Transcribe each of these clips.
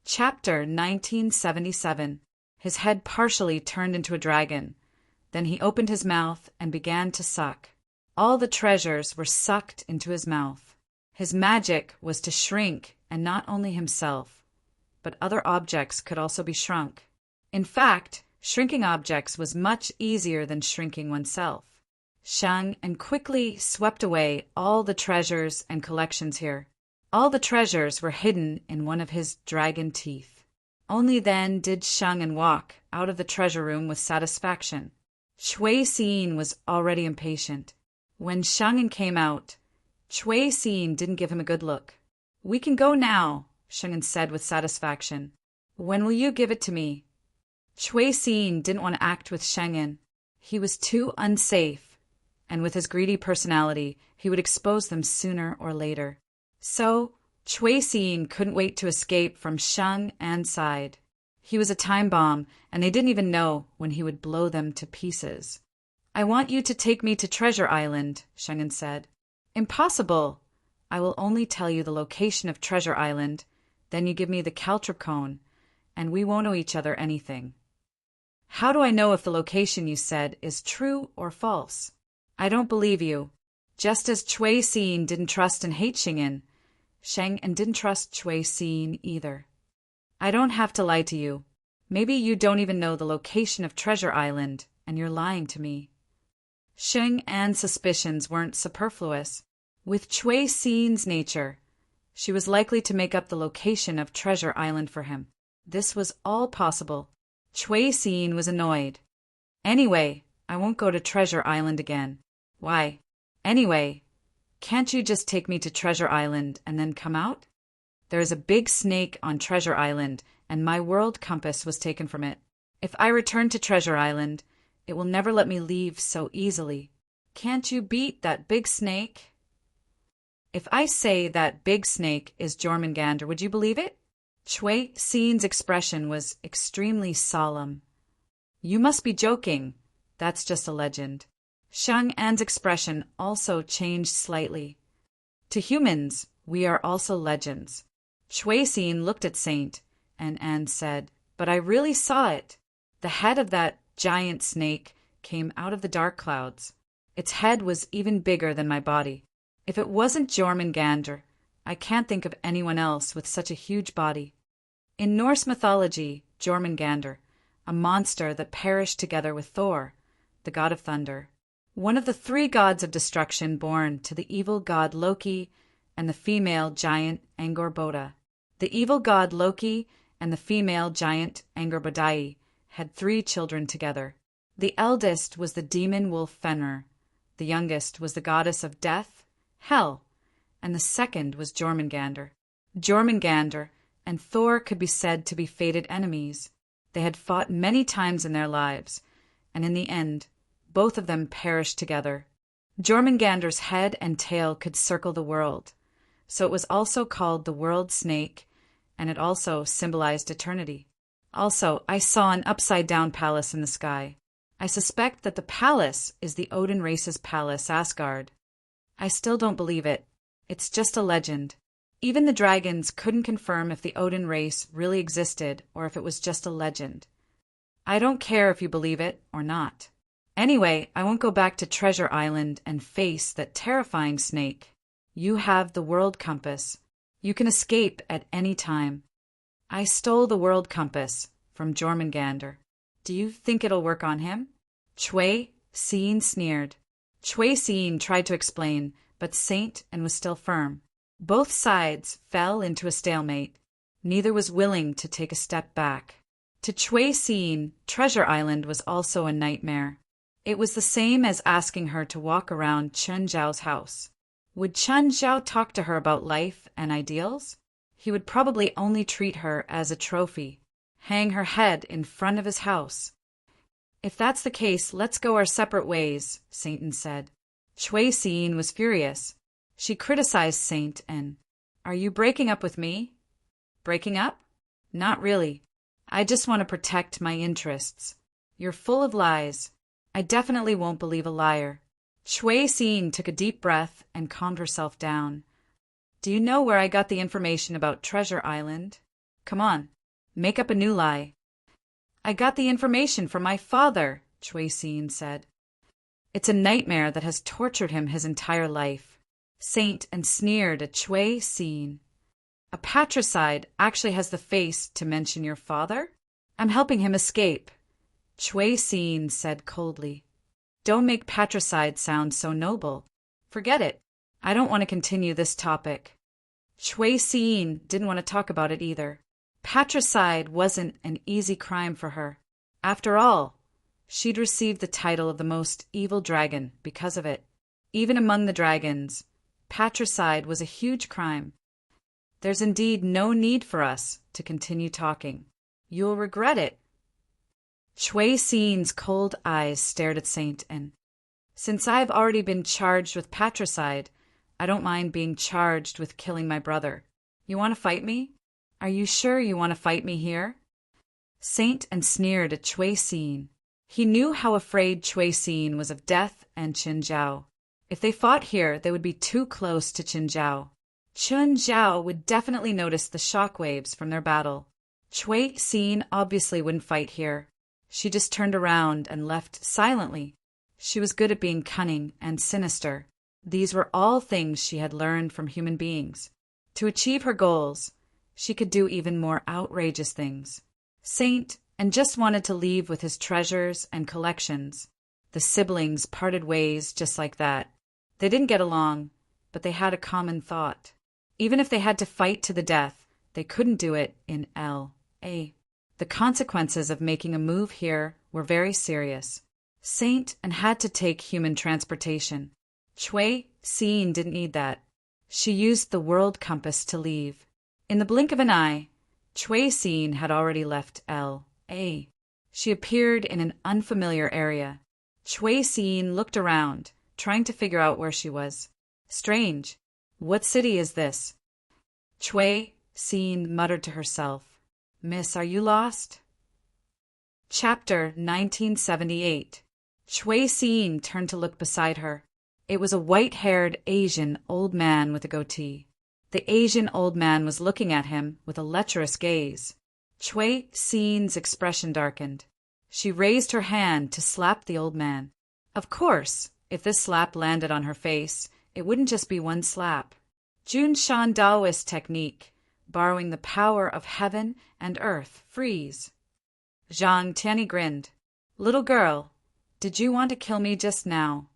Chapter 1977. His head partially turned into a dragon. Then he opened his mouth and began to suck. All the treasures were sucked into his mouth. His magic was to shrink, and not only himself, but other objects could also be shrunk. In fact, shrinking objects was much easier than shrinking oneself. Shang and quickly swept away all the treasures and collections here. All the treasures were hidden in one of his dragon teeth. Only then did Shang walk out of the treasure room with satisfaction. Chui Xin was already impatient. When Shang came out, Chui Xin didn't give him a good look. "We can go now," Shang said with satisfaction. "When will you give it to me?" Chui Xin didn't want to act with Shang. He was too unsafe, and with his greedy personality, he would expose them sooner or later. So, Chui Xin couldn't wait to escape from Shang An's side. He was a time bomb, and they didn't even know when he would blow them to pieces. "I want you to take me to Treasure Island," Shang said. "Impossible. I will only tell you the location of Treasure Island, then you give me the caltrop cone, and we won't owe each other anything." "How do I know if the location you said is true or false?" "I don't believe you." Just as Chui Xin didn't trust and hate Shang didn't trust Chui Xin either. "I don't have to lie to you. Maybe you don't even know the location of Treasure Island, and you're lying to me." Shang An's suspicions weren't superfluous. With Chui Xin's nature, she was likely to make up the location of Treasure Island for him. This was all possible. Chui Xin was annoyed. "Anyway, I won't go to Treasure Island again." "Why?" "Anyway, can't you just take me to Treasure Island and then come out? There is a big snake on Treasure Island, and my world compass was taken from it. If I return to Treasure Island, it will never let me leave so easily. Can't you beat that big snake?" "If I say that big snake is Jormungandr, would you believe it?" Chui Xin's expression was extremely solemn. "You must be joking. That's just a legend." Shang An's expression also changed slightly. "To humans, we are also legends." Chui Xin looked at Saint, and An said, "But I really saw it. The head of that giant snake came out of the dark clouds. Its head was even bigger than my body. If it wasn't Jormungandr, I can't think of anyone else with such a huge body." In Norse mythology, Jormungandr, a monster that perished together with Thor, the god of thunder, one of the three gods of destruction born to the evil god Loki and the female giant Angrboda. The evil god Loki and the female giant Angrboda had 3 children together. The eldest was the demon wolf Fenrir, the youngest was the goddess of death, Hel, and the second was Jormungandr. Jormungandr and Thor could be said to be fated enemies. They had fought many times in their lives, and in the end, both of them perished together. Jormungandr's head and tail could circle the world, so it was also called the world snake, and it also symbolized eternity. Also, I saw an upside-down palace in the sky. I suspect that the palace is the Odin race's palace, Asgard. I still don't believe it. It's just a legend. Even the dragons couldn't confirm if the Odin race really existed or if it was just a legend. I don't care if you believe it or not. Anyway, I won't go back to Treasure Island and face that terrifying snake. You have the world compass. You can escape at any time. I stole the world compass from Jormungandr. Do you think it'll work on him?" Chui Xin sneered. Chui Xin tried to explain, but Saint and was still firm. Both sides fell into a stalemate. Neither was willing to take a step back. To Chui Xin, Treasure Island was also a nightmare. It was the same as asking her to walk around Chen Zhao's house. Would Chen Zhao talk to her about life and ideals? He would probably only treat her as a trophy, hang her head in front of his house. "If that's the case, let's go our separate ways," Saint said. Chui Xin was furious. She criticized Saint and, "Are you breaking up with me?" "Breaking up? Not really. I just want to protect my interests. You're full of lies. I definitely won't believe a liar." Chui Xin took a deep breath and calmed herself down. "Do you know where I got the information about Treasure Island?" Come on, make up a new lie. I got the information from my father, Chui Xin said. It's a nightmare that has tortured him his entire life. Saint and sneered at Chui Xin. A patricide actually has the face to mention your father? I'm helping him escape, Chui Xin said coldly. Don't make patricide sound so noble. Forget it. I don't want to continue this topic. Chui Xin didn't want to talk about it either. Patricide wasn't an easy crime for her. After all, she'd received the title of the most evil dragon because of it. Even among the dragons, patricide was a huge crime. There's indeed no need for us to continue talking. You'll regret it. Chui Xin's cold eyes stared at Saint and, since I've already been charged with patricide, I don't mind being charged with killing my brother. You want to fight me? Are you sure you want to fight me here? Saint and sneered at Chui Xin. He knew how afraid Chui Xin was of death and Qin Zhao. If they fought here, they would be too close to Qin Zhao. Qin Zhao would definitely notice the shockwaves from their battle. Chui Xin obviously wouldn't fight here. She just turned around and left silently. She was good at being cunning and sinister. These were all things she had learned from human beings. To achieve her goals, she could do even more outrageous things. Saint and just wanted to leave with his treasures and collections. The siblings parted ways just like that. They didn't get along, but they had a common thought. Even if they had to fight to the death, they couldn't do it in L.A. The consequences of making a move here were very serious. Saint and had to take human transportation. Chui Xin didn't need that. She used the world compass to leave. In the blink of an eye, Chui Xin had already left L.A. She appeared in an unfamiliar area. Chui Xin looked around, trying to figure out where she was. Strange. What city is this? Chui Xin muttered to herself. Miss, are you lost? Chapter 1978. Chui Xin turned to look beside her. It was a white-haired Asian old man with a goatee. The Asian old man was looking at him with a lecherous gaze. Chui Xin's expression darkened. She raised her hand to slap the old man. Of course, if this slap landed on her face, it wouldn't just be one slap. Jun Shan Daoist technique, borrowing the power of heaven and earth, freeze. Zhang Tianyi grinned. Little girl, did you want to kill me just now?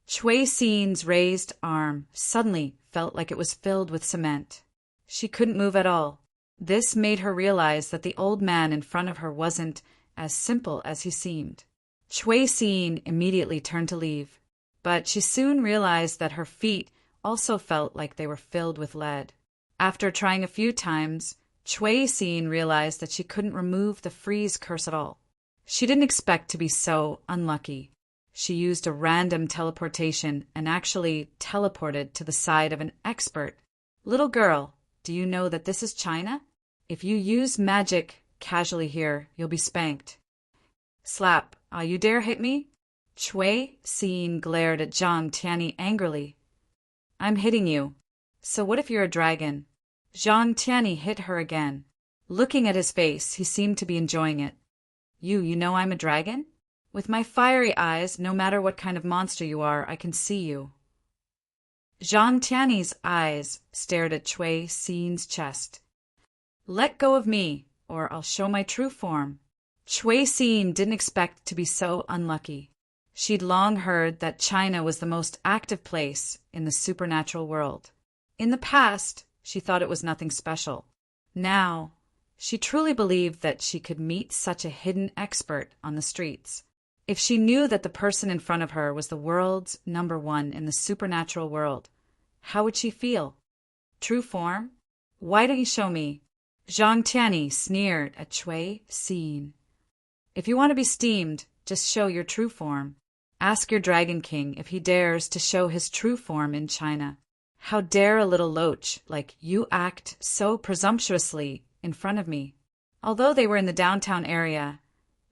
Chui Xin's raised arm suddenly felt like it was filled with cement. She couldn't move at all. This made her realize that the old man in front of her wasn't as simple as he seemed. Chui Xin immediately turned to leave, but she soon realized that her feet also felt like they were filled with lead. After trying a few times, Chui Xin realized that she couldn't remove the freeze curse at all. She didn't expect to be so unlucky. She used a random teleportation and actually teleported to the side of an expert. Little girl, do you know that this is China? If you use magic casually here, you'll be spanked. Slap. You dare hit me? Chui Xin glared at Zhang Tianyi angrily. I'm hitting you. So what if you're a dragon? Zhang Tianyi hit her again. Looking at his face, he seemed to be enjoying it. You know I'm a dragon? With my fiery eyes, no matter what kind of monster you are, I can see you. Zhang Tianyi's eyes stared at Chui Xin's chest. Let go of me, or I'll show my true form. Chui Xin didn't expect to be so unlucky. She'd long heard that China was the most active place in the supernatural world. In the past, she thought it was nothing special. Now, she truly believed that she could meet such a hidden expert on the streets. If she knew that the person in front of her was the world's #1 in the supernatural world, how would she feel? True form? Why don't you show me? Zhang Tianyi sneered at Chui Xin. If you want to be steamed, just show your true form. Ask your Dragon King if he dares to show his true form in China. How dare a little loach like you act so presumptuously in front of me? Although they were in the downtown area,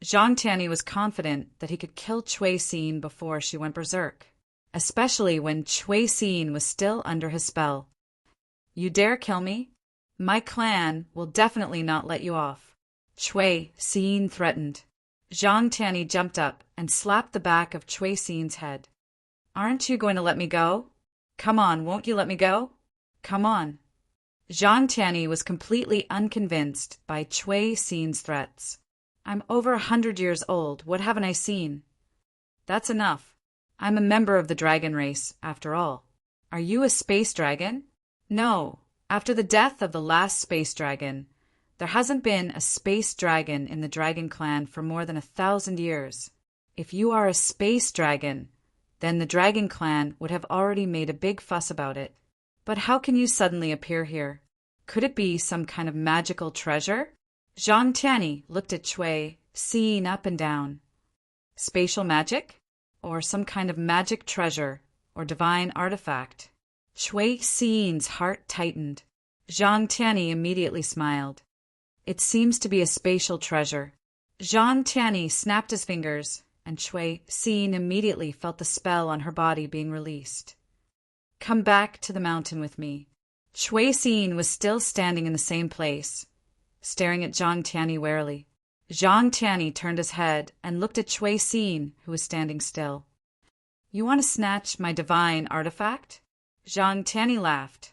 Zhang Tianyi was confident that he could kill Chui Xin before she went berserk, especially when Chui Xin was still under his spell. You dare kill me? My clan will definitely not let you off. Chui Xin threatened. Zhang Tianyi jumped up and slapped the back of Chui Xin's head. Aren't you going to let me go? Come on, won't you let me go? Come on. Zhang Tianyi was completely unconvinced by Chui Xin's threats. I'm over 100 years old. What haven't I seen? That's enough. I'm a member of the dragon race, after all. Are you a space dragon? No. After the death of the last space dragon, there hasn't been a space dragon in the dragon clan for more than 1,000 years. If you are a space dragon, then the dragon clan would have already made a big fuss about it. But how can you suddenly appear here? Could it be some kind of magical treasure? Zhang Tianyi looked at Chui, seeing up and down. Spatial magic? Or some kind of magic treasure or divine artifact? Chui Xin's heart tightened. Zhang Tianyi immediately smiled. It seems to be a spatial treasure. Zhang Tianyi snapped his fingers, and Chui Xin immediately felt the spell on her body being released. Come back to the mountain with me. Chui Xin was still standing in the same place, staring at Zhang Tianyi warily. Zhang Tianyi turned his head and looked at Chui Xin, who was standing still. You want to snatch my divine artifact? Zhang Tianyi laughed.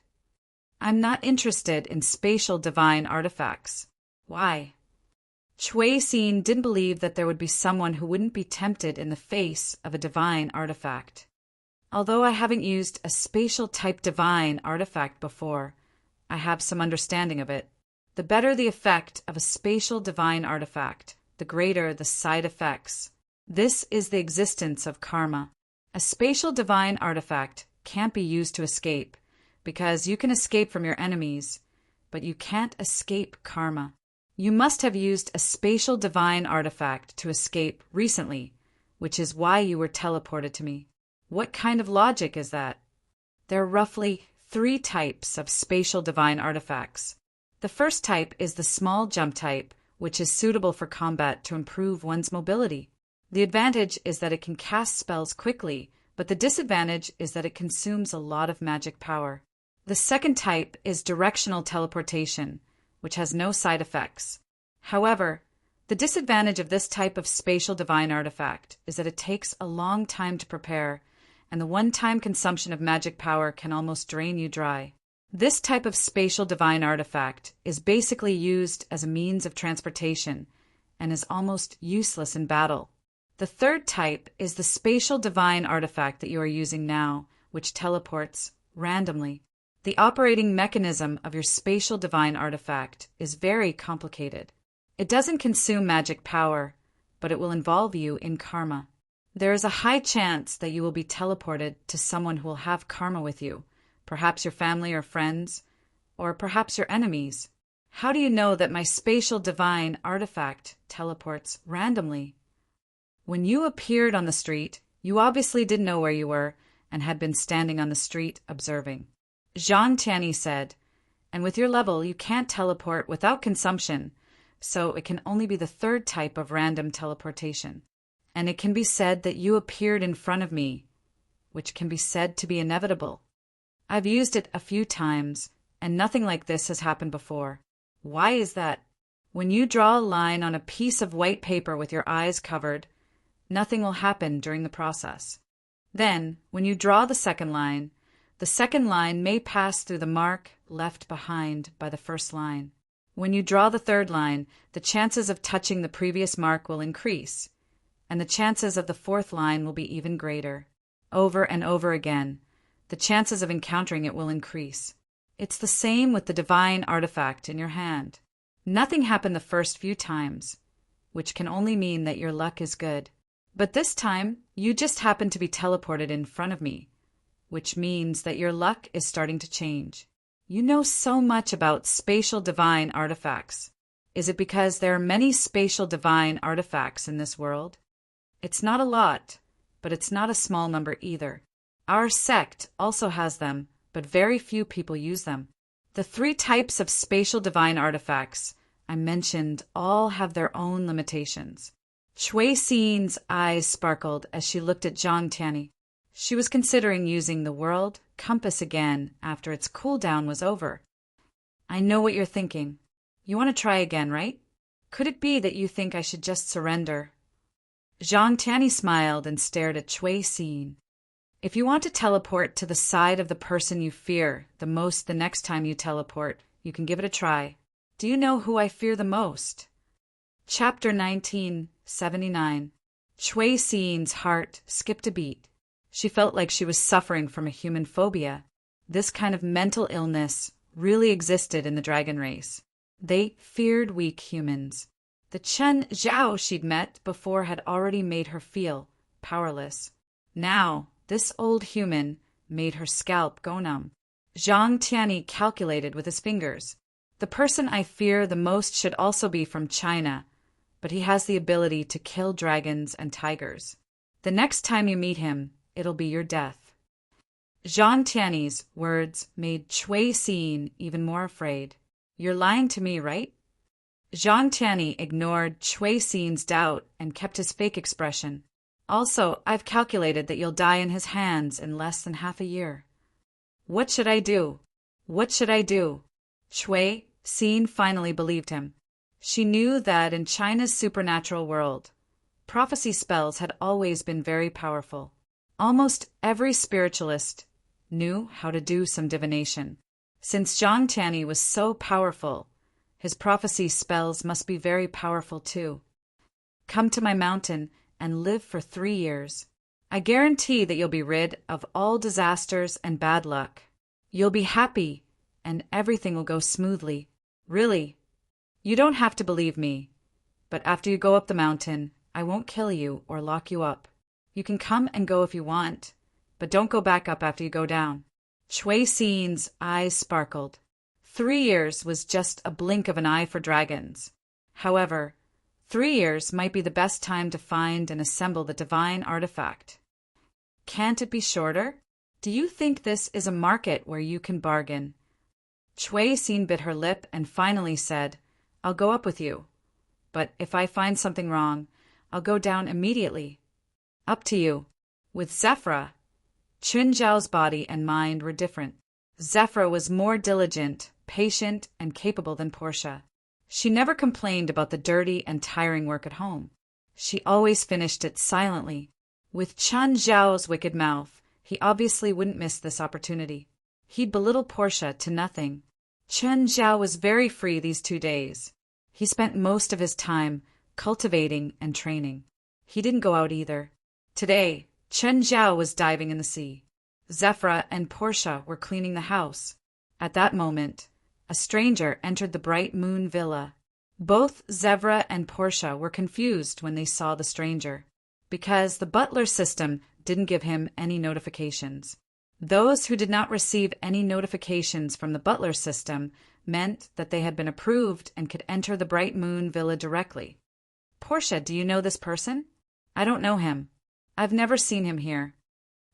I'm not interested in spatial divine artifacts. Why? Chui Xin didn't believe that there would be someone who wouldn't be tempted in the face of a divine artifact. Although I haven't used a spatial-type divine artifact before, I have some understanding of it. The better the effect of a spatial divine artifact, the greater the side effects. This is the existence of karma. A spatial divine artifact can't be used to escape, because you can escape from your enemies, but you can't escape karma. You must have used a spatial divine artifact to escape recently, which is why you were teleported to me. What kind of logic is that? There are roughly 3 types of spatial divine artifacts. The first type is the small jump type, which is suitable for combat to improve one's mobility. The advantage is that it can cast spells quickly, but the disadvantage is that it consumes a lot of magic power. The second type is directional teleportation, which has no side effects. However, the disadvantage of this type of spatial divine artifact is that it takes a long time to prepare, and the one-time consumption of magic power can almost drain you dry. This type of spatial divine artifact is basically used as a means of transportation and is almost useless in battle. The third type is the spatial divine artifact that you are using now, which teleports randomly. The operating mechanism of your spatial divine artifact is very complicated. It doesn't consume magic power, but it will involve you in karma. There is a high chance that you will be teleported to someone who will have karma with you, perhaps your family or friends, or perhaps your enemies. How do you know that my spatial divine artifact teleports randomly? When you appeared on the street, you obviously didn't know where you were and had been standing on the street observing. Zhang Tianyi said, and with your level you can't teleport without consumption, so it can only be the third type of random teleportation. And it can be said that you appeared in front of me, which can be said to be inevitable. I've used it a few times, and nothing like this has happened before. Why is that? When you draw a line on a piece of white paper with your eyes covered, nothing will happen during the process. Then, when you draw the second line may pass through the mark left behind by the first line. When you draw the third line, the chances of touching the previous mark will increase, and the chances of the fourth line will be even greater. Over and over again, the chances of encountering it will increase. It's the same with the divine artifact in your hand. Nothing happened the first few times, which can only mean that your luck is good. But this time, you just happened to be teleported in front of me, which means that your luck is starting to change. You know so much about spatial divine artifacts. Is it because there are many spatial divine artifacts in this world? It's not a lot, but it's not a small number either. Our sect also has them, but very few people use them. The 3 types of spatial divine artifacts I mentioned all have their own limitations. Chui Xin's eyes sparkled as she looked at Zhang Tianyi. She was considering using the world compass again after its cooldown was over. I know what you're thinking. You want to try again, right? Could it be that you think I should just surrender? Zhang Tianyi smiled and stared at Cui Xin. If you want to teleport to the side of the person you fear the most the next time you teleport, you can give it a try. Do you know who I fear the most? Chapter 1979. Cui Xin's heart skipped a beat. She felt like she was suffering from a human phobia. This kind of mental illness really existed in the dragon race. They feared weak humans. The Chen Zhao she'd met before had already made her feel powerless. Now, this old human made her scalp go numb. Zhang Tianyi calculated with his fingers. The person I fear the most should also be from China, but he has the ability to kill dragons and tigers. The next time you meet him, it'll be your death. Zhang Tianyi's words made Cui Xin even more afraid. You're lying to me, right? Zhang Tianyi ignored Cui Xin's doubt and kept his fake expression. Also, I've calculated that you'll die in his hands in less than half a year. What should I do? What should I do? Cui Xin finally believed him. She knew that in China's supernatural world, prophecy spells had always been very powerful. Almost every spiritualist knew how to do some divination. Since Zhang Tianyi was so powerful, his prophecy spells must be very powerful too. Come to my mountain and live for 3 years. I guarantee that you'll be rid of all disasters and bad luck. You'll be happy, and everything will go smoothly. Really. You don't have to believe me, but after you go up the mountain, I won't kill you or lock you up. You can come and go if you want, but don't go back up after you go down. Cui Xin's eyes sparkled. 3 years was just a blink of an eye for dragons. However, 3 years might be the best time to find and assemble the divine artifact. Can't it be shorter? Do you think this is a market where you can bargain? Cui Xin bit her lip and finally said, I'll go up with you. But if I find something wrong, I'll go down immediately. Up to you. With Zephyra, Chun Zhao's body and mind were different. Zephyra was more diligent, patient, and capable than Portia. She never complained about the dirty and tiring work at home. She always finished it silently. With Chun Zhao's wicked mouth, he obviously wouldn't miss this opportunity. He'd belittle Portia to nothing. Chun Zhao was very free these 2 days. He spent most of his time cultivating and training. He didn't go out either. Today, Chun Zhao was diving in the sea. Zephyra and Portia were cleaning the house. At that moment, a stranger entered the Bright Moon Villa. Both Zephyra and Portia were confused when they saw the stranger, because the butler system didn't give him any notifications. Those who did not receive any notifications from the butler system meant that they had been approved and could enter the Bright Moon Villa directly. Portia, do you know this person? I don't know him. I've never seen him here.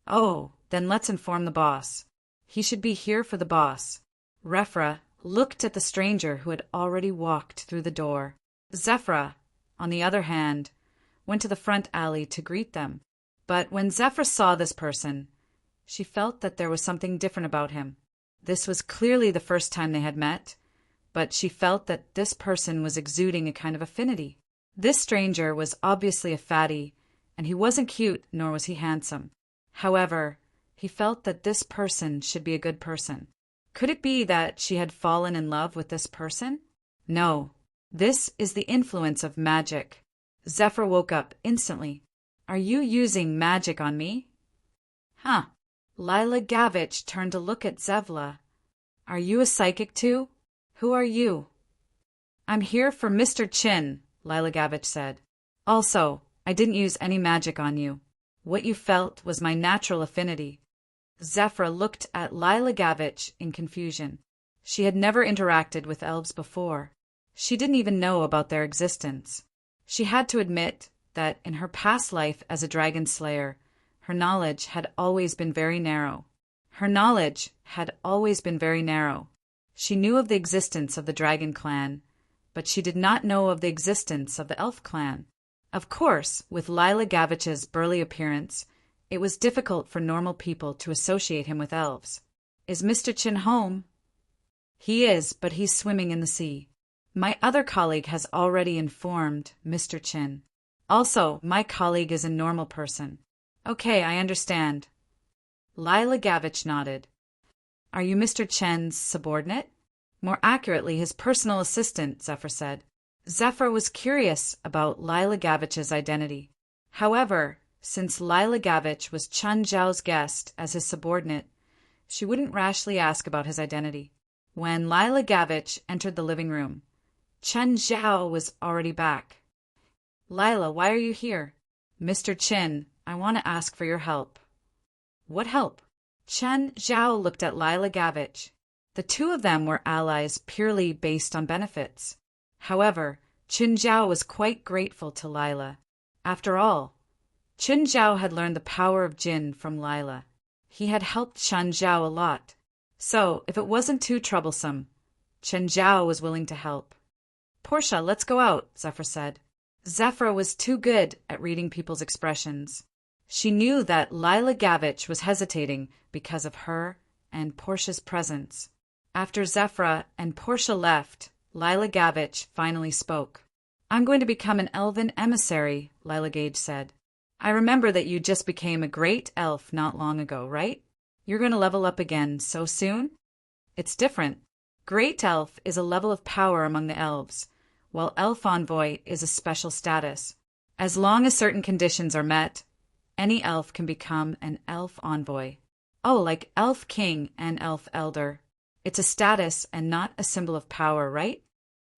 Oh, then let's inform the boss. He should be here for the boss. Zephyra looked at the stranger who had already walked through the door. Zephyra, on the other hand, went to the front alley to greet them. But when Zephyra saw this person, she felt that there was something different about him. This was clearly the first time they had met, but she felt that this person was exuding a kind of affinity. This stranger was obviously a fatty, and he wasn't cute nor was he handsome. However, he felt that this person should be a good person. Could it be that she had fallen in love with this person? No. This is the influence of magic. Zephyr woke up instantly. Are you using magic on me? Huh. Lila Gavich turned to look at Zevla. Are you a psychic too? Who are you? I'm here for Mr. Chin, Lila Gavich said. Also, I didn't use any magic on you. What you felt was my natural affinity. Zephyr looked at Lila Gavich in confusion. She had never interacted with elves before. She didn't even know about their existence. She had to admit that in her past life as a dragon slayer, her knowledge had always been very narrow. She knew of the existence of the dragon clan, but she did not know of the existence of the elf clan. Of course, with Lila Gavich's burly appearance, it was difficult for normal people to associate him with elves. Is Mr. Chin home? He is, but he's swimming in the sea. My other colleague has already informed Mr. Chin. Also, my colleague is a normal person. Okay, I understand. Lila Gavich nodded. Are you Mr. Chen's subordinate? More accurately, his personal assistant, Zephyr said. Zephyr was curious about Lila Gavich's identity. However, since Lila Gavich was Chun Zhao's guest as his subordinate, she wouldn't rashly ask about his identity. When Lila Gavich entered the living room, Chun Zhao was already back. Lila, why are you here? Mr. Chin, I want to ask for your help. What help? Chun Zhao looked at Lila Gavich. The two of them were allies purely based on benefits. However, Chun Zhao was quite grateful to Lila. After all, Chun Zhao had learned the power of Jin from Lila. He had helped Chun Zhao a lot. So, if it wasn't too troublesome, Chun Zhao was willing to help. Portia, let's go out, Zephyr said. Zephyr was too good at reading people's expressions. She knew that Lila Gavich was hesitating because of her and Portia's presence. After Zephyr and Portia left, Lila Gavich finally spoke. I'm going to become an elven emissary, Lila Gage said. I remember that you just became a great elf not long ago, right? You're going to level up again so soon? It's different. Great elf is a level of power among the elves, while elf envoy is a special status. As long as certain conditions are met, any elf can become an elf envoy. Oh, like elf king and elf elder. It's a status and not a symbol of power, right?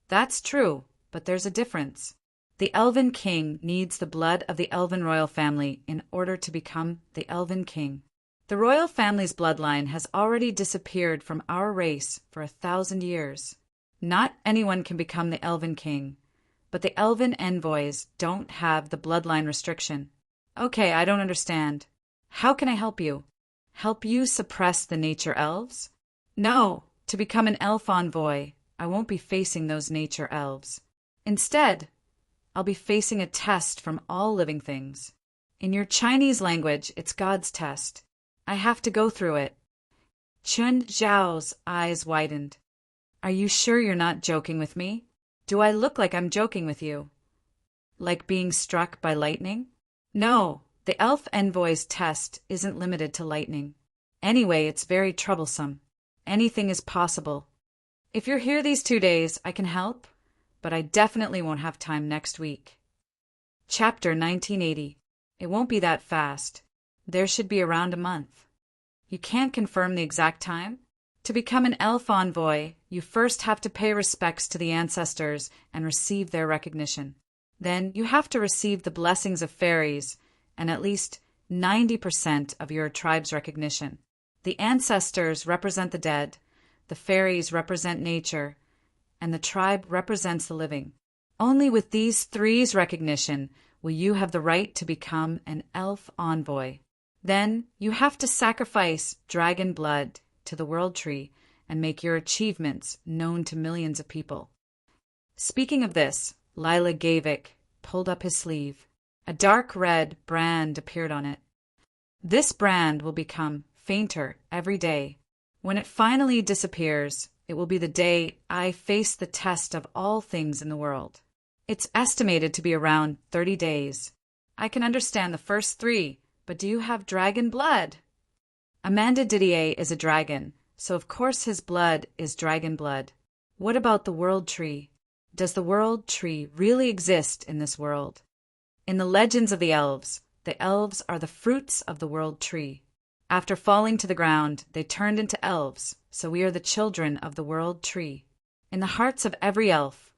That's true, but there's a difference. The elven king needs the blood of the elven royal family in order to become the elven king. The royal family's bloodline has already disappeared from our race for 1,000 years. Not anyone can become the elven king, but the elven envoys don't have the bloodline restriction. Okay, I don't understand. How can I help you? Help you suppress the nature elves? No, to become an elf envoy, I won't be facing those nature elves. Instead, I'll be facing a test from all living things. In your Chinese language, it's God's test. I have to go through it. Chun Zhao's eyes widened. Are you sure you're not joking with me? Do I look like I'm joking with you? Like being struck by lightning? No, the elf envoy's test isn't limited to lightning. Anyway, it's very troublesome. Anything is possible. If you're here these 2 days, I can help, but I definitely won't have time next week. Chapter 1980. It won't be that fast. There should be around a month. You can't confirm the exact time? To become an elf envoy, you first have to pay respects to the ancestors and receive their recognition. Then you have to receive the blessings of fairies and at least 90% of your tribe's recognition. The ancestors represent the dead, the fairies represent nature, and the tribe represents the living. Only with these three's recognition will you have the right to become an elf envoy. Then you have to sacrifice dragon blood to the world tree and make your achievements known to millions of people. Speaking of this, Lila Gavich pulled up his sleeve. A dark red brand appeared on it. This brand will become fainter every day. When it finally disappears, it will be the day I face the test of all things in the world. It's estimated to be around 30 days. I can understand the first 3, but do you have dragon blood? Amanda Didier is a dragon, so of course his blood is dragon blood. What about the world tree? Does the world tree really exist in this world? In the legends of the elves are the fruits of the world tree. After falling to the ground, they turned into elves, so we are the children of the world tree. In the hearts of every elf,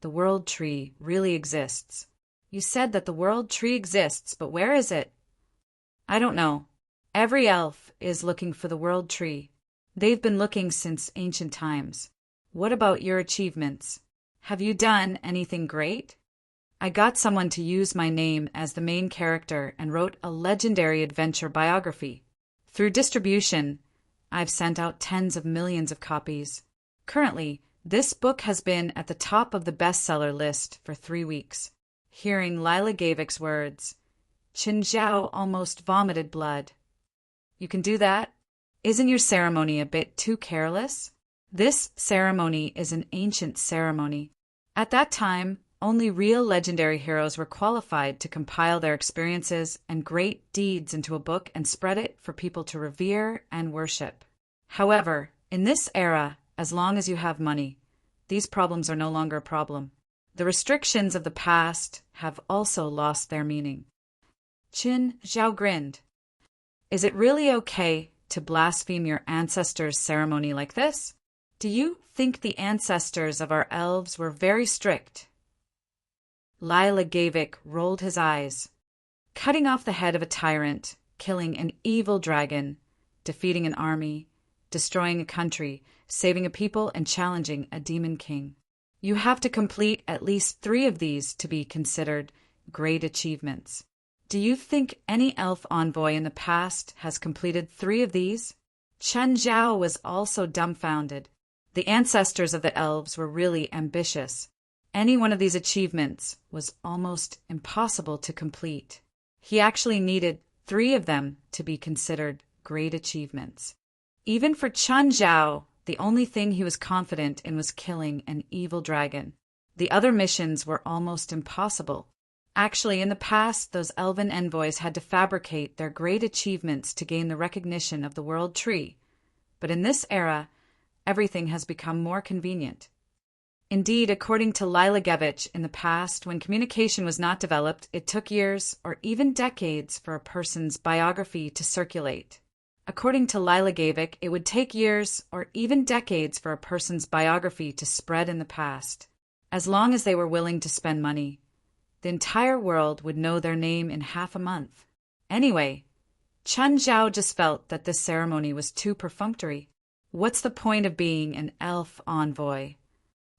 the world tree really exists. You said that the world tree exists, but where is it? I don't know. Every elf is looking for the world tree. They've been looking since ancient times. What about your achievements? Have you done anything great? I got someone to use my name as the main character and wrote a legendary adventure biography. Through distribution, I've sent out tens of millions of copies. Currently, this book has been at the top of the bestseller list for 3 weeks. Hearing Lila Gavich's words, Qin Zhao almost vomited blood. You can do that? Isn't your ceremony a bit too careless? This ceremony is an ancient ceremony. At that time, only real legendary heroes were qualified to compile their experiences and great deeds into a book and spread it for people to revere and worship. However, in this era, as long as you have money, these problems are no longer a problem. The restrictions of the past have also lost their meaning. Qin Zhao grinned. Is it really okay to blaspheme your ancestors' ceremony like this? Do you think the ancestors of our elves were very strict? Lila Gavik rolled his eyes. Cutting off the head of a tyrant, killing an evil dragon, defeating an army, destroying a country, saving a people, and challenging a demon king. You have to complete at least 3 of these to be considered great achievements. Do you think any elf envoy in the past has completed 3 of these? Chen Zhao was also dumbfounded. The ancestors of the elves were really ambitious. Any one of these achievements was almost impossible to complete. He actually needed 3 of them to be considered great achievements. Even for Chen Zhao, the only thing he was confident in was killing an evil dragon. The other missions were almost impossible. Actually, in the past, those elven envoys had to fabricate their great achievements to gain the recognition of the World Tree. But in this era, everything has become more convenient. Indeed, according to Lila Gevich, in the past, when communication was not developed, it took years or even decades for a person's biography to circulate. According to Lila Gavik, it would take years or even decades for a person's biography to spread in the past. As long as they were willing to spend money, the entire world would know their name in half a month. Anyway, Chen Zhao just felt that this ceremony was too perfunctory. What's the point of being an elf envoy?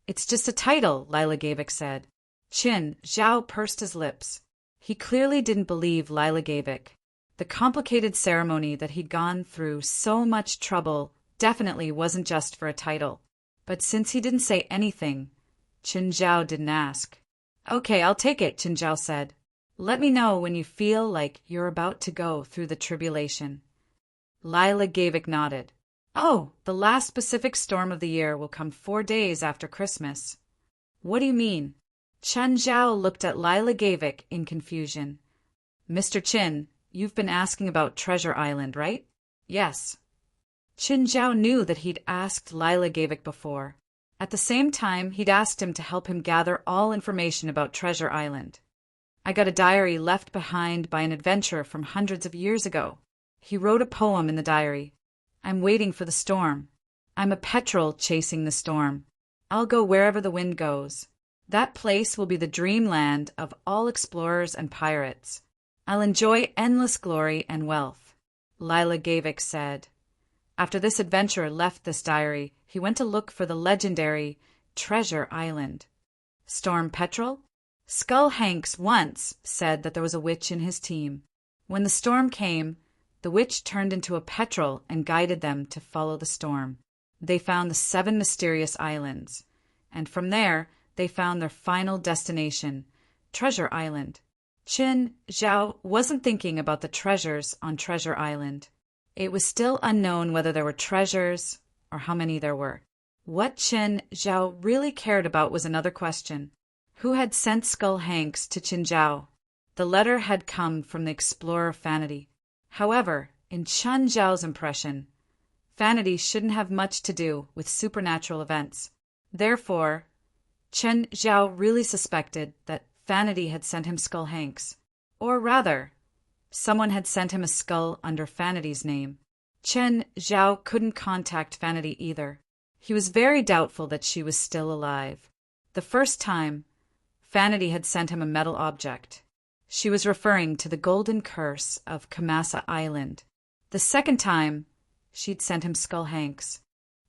It's just a title, Lila Gavik said. Chen Zhao pursed his lips. He clearly didn't believe Lila Gavik. The complicated ceremony that he'd gone through so much trouble definitely wasn't just for a title. But since he didn't say anything, Chen Zhao didn't ask. Okay, I'll take it, Chen Zhao said. Let me know when you feel like you're about to go through the tribulation. Lila Gavik nodded. Oh, the last Pacific storm of the year will come 4 days after Christmas. What do you mean? Chen Zhao looked at Lila Gavik in confusion. Mr. Qin, you've been asking about Treasure Island, right? Yes. Chen Zhao knew that he'd asked Lila Gavik before. At the same time, he'd asked him to help him gather all information about Treasure Island. I got a diary left behind by an adventurer from hundreds of years ago. He wrote a poem in the diary. I'm waiting for the storm. I'm a petrel chasing the storm. I'll go wherever the wind goes. That place will be the dreamland of all explorers and pirates. I'll enjoy endless glory and wealth, Lila Gavik said. After this adventurer left this diary, he went to look for the legendary Treasure Island. Storm Petrel? Skull Hanks once said that there was a witch in his team. When the storm came, the witch turned into a petrel and guided them to follow the storm. They found the 7 mysterious islands, and from there they found their final destination, Treasure Island. Chen Zhao wasn't thinking about the treasures on Treasure Island. It was still unknown whether there were treasures or how many there were. What Chen Zhao really cared about was another question. Who had sent Skull Hanks to Chen Zhao? The letter had come from the explorer Fanity. However, in Chen Zhao's impression, Fanity shouldn't have much to do with supernatural events. Therefore, Chen Zhao really suspected that Fanity had sent him Skull Hanks. Or rather, someone had sent him a skull under Fanity's name. Chen Zhao couldn't contact Fanity either. He was very doubtful that she was still alive. The first time, Fanity had sent him a metal object. She was referring to the golden curse of Kamasa Island. The second time, she'd sent him Skull Hanks.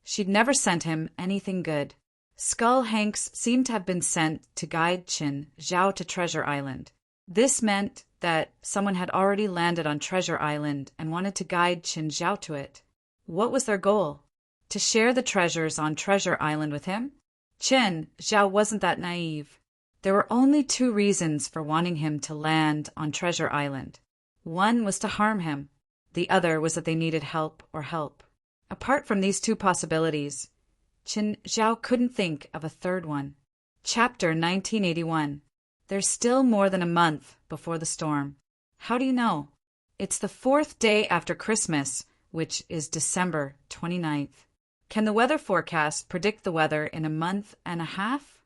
She'd never sent him anything good. Skull Hanks seemed to have been sent to guide Chen Zhao to Treasure Island. This meant that someone had already landed on Treasure Island and wanted to guide Chen Zhao to it. What was their goal? To share the treasures on Treasure Island with him? Chen Zhao wasn't that naive. There were only 2 reasons for wanting him to land on Treasure Island. One was to harm him. The other was that they needed help or help. Apart from these 2 possibilities, Qin Zhao couldn't think of a third one. Chapter 1981. There's still more than a month before the storm. How do you know? It's the 4th day after Christmas, which is December 29th. Can the weather forecast predict the weather in a month and a half?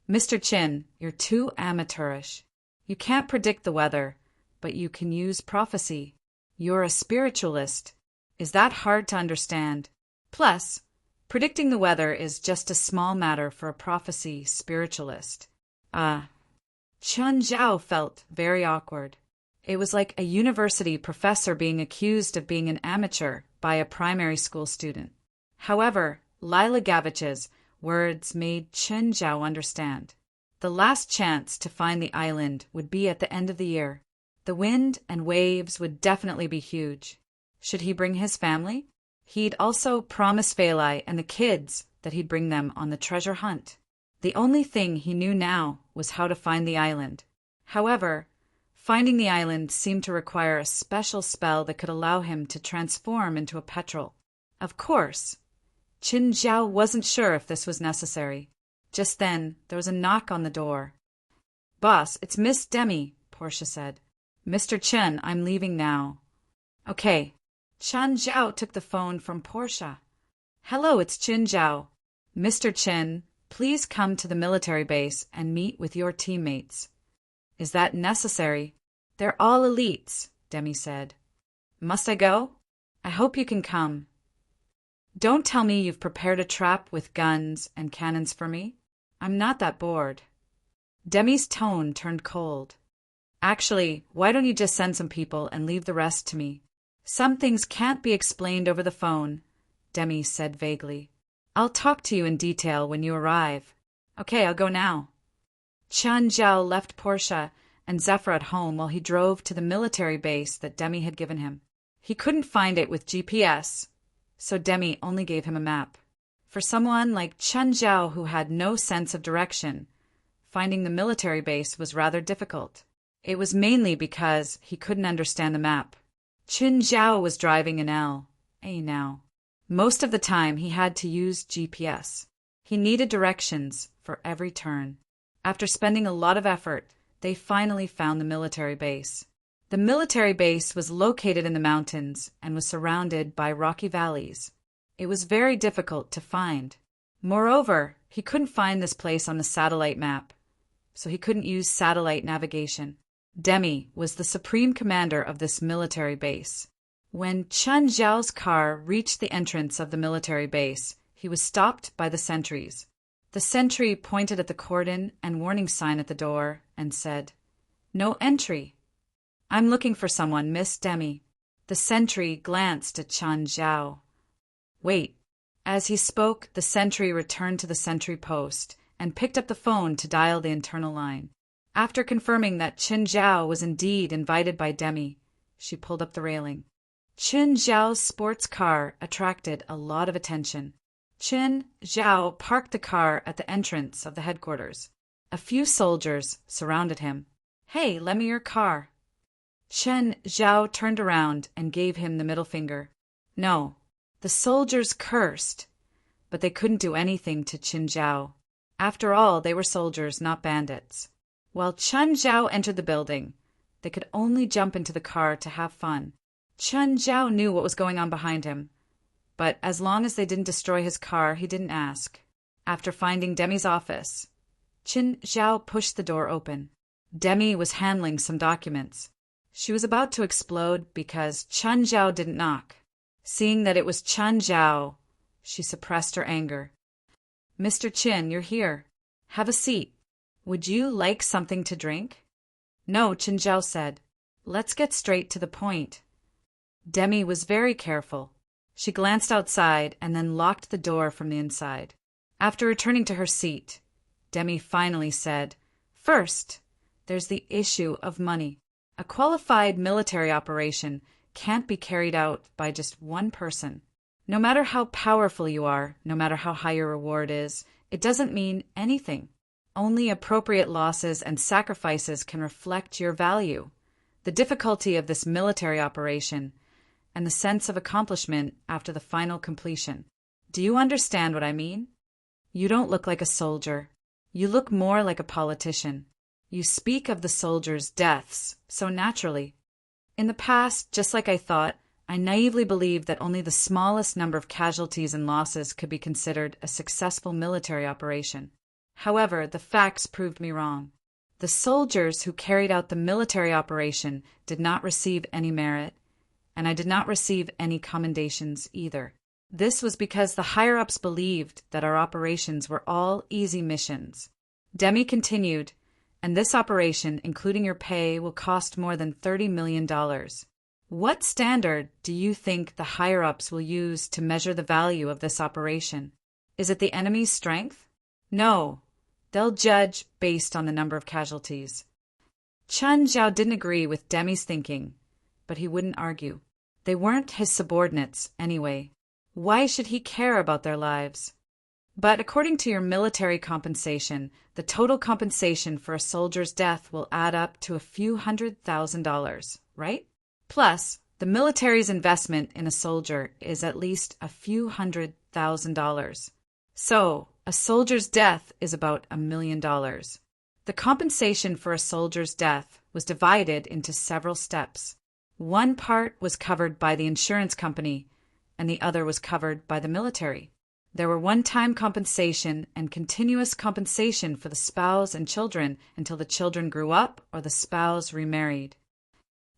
Mr. Qin, you're too amateurish. You can't predict the weather, but you can use prophecy. You're a spiritualist. Is that hard to understand? Plus, predicting the weather is just a small matter for a prophecy spiritualist. Chen Zhao felt very awkward. It was like a university professor being accused of being an amateur by a primary school student. However, Lila Gavich's words made Chen Zhao understand. The last chance to find the island would be at the end of the year. The wind and waves would definitely be huge. Should he bring his family? He'd also promised Feilai and the kids that he'd bring them on the treasure hunt. The only thing he knew now was how to find the island. However, finding the island seemed to require a special spell that could allow him to transform into a petrel. Of course, Qin Zhao wasn't sure if this was necessary. Just then, there was a knock on the door. "Boss, it's Miss Demi," Portia said. "Mr. Chen, I'm leaving now." "Okay." Chen Zhao took the phone from Portia. "Hello, it's Qin Zhao. Mr. Chen, please come to the military base and meet with your teammates." "Is that necessary?" "They're all elites," Demi said. "Must I go?" "I hope you can come." "Don't tell me you've prepared a trap with guns and cannons for me. I'm not that bored." Demi's tone turned cold. "Actually, why don't you just send some people and leave the rest to me? Some things can't be explained over the phone," Demi said vaguely. "I'll talk to you in detail when you arrive." "Okay, I'll go now." Chen Zhao left Portia and Zephyr at home while he drove to the military base that Demi had given him. He couldn't find it with GPS, so Demi only gave him a map. For someone like Chen Zhao who had no sense of direction, finding the military base was rather difficult. It was mainly because he couldn't understand the map. Qin Zhao was driving an L.A. now. Most of the time he had to use GPS. He needed directions for every turn. After spending a lot of effort, they finally found the military base. The military base was located in the mountains and was surrounded by rocky valleys. It was very difficult to find. Moreover, he couldn't find this place on the satellite map, so he couldn't use satellite navigation. Demi was the supreme commander of this military base. When Chen Zhao's car reached the entrance of the military base, he was stopped by the sentries. The sentry pointed at the cordon and warning sign at the door and said, "No entry." "I'm looking for someone, Miss Demi." The sentry glanced at Chen Zhao. "Wait." As he spoke, the sentry returned to the sentry post and picked up the phone to dial the internal line. After confirming that Qin Zhao was indeed invited by Demi, she pulled up the railing. Qin Zhao's sports car attracted a lot of attention. Qin Zhao parked the car at the entrance of the headquarters. A few soldiers surrounded him. "Hey, lend me your car." Qin Zhao turned around and gave him the middle finger. "No." The soldiers cursed, but they couldn't do anything to Qin Zhao. After all, they were soldiers, not bandits. While Chen Zhao entered the building, they could only jump into the car to have fun. Chen Zhao knew what was going on behind him, but as long as they didn't destroy his car, he didn't ask. After finding Demi's office, Qin Zhao pushed the door open. Demi was handling some documents. She was about to explode because Chen Zhao didn't knock. Seeing that it was Chen Zhao, she suppressed her anger. "Mr. Qin, you're here. Have a seat. Would you like something to drink?" "No," Qin Zhao said. "Let's get straight to the point." Demi was very careful. She glanced outside and then locked the door from the inside. After returning to her seat, Demi finally said, "First, there's the issue of money. A qualified military operation can't be carried out by just one person. No matter how powerful you are, no matter how high your reward is, it doesn't mean anything. Only appropriate losses and sacrifices can reflect your value, the difficulty of this military operation, and the sense of accomplishment after the final completion. Do you understand what I mean?" You don't look like a soldier. You look more like a politician. You speak of the soldiers' deaths so naturally. In the past, just like I thought, I naively believed that only the smallest number of casualties and losses could be considered a successful military operation. However, the facts proved me wrong. The soldiers who carried out the military operation did not receive any merit, and I did not receive any commendations either. This was because the higher-ups believed that our operations were all easy missions. Demi continued, and this operation, including your pay, will cost more than $30 million. What standard do you think the higher-ups will use to measure the value of this operation? Is it the enemy's strength? No. They'll judge based on the number of casualties. Chen Zhao didn't agree with Demi's thinking, but he wouldn't argue. They weren't his subordinates anyway. Why should he care about their lives? But according to your military compensation, the total compensation for a soldier's death will add up to a few $100,000, right? Plus, the military's investment in a soldier is at least a few $100,000. So, a soldier's death is about $1 million. The compensation for a soldier's death was divided into several steps. One part was covered by the insurance company, and the other was covered by the military. There were one-time compensation and continuous compensation for the spouse and children until the children grew up or the spouse remarried.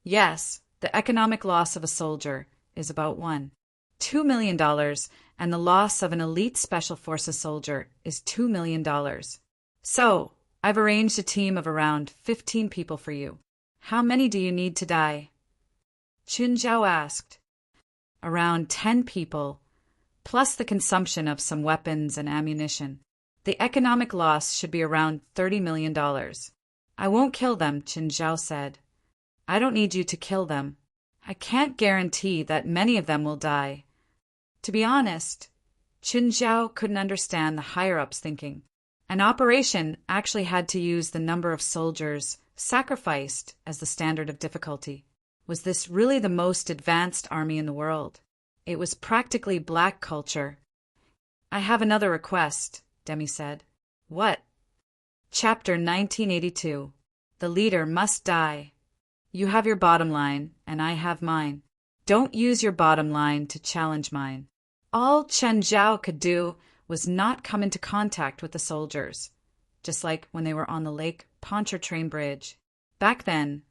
Yes, the economic loss of a soldier is about $2 million, and the loss of an elite Special Forces soldier is $2 million. So, I've arranged a team of around 15 people for you. How many do you need to die? Qin Zhao asked. Around 10 people, plus the consumption of some weapons and ammunition. The economic loss should be around $30 million. I won't kill them, Qin Zhao said. I don't need you to kill them. I can't guarantee that many of them will die. To be honest, Qin Zhao couldn't understand the higher-ups thinking. An operation actually had to use the number of soldiers sacrificed as the standard of difficulty. Was this really the most advanced army in the world? It was practically black culture. I have another request, Demi said. What? Chapter 1982. The leader must die. You have your bottom line, and I have mine. Don't use your bottom line to challenge mine. All Chen Zhao could do was not come into contact with the soldiers, just like when they were on the Lake Pontchartrain Bridge. Back then,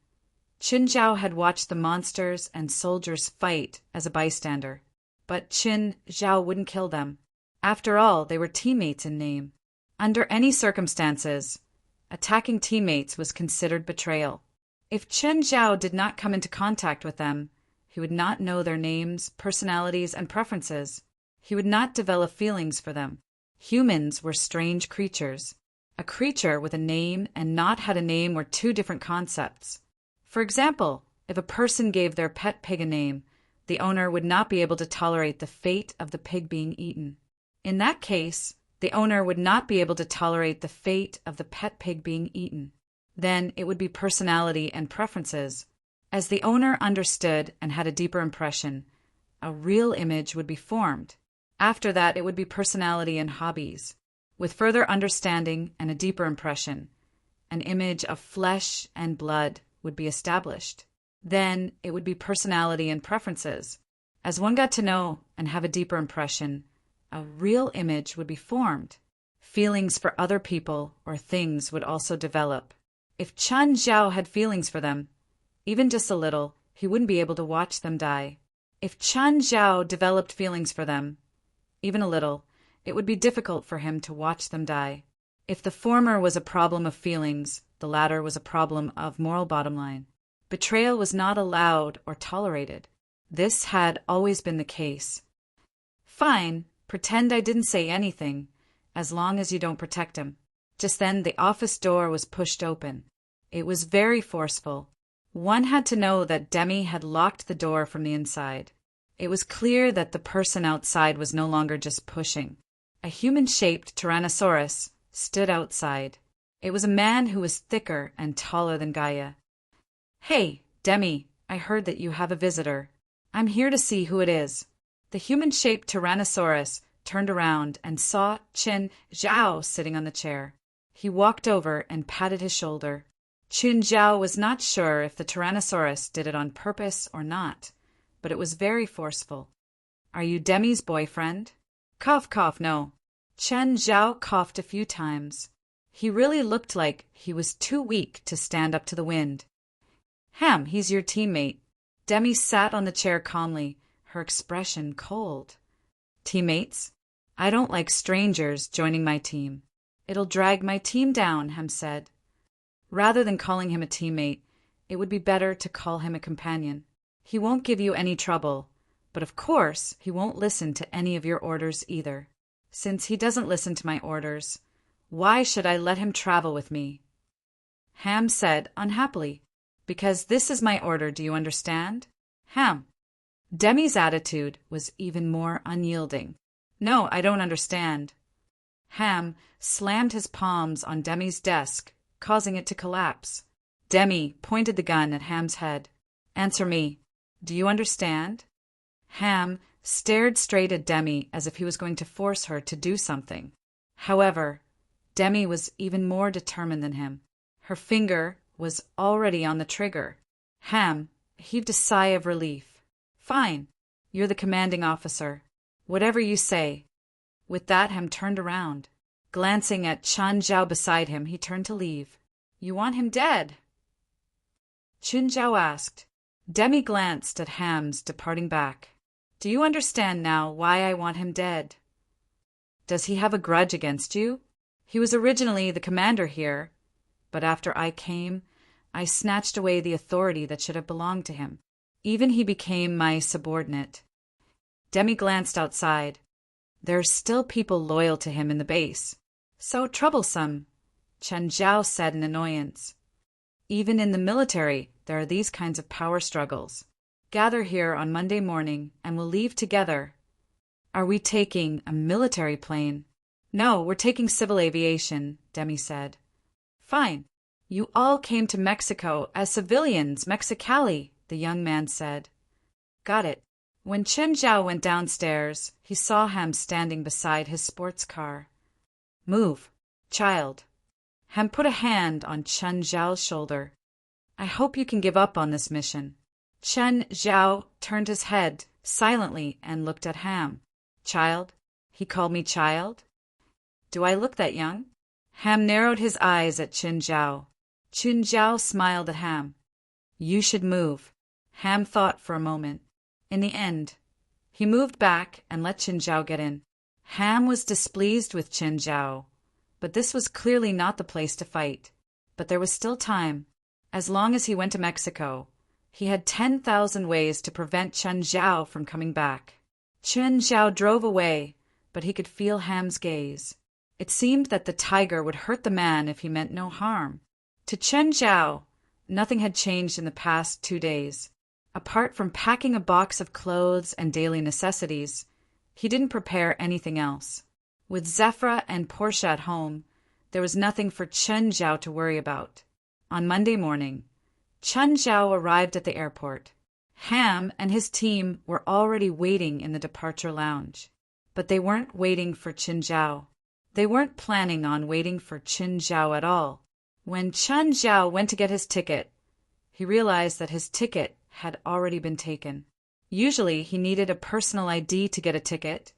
Qin Zhao had watched the monsters and soldiers fight as a bystander, but Qin Zhao wouldn't kill them. After all, they were teammates in name. Under any circumstances, attacking teammates was considered betrayal. If Qin Zhao did not come into contact with them, he would not know their names, personalities, and preferences. He would not develop feelings for them. Humans were strange creatures. A creature with a name and not had a name were two different concepts. For example, if a person gave their pet pig a name, the owner would not be able to tolerate the fate of the pig being eaten. In that case, the owner would not be able to tolerate the fate of the pet pig being eaten. Then it would be personality and preferences. As the owner understood and had a deeper impression, a real image would be formed. After that, it would be personality and hobbies. With further understanding and a deeper impression, an image of flesh and blood would be established. Then it would be personality and preferences. As one got to know and have a deeper impression, a real image would be formed. Feelings for other people or things would also develop. If Chen Zhao had feelings for them, even just a little, he wouldn't be able to watch them die. If Chen Zhao developed feelings for them, even a little, it would be difficult for him to watch them die. If the former was a problem of feelings, the latter was a problem of moral bottom line. Betrayal was not allowed or tolerated. This had always been the case. Fine, pretend I didn't say anything, as long as you don't protect him. Just then the office door was pushed open. It was very forceful. One had to know that Demi had locked the door from the inside. It was clear that the person outside was no longer just pushing. A human-shaped Tyrannosaurus stood outside. It was a man who was thicker and taller than Gaia. Hey, Demi, I heard that you have a visitor. I'm here to see who it is. The human-shaped Tyrannosaurus turned around and saw Chen Zhao sitting on the chair. He walked over and patted his shoulder. Chen Zhao was not sure if the Tyrannosaurus did it on purpose or not, but it was very forceful. "Are you Demi's boyfriend?" Cough, cough, no. Chen Zhao coughed a few times. He really looked like he was too weak to stand up to the wind. "Ham, he's your teammate." Demi sat on the chair calmly, her expression cold. "Teammates? I don't like strangers joining my team. It'll drag my team down," Ham said. Rather than calling him a teammate, it would be better to call him a companion. "He won't give you any trouble, but of course he won't listen to any of your orders either. Since he doesn't listen to my orders, why should I let him travel with me?" Ham said unhappily. "Because this is my order, do you understand? Ham." Demi's attitude was even more unyielding. "No, I don't understand." Ham slammed his palms on Demi's desk, causing it to collapse. Demi pointed the gun at Ham's head. "Answer me. Do you understand?" Ham stared straight at Demi as if he was going to force her to do something. However, Demi was even more determined than him. Her finger was already on the trigger. Ham heaved a sigh of relief. "Fine. You're the commanding officer. Whatever you say." With that, Ham turned around. Glancing at Chen Zhao beside him, he turned to leave. "You want him dead?" Chen Zhao asked. Demi glanced at Ham's departing back. "Do you understand now why I want him dead?" "Does he have a grudge against you? He was originally the commander here, but after I came, I snatched away the authority that should have belonged to him. Even he became my subordinate." Demi glanced outside. There are still people loyal to him in the base. "So troublesome," Chen Zhao said in annoyance. "Even in the military, there are these kinds of power struggles. Gather here on Monday morning and we'll leave together." "Are we taking a military plane?" "No, we're taking civil aviation," Demi said. "Fine. You all came to Mexico as civilians, Mexicali," the young man said. "Got it." When Chen Zhao went downstairs, he saw Ham standing beside his sports car. "Move, child." Ham put a hand on Chen Zhao's shoulder. "I hope you can give up on this mission." Chen Zhao turned his head silently and looked at Ham. "Child?" He called me child? "Do I look that young?" Ham narrowed his eyes at Chen Zhao. Chen Zhao smiled at Ham. "You should move." Ham thought for a moment. In the end, he moved back and let Chen Zhao get in. Ham was displeased with Chen Zhao, but this was clearly not the place to fight. But there was still time. As long as he went to Mexico, he had 10,000 ways to prevent Chen Zhao from coming back. Chen Zhao drove away, but he could feel Ham's gaze. It seemed that the tiger would hurt the man if he meant no harm. To Chen Zhao, nothing had changed in the past 2 days. Apart from packing a box of clothes and daily necessities, he didn't prepare anything else. With Zephyra and Portia at home, there was nothing for Chen Zhao to worry about. On Monday morning, Chen Zhao arrived at the airport. Ham and his team were already waiting in the departure lounge. But they weren't waiting for Chen Zhao. They weren't planning on waiting for Chen Zhao at all. When Chen Zhao went to get his ticket, he realized that his ticket had already been taken. Usually he needed a personal ID to get a ticket,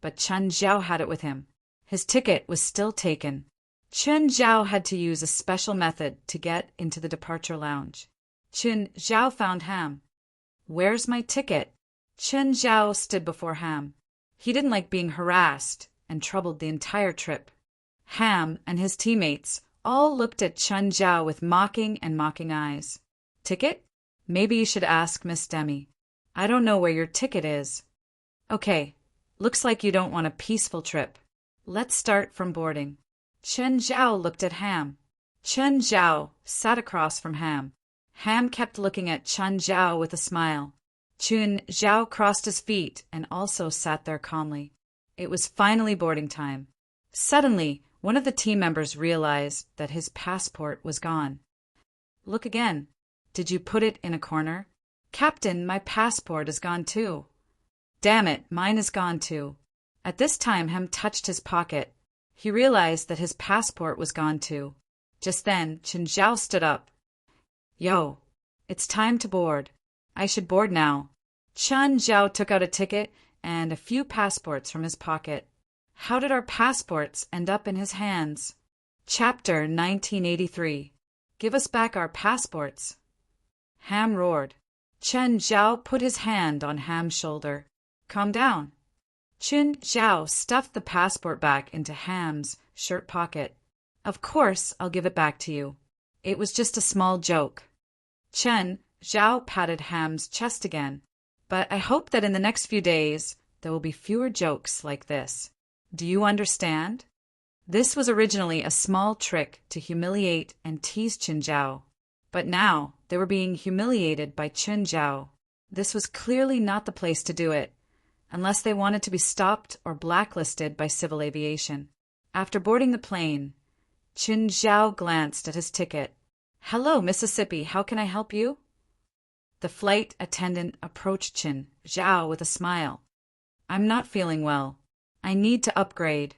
but Chen Zhao had it with him. His ticket was still taken. Chen Zhao had to use a special method to get into the departure lounge. Chen Zhao found Ham. "Where's my ticket?" Chen Zhao stood before Ham. He didn't like being harassed and troubled the entire trip. Ham and his teammates all looked at Chen Zhao with mocking eyes. "Ticket? Maybe you should ask Miss Demi. I don't know where your ticket is." "Okay, looks like you don't want a peaceful trip. Let's start from boarding." Chen Zhao looked at Ham. Chen Zhao sat across from Ham. Ham kept looking at Chen Zhao with a smile. Chen Zhao crossed his feet and also sat there calmly. It was finally boarding time. Suddenly, one of the team members realized that his passport was gone. "Look again. Did you put it in a corner?" "Captain, my passport is gone too." "Damn it, mine is gone too." At this time, Ham touched his pocket. He realized that his passport was gone too. Just then, Chen Zhao stood up. Yo, it's time to board. I should board now. Chen Zhao took out a ticket and a few passports from his pocket. How did our passports end up in his hands? Chapter 1983. Give us back our passports. Ham roared. Chen Zhao put his hand on Ham's shoulder. Calm down. Chen Zhao stuffed the passport back into Ham's shirt pocket. Of course, I'll give it back to you. It was just a small joke. Chen Zhao patted Ham's chest again. But I hope that in the next few days, there will be fewer jokes like this. Do you understand? This was originally a small trick to humiliate and tease Chen Zhao. But now, they were being humiliated by Chen Zhao. This was clearly not the place to do it, unless they wanted to be stopped or blacklisted by civil aviation. After boarding the plane, Chen Zhao glanced at his ticket. Hello, Mississippi, how can I help you? The flight attendant approached Chen Zhao with a smile. I'm not feeling well. I need to upgrade.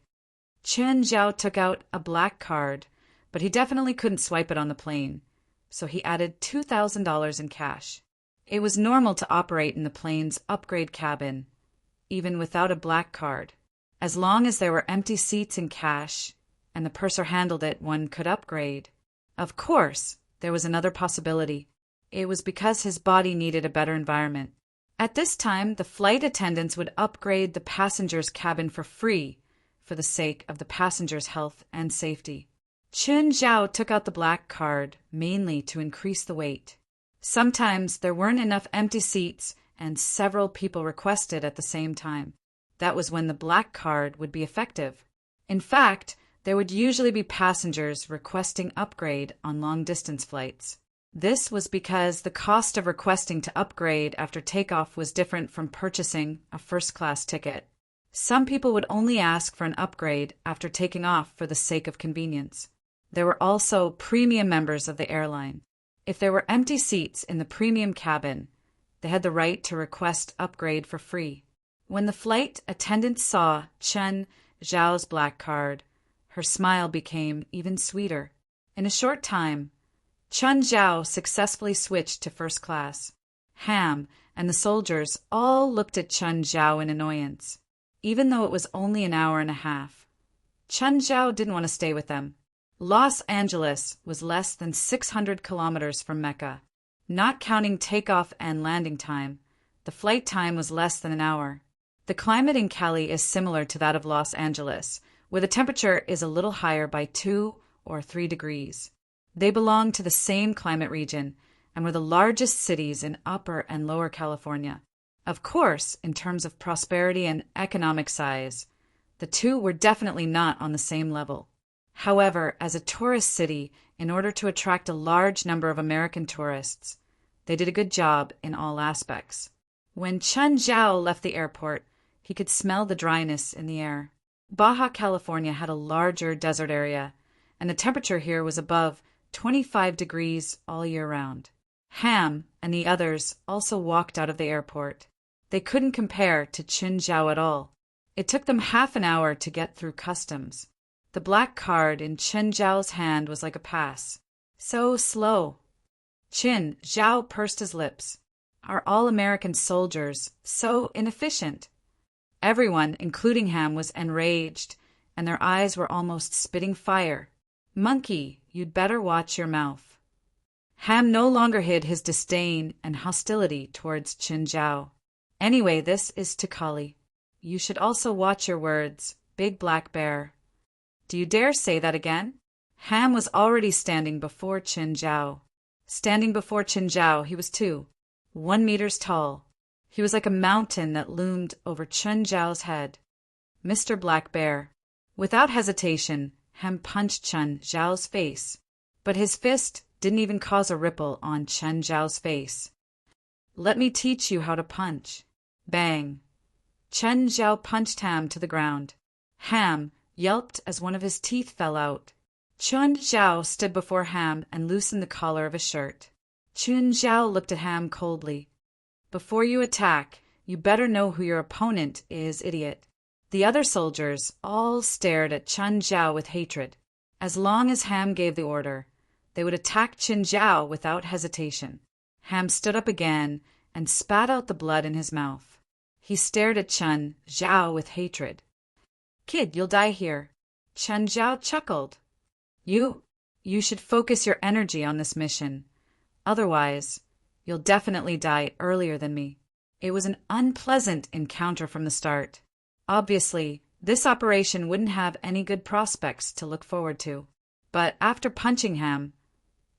Chen Zhao took out a black card, but he definitely couldn't swipe it on the plane, so he added $2,000 in cash. It was normal to operate in the plane's upgrade cabin, even without a black card. As long as there were empty seats and cash, and the purser handled it, one could upgrade. Of course, there was another possibility. It was because his body needed a better environment. At this time, the flight attendants would upgrade the passenger's cabin for free for the sake of the passenger's health and safety. Chen Zhao took out the black card mainly to increase the weight. Sometimes there weren't enough empty seats and several people requested at the same time. That was when the black card would be effective. In fact, there would usually be passengers requesting upgrade on long-distance flights. This was because the cost of requesting to upgrade after takeoff was different from purchasing a first-class ticket. Some people would only ask for an upgrade after taking off for the sake of convenience. There were also premium members of the airline. If there were empty seats in the premium cabin, they had the right to request upgrade for free. When the flight attendant saw Chen Zhao's black card, her smile became even sweeter. In a short time, Chen Zhao successfully switched to first class. Ham and the soldiers all looked at Chen Zhao in annoyance, even though it was only an hour and a half. Chen Zhao didn't want to stay with them. Los Angeles was less than 600 kilometers from Mecca. Not counting takeoff and landing time, the flight time was less than an hour. The climate in Cali is similar to that of Los Angeles, where the temperature is a little higher by 2 or 3 degrees. They belong to the same climate region and were the largest cities in Upper and Lower California. Of course, in terms of prosperity and economic size, the two were definitely not on the same level. However, as a tourist city, in order to attract a large number of American tourists, they did a good job in all aspects. When Chen Zhao left the airport, he could smell the dryness in the air. Baja California had a larger desert area, and the temperature here was above 25 degrees all year round. Ham and the others also walked out of the airport. They couldn't compare to Chen Zhao at all. It took them half an hour to get through customs. The black card in Chen Zhao's hand was like a pass. So slow. Chen Zhao pursed his lips. Are all American soldiers so inefficient? Everyone, including Ham, was enraged, and their eyes were almost spitting fire. Monkey, you'd better watch your mouth. Ham no longer hid his disdain and hostility towards Chen Zhao. Anyway, this is to Kali. You should also watch your words, big black bear. Do you dare say that again? Ham was already standing before Chen Zhao. Standing before Chen Zhao, he was 1 meter tall. He was like a mountain that loomed over Chen Zhao's head. Mr. Black Bear. Without hesitation, Ham punched Chen Zhao's face, but his fist didn't even cause a ripple on Chen Zhao's face. Let me teach you how to punch. Bang. Chen Zhao punched Ham to the ground. Ham yelped as one of his teeth fell out. Chen Zhao stood before Ham and loosened the collar of his shirt. Chen Zhao looked at Ham coldly. Before you attack, you better know who your opponent is, idiot. The other soldiers all stared at Chen Zhao with hatred. As long as Ham gave the order, they would attack Chen Zhao without hesitation. Ham stood up again and spat out the blood in his mouth. He stared at Chen Zhao with hatred. "Kid, you'll die here." Chen Zhao chuckled. You should focus your energy on this mission. Otherwise, you'll definitely die earlier than me. It was an unpleasant encounter from the start. Obviously, this operation wouldn't have any good prospects to look forward to. But after punching Ham,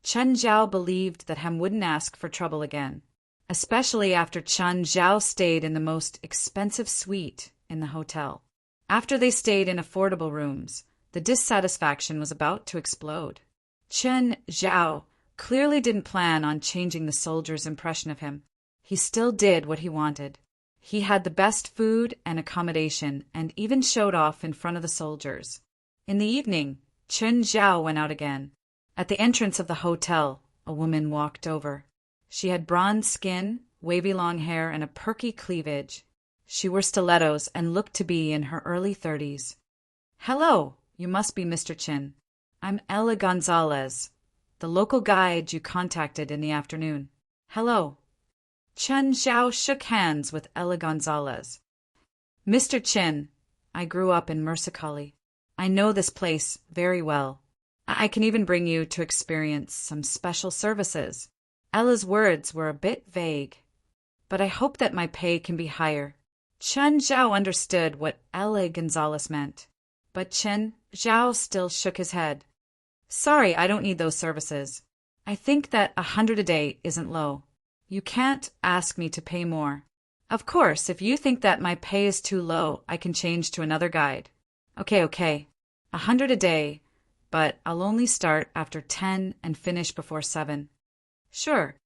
Chen Zhao believed that Ham wouldn't ask for trouble again, especially after Chen Zhao stayed in the most expensive suite in the hotel. After they stayed in affordable rooms, the dissatisfaction was about to explode. Chen Zhao clearly didn't plan on changing the soldiers' impression of him. He still did what he wanted. He had the best food and accommodation and even showed off in front of the soldiers. In the evening, Chen Zhao went out again. At the entrance of the hotel, a woman walked over. She had bronze skin, wavy long hair, and a perky cleavage. She wore stilettos and looked to be in her early 30s. "Hello, you must be Mr. Chin. I'm Ella Gonzalez, the local guide you contacted in the afternoon." "Hello." Chen Zhao shook hands with Ella Gonzalez. "Mr. Chin, I grew up in Mersicali. I know this place very well. I can even bring you to experience some special services." Ella's words were a bit vague. "But I hope that my pay can be higher." Chen Zhao understood what Ella Gonzalez meant, but Chen Zhao still shook his head. "Sorry, I don't need those services. I think that 100 a day isn't low. You can't ask me to pay more. Of course, if you think that my pay is too low, I can change to another guide." Okay. 100 a day, but I'll only start after 10 and finish before 7. "Sure."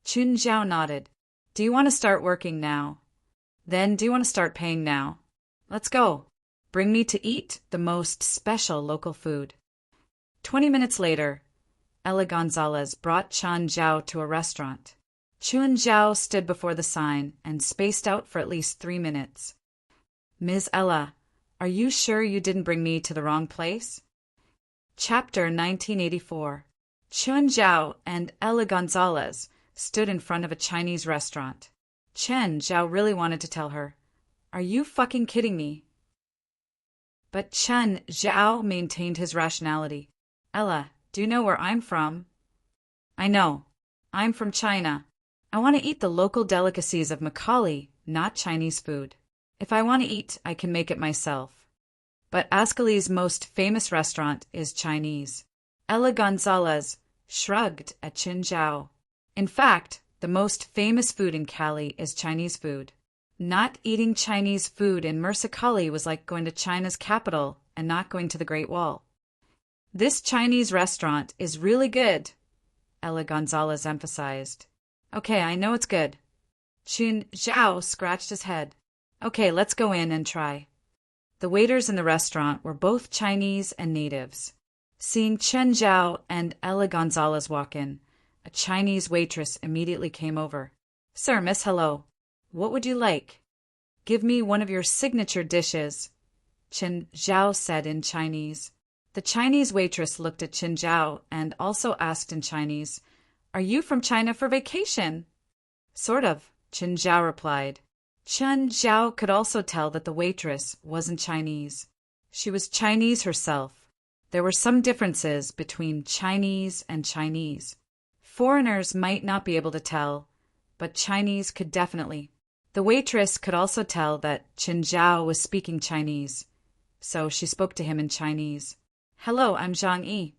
Chen Zhao nodded. "Do you want to start working now? Then do you want to start paying now? Let's go. Bring me to eat the most special local food." 20 minutes later, Ella Gonzalez brought Chen Zhao to a restaurant. Chen Zhao stood before the sign and spaced out for at least 3 minutes. "Ms. Ella, are you sure you didn't bring me to the wrong place?" Chapter 1984. Chen Zhao and Ella Gonzalez stood in front of a Chinese restaurant. Chen Zhao really wanted to tell her, "Are you fucking kidding me?" But Chen Zhao maintained his rationality. "Ella, do you know where I'm from?" "I know. I'm from China. I want to eat the local delicacies of Macaulay, not Chinese food. If I want to eat, I can make it myself. But Ascali's most famous restaurant is Chinese." Ella Gonzalez shrugged at Chen Zhao. "In fact, the most famous food in Cali is Chinese food. Not eating Chinese food in Mersicali was like going to China's capital and not going to the Great Wall." "This Chinese restaurant is really good," Ella Gonzalez emphasized. "Okay, I know it's good." Chen Zhao scratched his head. "Okay, let's go in and try." The waiters in the restaurant were both Chinese and natives. Seeing Chen Zhao and Ella Gonzalez walk in, a Chinese waitress immediately came over. "Sir, miss, hello. What would you like?" "Give me one of your signature dishes," Chen Zhao said in Chinese. The Chinese waitress looked at Chen Zhao and also asked in Chinese, "Are you from China for vacation?" "Sort of," Chen Zhao replied. Chen Zhao could also tell that the waitress wasn't Chinese. She was Chinese herself. There were some differences between Chinese and Chinese. Foreigners might not be able to tell, but Chinese could definitely. The waitress could also tell that Chen Zhao was speaking Chinese, so she spoke to him in Chinese. "Hello, I'm Zhang Yi."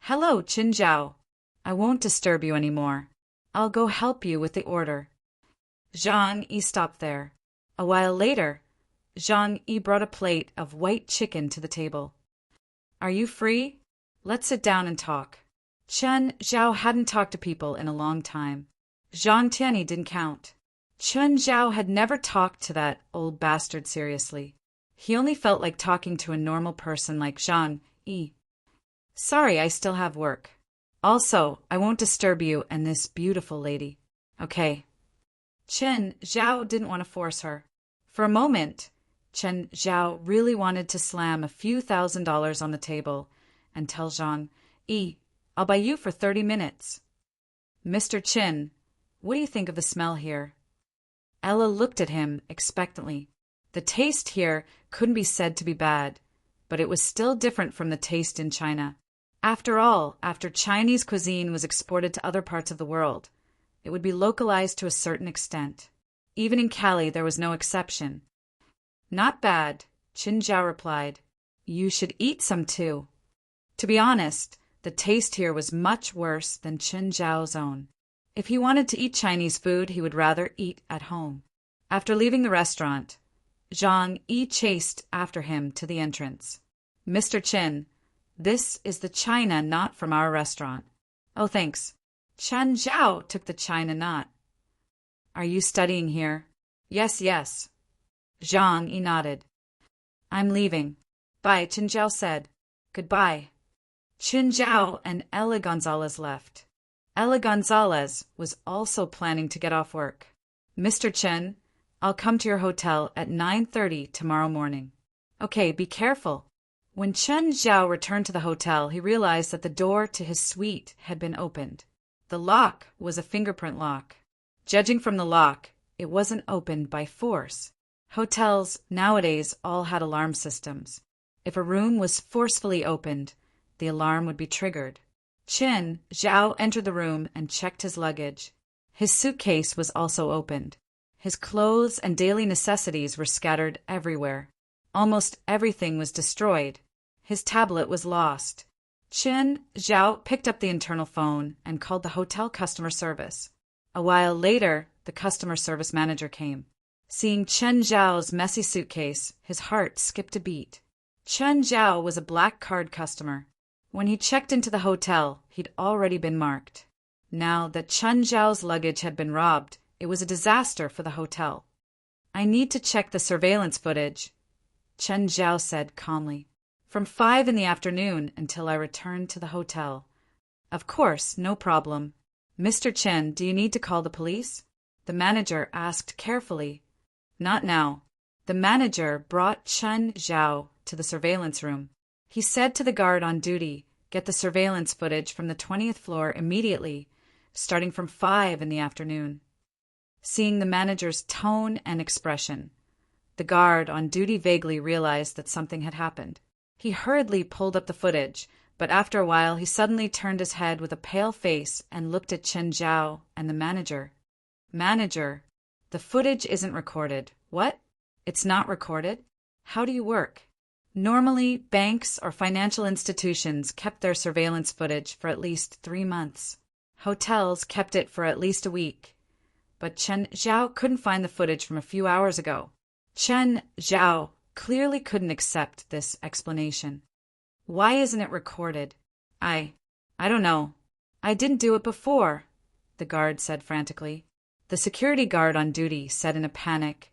"Hello, Chen Zhao. I won't disturb you anymore. I'll go help you with the order." Zhang Yi stopped there. A while later, Zhang Yi brought a plate of white chicken to the table. "Are you free? Let's sit down and talk." Chen Zhao hadn't talked to people in a long time. Zhang Tianyi didn't count. Chen Zhao had never talked to that old bastard seriously. He only felt like talking to a normal person like Zhang Yi. "Sorry, I still have work. Also, I won't disturb you and this beautiful lady." "Okay." Chen Zhao didn't want to force her. For a moment, Chen Zhao really wanted to slam a few $1,000s on the table and tell Zhang, I'll buy you for 30 minutes. Mr. Chin, what do you think of the smell here? Ella looked at him expectantly. The taste here couldn't be said to be bad, but it was still different from the taste in China. After all, after Chinese cuisine was exported to other parts of the world, it would be localized to a certain extent. Even in Cali, there was no exception. Not bad, Qin Zhao replied. You should eat some too. To be honest, the taste here was much worse than Qin Zhao's own. If he wanted to eat Chinese food, he would rather eat at home. After leaving the restaurant, Zhang Yi chased after him to the entrance. Mr. Qin, this is the china knot from our restaurant. Oh, thanks. Chen Zhao took the china knot. Are you studying here? Yes. Zhang Yi nodded. I'm leaving. Bye, Chen Zhao said. Goodbye. Chen Zhao and Ella Gonzalez left. Ella Gonzalez was also planning to get off work. Mr. Chen, I'll come to your hotel at 9:30 tomorrow morning. Okay, be careful. When Chen Zhao returned to the hotel, he realized that the door to his suite had been opened. The lock was a fingerprint lock. Judging from the lock, it wasn't opened by force. Hotels nowadays all had alarm systems. If a room was forcefully opened, the alarm would be triggered. Chen Zhao entered the room and checked his luggage. His suitcase was also opened. His clothes and daily necessities were scattered everywhere. Almost everything was destroyed. His tablet was lost. Chen Zhao picked up the internal phone and called the hotel customer service. A while later, the customer service manager came. Seeing Chen Zhao's messy suitcase, his heart skipped a beat. Chen Zhao was a black card customer. When he checked into the hotel, he'd already been marked. Now that Chen Zhao's luggage had been robbed, it was a disaster for the hotel. I need to check the surveillance footage, Chen Zhao said calmly. From 5 in the afternoon until I return to the hotel. Of course, no problem. Mr. Chen, do you need to call the police? The manager asked carefully. Not now. The manager brought Chen Zhao to the surveillance room. He said to the guard on duty, get the surveillance footage from the 20th floor immediately, starting from 5 in the afternoon. Seeing the manager's tone and expression, the guard on duty vaguely realized that something had happened. He hurriedly pulled up the footage, but after a while he suddenly turned his head with a pale face and looked at Chen Zhao and the manager. Manager, the footage isn't recorded. What? It's not recorded? How do you work? Normally, banks or financial institutions kept their surveillance footage for at least 3 months. Hotels kept it for at least a week. But Chen Zhao couldn't find the footage from a few hours ago. Chen Zhao clearly couldn't accept this explanation. Why isn't it recorded? I don't know. I didn't do it before, the guard said frantically. The security guard on duty said in a panic,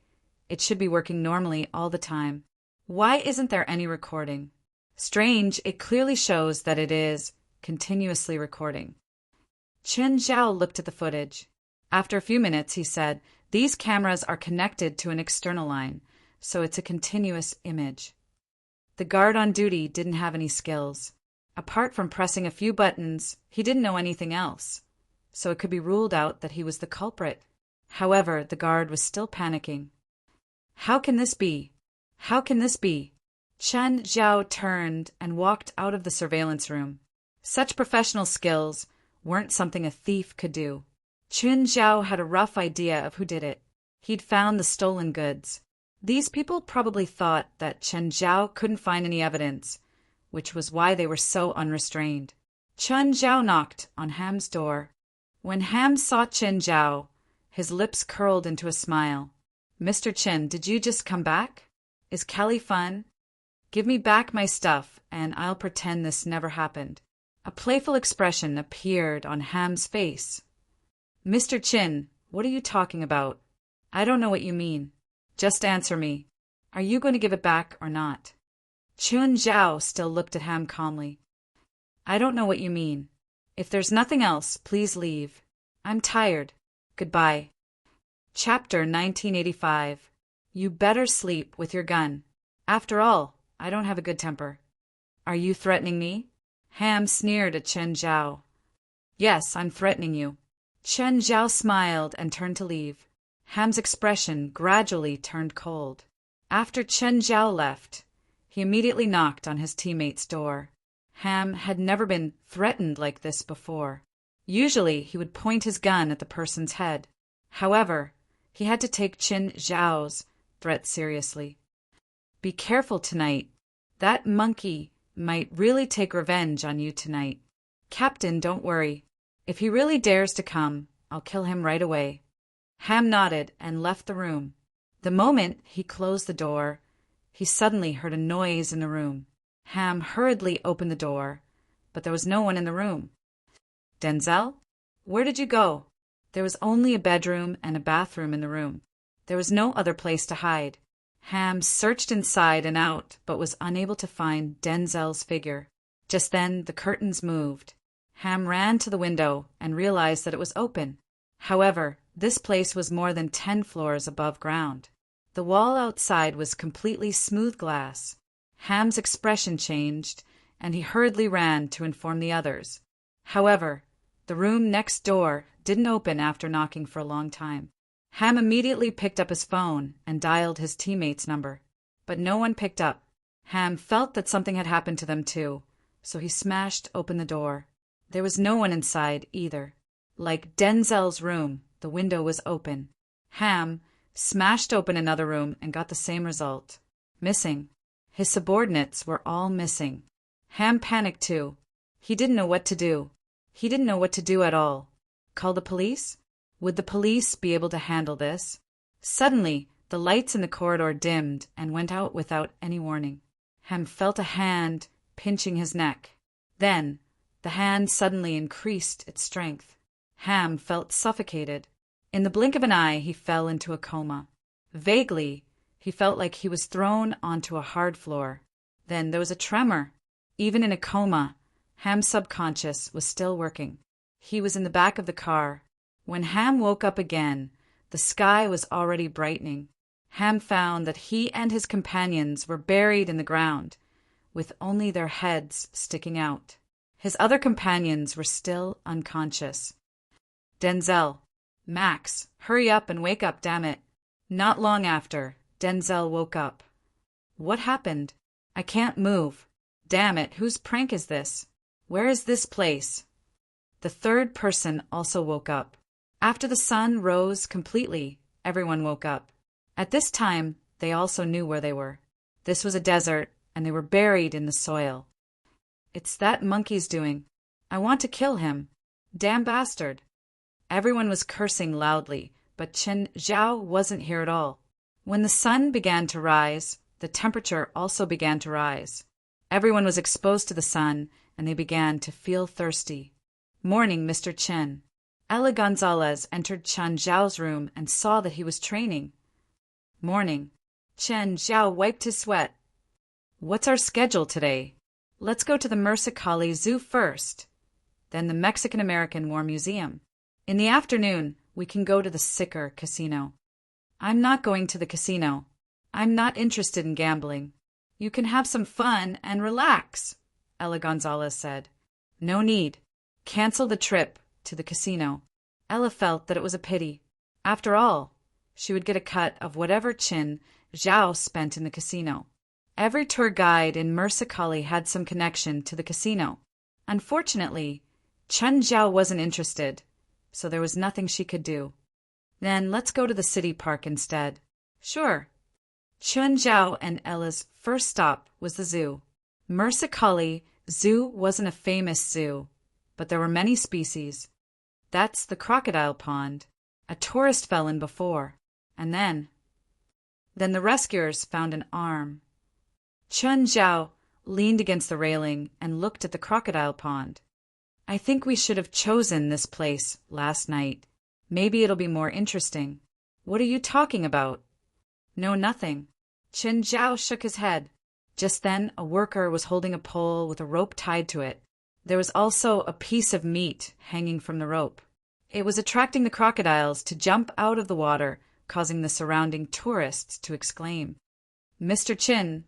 it should be working normally all the time. Why isn't there any recording? Strange, it clearly shows that it is continuously recording. Chen Zhao looked at the footage. After a few minutes, he said, these cameras are connected to an external line, so it's a continuous image. The guard on duty didn't have any skills. Apart from pressing a few buttons, he didn't know anything else, so it could be ruled out that he was the culprit. However, the guard was still panicking. How can this be? How can this be? Chen Zhao turned and walked out of the surveillance room. Such professional skills weren't something a thief could do. Chen Zhao had a rough idea of who did it. He'd found the stolen goods. These people probably thought that Chen Zhao couldn't find any evidence, which was why they were so unrestrained. Chen Zhao knocked on Ham's door. When Ham saw Chen Zhao, his lips curled into a smile. Mr. Chen, did you just come back? Is Kelly fun? Give me back my stuff, and I'll pretend this never happened. A playful expression appeared on Ham's face. Mr. Chin, what are you talking about? I don't know what you mean. Just answer me. Are you going to give it back or not? Chen Zhao still looked at Ham calmly. I don't know what you mean. If there's nothing else, please leave. I'm tired. Goodbye. Chapter 1985. You better sleep with your gun. After all, I don't have a good temper. Are you threatening me? Ham sneered at Chen Zhao. Yes, I'm threatening you. Chen Zhao smiled and turned to leave. Ham's expression gradually turned cold. After Chen Zhao left, he immediately knocked on his teammate's door. Ham had never been threatened like this before. Usually, he would point his gun at the person's head. However, he had to take Chen Zhao's threat seriously. Be careful tonight. That monkey might really take revenge on you tonight. Captain, don't worry. If he really dares to come, I'll kill him right away. Ham nodded and left the room. The moment he closed the door, he suddenly heard a noise in the room. Ham hurriedly opened the door, but there was no one in the room. Denzel? Where did you go? There was only a bedroom and a bathroom in the room. There was no other place to hide. Ham searched inside and out, but was unable to find Denzel's figure. Just then, the curtains moved. Ham ran to the window and realized that it was open. However, this place was more than 10 floors above ground. The wall outside was completely smooth glass. Ham's expression changed, and he hurriedly ran to inform the others. However, the room next door didn't open after knocking for a long time. Ham immediately picked up his phone and dialed his teammate's number, but no one picked up. Ham felt that something had happened to them too, so he smashed open the door. There was no one inside either. Like Denzel's room, the window was open. Ham smashed open another room and got the same result. Missing. His subordinates were all missing. Ham panicked too. He didn't know what to do. He didn't know what to do at all. Call the police? Would the police be able to handle this? Suddenly, the lights in the corridor dimmed and went out without any warning. Ham felt a hand pinching his neck. Then, the hand suddenly increased its strength. Ham felt suffocated. In the blink of an eye, he fell into a coma. Vaguely, he felt like he was thrown onto a hard floor. Then there was a tremor. Even in a coma, Ham's subconscious was still working. He was in the back of the car. When Ham woke up again, the sky was already brightening. Ham found that he and his companions were buried in the ground, with only their heads sticking out. His other companions were still unconscious. Denzel. Max, hurry up and wake up, damn it. Not long after, Denzel woke up. What happened? I can't move. Damn it, whose prank is this? Where is this place? The third person also woke up. After the sun rose completely, everyone woke up. At this time, they also knew where they were. This was a desert, and they were buried in the soil. It's that monkey's doing. I want to kill him. Damn bastard. Everyone was cursing loudly, but Chen Zhao wasn't here at all. When the sun began to rise, the temperature also began to rise. Everyone was exposed to the sun, and they began to feel thirsty. Morning, Mr. Chen. Ella Gonzalez entered Chen Zhao's room and saw that he was training. Morning. Chen Zhao wiped his sweat. What's our schedule today? Let's go to the Mercicali Zoo first, then the Mexican-American War Museum. In the afternoon, we can go to the Sicker Casino. I'm not going to the casino. I'm not interested in gambling. You can have some fun and relax, Ella Gonzalez said. No need. Cancel the trip to the casino. Ella felt that it was a pity. After all, she would get a cut of whatever Chen Zhao spent in the casino. Every tour guide in Mercicali had some connection to the casino. Unfortunately, Chen Zhao wasn't interested, so there was nothing she could do. Then let's go to the city park instead. Sure. Chen Zhao and Ella's first stop was the zoo. Mercicali Zoo wasn't a famous zoo, but there were many species. That's the crocodile pond. A tourist fell in before, and then the rescuers found an arm. Chen Zhao leaned against the railing and looked at the crocodile pond. I think we should have chosen this place last night. Maybe it'll be more interesting. What are you talking about? No, nothing. Chen Zhao shook his head. Just then, a worker was holding a pole with a rope tied to it. There was also a piece of meat hanging from the rope. It was attracting the crocodiles to jump out of the water causing the surrounding tourists to exclaim, "Mr. Chin,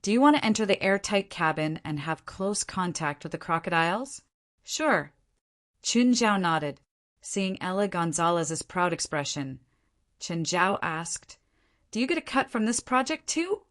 do you want to enter the airtight cabin and have close contact with the crocodiles?" "Sure." Chun Zhao nodded, seeing Ella Gonzalez's proud expression. Chen Zhao asked, "Do you get a cut from this project too?"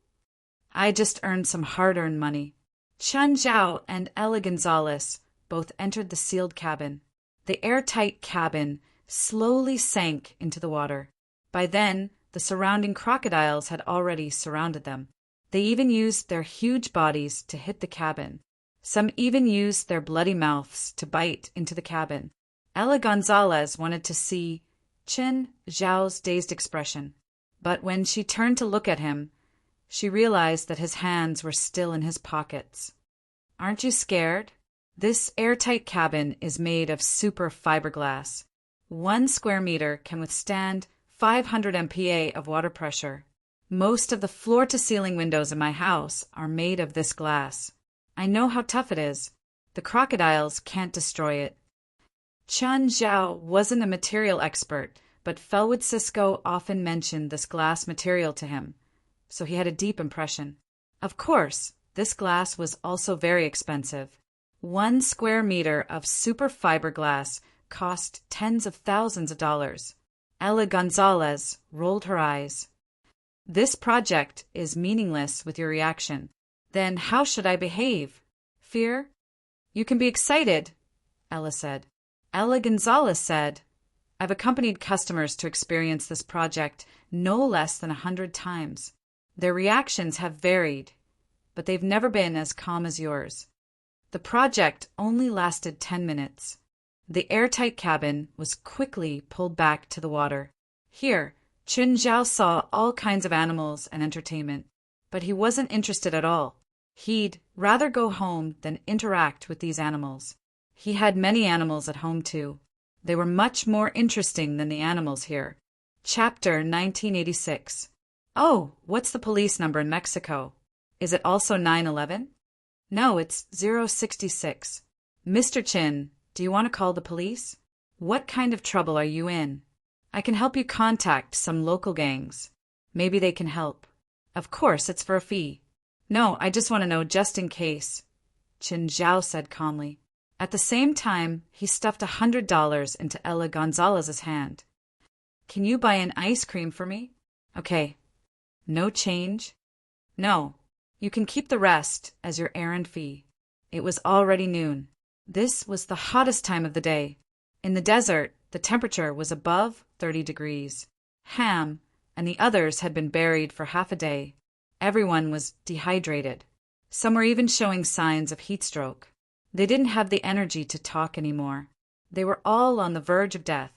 "I just earned some hard-earned money." Chun Zhao and Ella Gonzalez both entered the sealed cabin. The airtight cabin slowly sank into the water. By then, the surrounding crocodiles had already surrounded them. They even used their huge bodies to hit the cabin. Some even used their bloody mouths to bite into the cabin. Ella Gonzalez wanted to see Chen Zhao's dazed expression, but when she turned to look at him, she realized that his hands were still in his pockets. "Aren't you scared?" This airtight cabin is made of super fiberglass. 1 square meter can withstand 500 MPa of water pressure. Most of the floor-to-ceiling windows in my house are made of this glass. I know how tough it is. The crocodiles can't destroy it. Chun Zhao wasn't a material expert, but Felwood Cisco often mentioned this glass material to him, so he had a deep impression. Of course, this glass was also very expensive. 1 square meter of super fiberglass cost tens of thousands of dollars. Ella Gonzalez rolled her eyes. "This project is meaningless with your reaction. Then how should I behave? Fear?" "You can be excited," Ella said. Ella Gonzalez said, "I've accompanied customers to experience this project no less than 100 times. Their reactions have varied, but they've never been as calm as yours." The project only lasted 10 minutes. The airtight cabin was quickly pulled back to the water. Here, Chun Zhao saw all kinds of animals and entertainment, but he wasn't interested at all. He'd rather go home than interact with these animals. He had many animals at home too. They were much more interesting than the animals here. Chapter 1986. "Oh, what's the police number in Mexico? Is it also 911? "No, it's 066. "Mr. Chin, do you want to call the police? What kind of trouble are you in? I can help you contact some local gangs. Maybe they can help." "Of course, it's for a fee." "No, I just want to know just in case," Chen Zhao said calmly. At the same time, he stuffed $100 into Ella Gonzalez's hand. "Can you buy an ice cream for me?" "Okay." "No change?" "No. You can keep the rest as your errand fee." It was already noon. This was the hottest time of the day. In the desert, the temperature was above 30 degrees. Ham and the others had been buried for half a day. Everyone was dehydrated. Some were even showing signs of heat stroke. They didn't have the energy to talk anymore. They were all on the verge of death.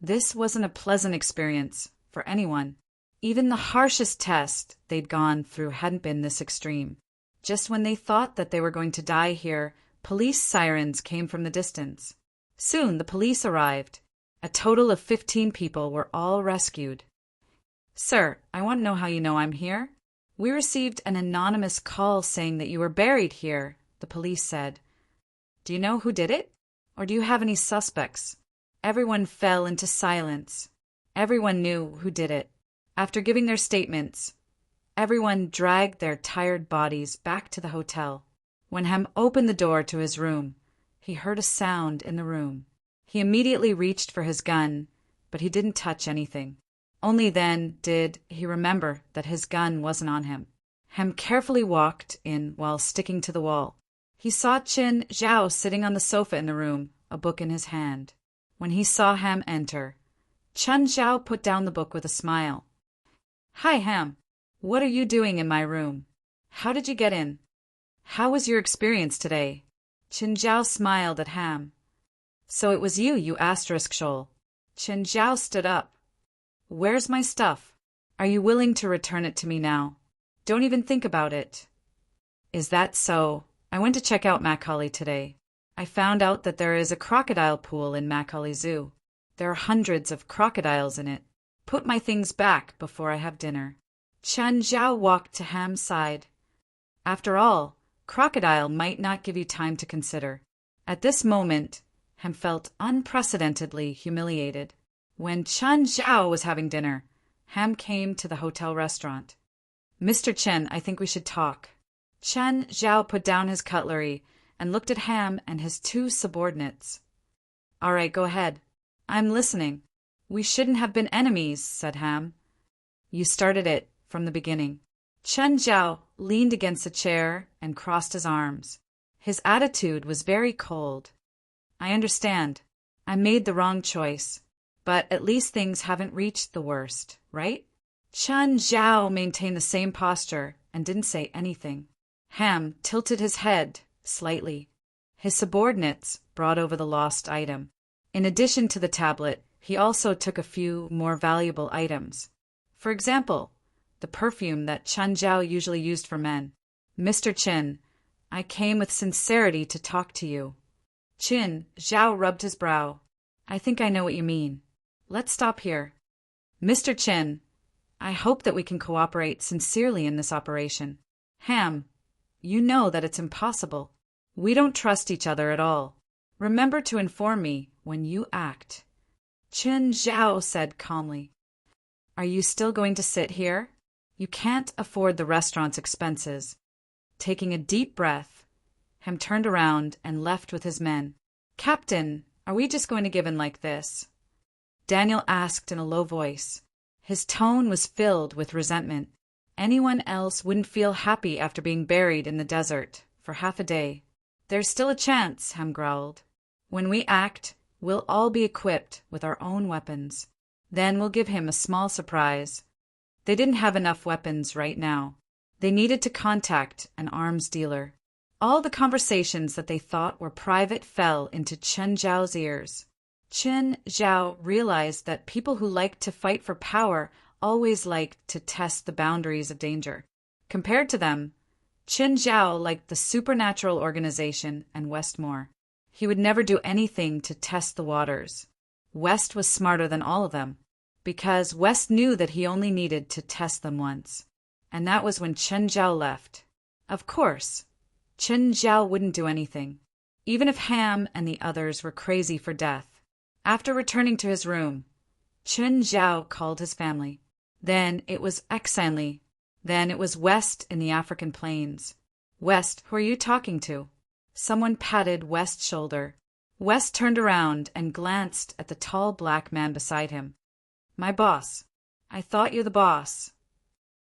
This wasn't a pleasant experience for anyone. Even the harshest test they'd gone through hadn't been this extreme. Just when they thought that they were going to die here, police sirens came from the distance. Soon the police arrived. A total of 15 people were all rescued. "Sir, I want to know how you know I'm here." "We received an anonymous call saying that you were buried here," the police said. "Do you know who did it? Or do you have any suspects?" Everyone fell into silence. Everyone knew who did it. After giving their statements, everyone dragged their tired bodies back to the hotel. When Hem opened the door to his room, he heard a sound in the room. He immediately reached for his gun, but he didn't touch anything. Only then did he remember that his gun wasn't on him. Hem carefully walked in while sticking to the wall. He saw Chen Zhao sitting on the sofa in the room, a book in his hand. When he saw Hem enter, Chen Zhao put down the book with a smile. "Hi, Ham. What are you doing in my room? How did you get in? How was your experience today?" Chen Zhao smiled at Ham. "So it was you asterisk shoal." Chen Zhao stood up. "Where's my stuff? Are you willing to return it to me now? Don't even think about it." "Is that so? I went to check out Macaulay today. I found out that there is a crocodile pool in Macaulay Zoo. There are hundreds of crocodiles in it. Put my things back before I have dinner." Chen Zhao walked to Ham's side. After all, crocodile might not give you time to consider. At this moment, Ham felt unprecedentedly humiliated. When Chen Zhao was having dinner, Ham came to the hotel restaurant. "Mr. Chen, I think we should talk." Chen Zhao put down his cutlery and looked at Ham and his two subordinates. "All right, go ahead. I'm listening." "We shouldn't have been enemies," said Ham. "You started it from the beginning." Chen Zhao leaned against a chair and crossed his arms. His attitude was very cold. "I understand. I made the wrong choice. But at least things haven't reached the worst, right?" Chen Zhao maintained the same posture and didn't say anything. Ham tilted his head slightly. His subordinates brought over the lost item. In addition to the tablet, he also took a few more valuable items. For example, the perfume that Chen Zhao usually used for men. "Mr. Qin, I came with sincerity to talk to you." Qin Zhao rubbed his brow. "I think I know what you mean. Let's stop here." "Mr. Qin, I hope that we can cooperate sincerely in this operation." "Ham, you know that it's impossible. We don't trust each other at all. Remember to inform me when you act." Qin Zhao said calmly. "Are you still going to sit here? You can't afford the restaurant's expenses." Taking a deep breath, Ham turned around and left with his men. "Captain, are we just going to give in like this?" Daniel asked in a low voice. His tone was filled with resentment. Anyone else wouldn't feel happy after being buried in the desert for half a day. "There's still a chance," Ham growled. "When we act, we'll all be equipped with our own weapons. Then we'll give him a small surprise." They didn't have enough weapons right now. They needed to contact an arms dealer. All the conversations that they thought were private fell into Chen Zhao's ears. Chen Zhao realized that people who liked to fight for power always liked to test the boundaries of danger. Compared to them, Chen Zhao liked the supernatural organization and Westmore. He would never do anything to test the waters. West was smarter than all of them, because West knew that he only needed to test them once. And that was when Chen Zhao left. Of course, Chen Zhao wouldn't do anything, even if Ham and the others were crazy for death. After returning to his room, Chen Zhao called his family. Then it was Exanli. Then it was West in the African plains. "West, who are you talking to?" Someone patted West's shoulder. West turned around and glanced at the tall black man beside him. "My boss. I thought you're the boss."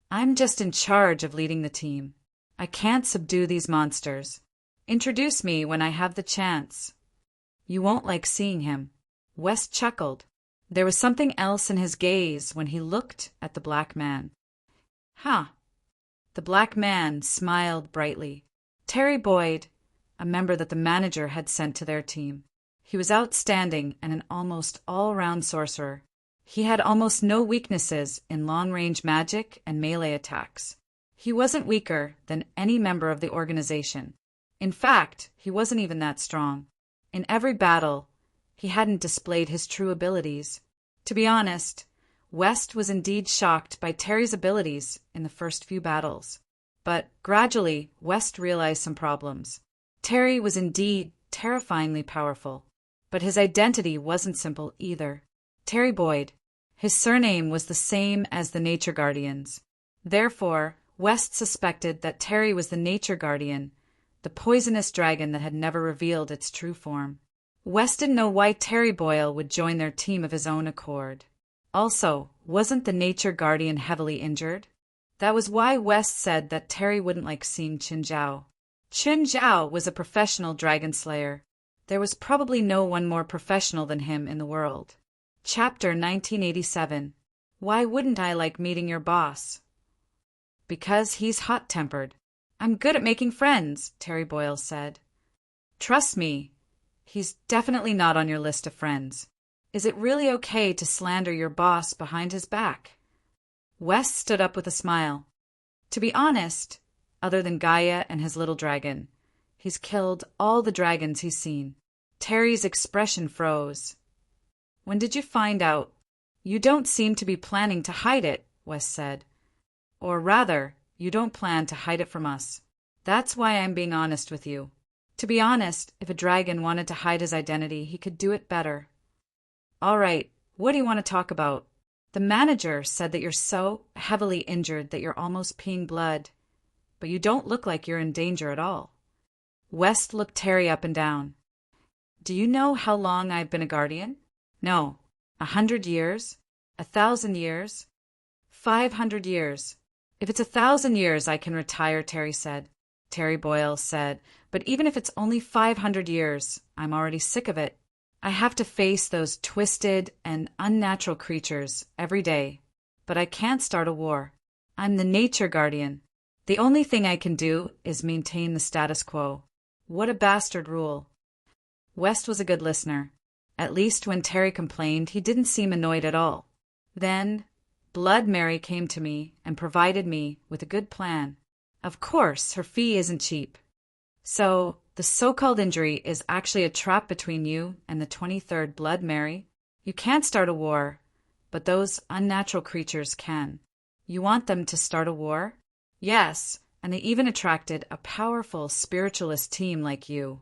"I'm just in charge of leading the team. I can't subdue these monsters. Introduce me when I have the chance." "You won't like seeing him." West chuckled. There was something else in his gaze when he looked at the black man. "Huh." The black man smiled brightly. Terry Boyd, a member that the manager had sent to their team. He was outstanding and an almost all-round sorcerer. He had almost no weaknesses in long-range magic and melee attacks. He wasn't weaker than any member of the organization. In fact, he wasn't even that strong. In every battle, he hadn't displayed his true abilities. To be honest, West was indeed shocked by Terry's abilities in the first few battles. But gradually, West realized some problems. Terry was indeed terrifyingly powerful, but his identity wasn't simple either. Terry Boyd. His surname was the same as the Nature Guardian's. Therefore, West suspected that Terry was the Nature Guardian, the poisonous dragon that had never revealed its true form. West didn't know why Terry Boyle would join their team of his own accord. Also, wasn't the Nature Guardian heavily injured? That was why West said that Terry wouldn't like seeing Qin Zhao. Qin Zhao was a professional dragon slayer. There was probably no one more professional than him in the world. Chapter 1987. Why wouldn't I like meeting your boss? Because he's hot-tempered. I'm good at making friends, Terry Boyle said. Trust me, he's definitely not on your list of friends. Is it really okay to slander your boss behind his back? West stood up with a smile. To be honest, other than Gaia and his little dragon, he's killed all the dragons he's seen. Terry's expression froze. When did you find out? You don't seem to be planning to hide it, West said. Or rather, you don't plan to hide it from us. That's why I'm being honest with you. To be honest, if a dragon wanted to hide his identity, he could do it better. All right, what do you want to talk about? The manager said that you're so heavily injured that you're almost peeing blood, but you don't look like you're in danger at all. West looked Terry up and down. Do you know how long I've been a guardian? No. 100 years? 1,000 years? 500 years. If it's 1,000 years, I can retire, Terry said. Terry Boyle said, but even if it's only 500 years, I'm already sick of it. I have to face those twisted and unnatural creatures every day, but I can't start a war. I'm the nature guardian. The only thing I can do is maintain the status quo. What a bastard rule. West was a good listener. At least when Terry complained, he didn't seem annoyed at all. Then Blood Mary came to me and provided me with a good plan. Of course, her fee isn't cheap. So, the so-called injury is actually a trap between you and the 23rd Blood Mary. You can't start a war, but those unnatural creatures can. You want them to start a war? Yes, and they even attracted a powerful spiritualist team like you.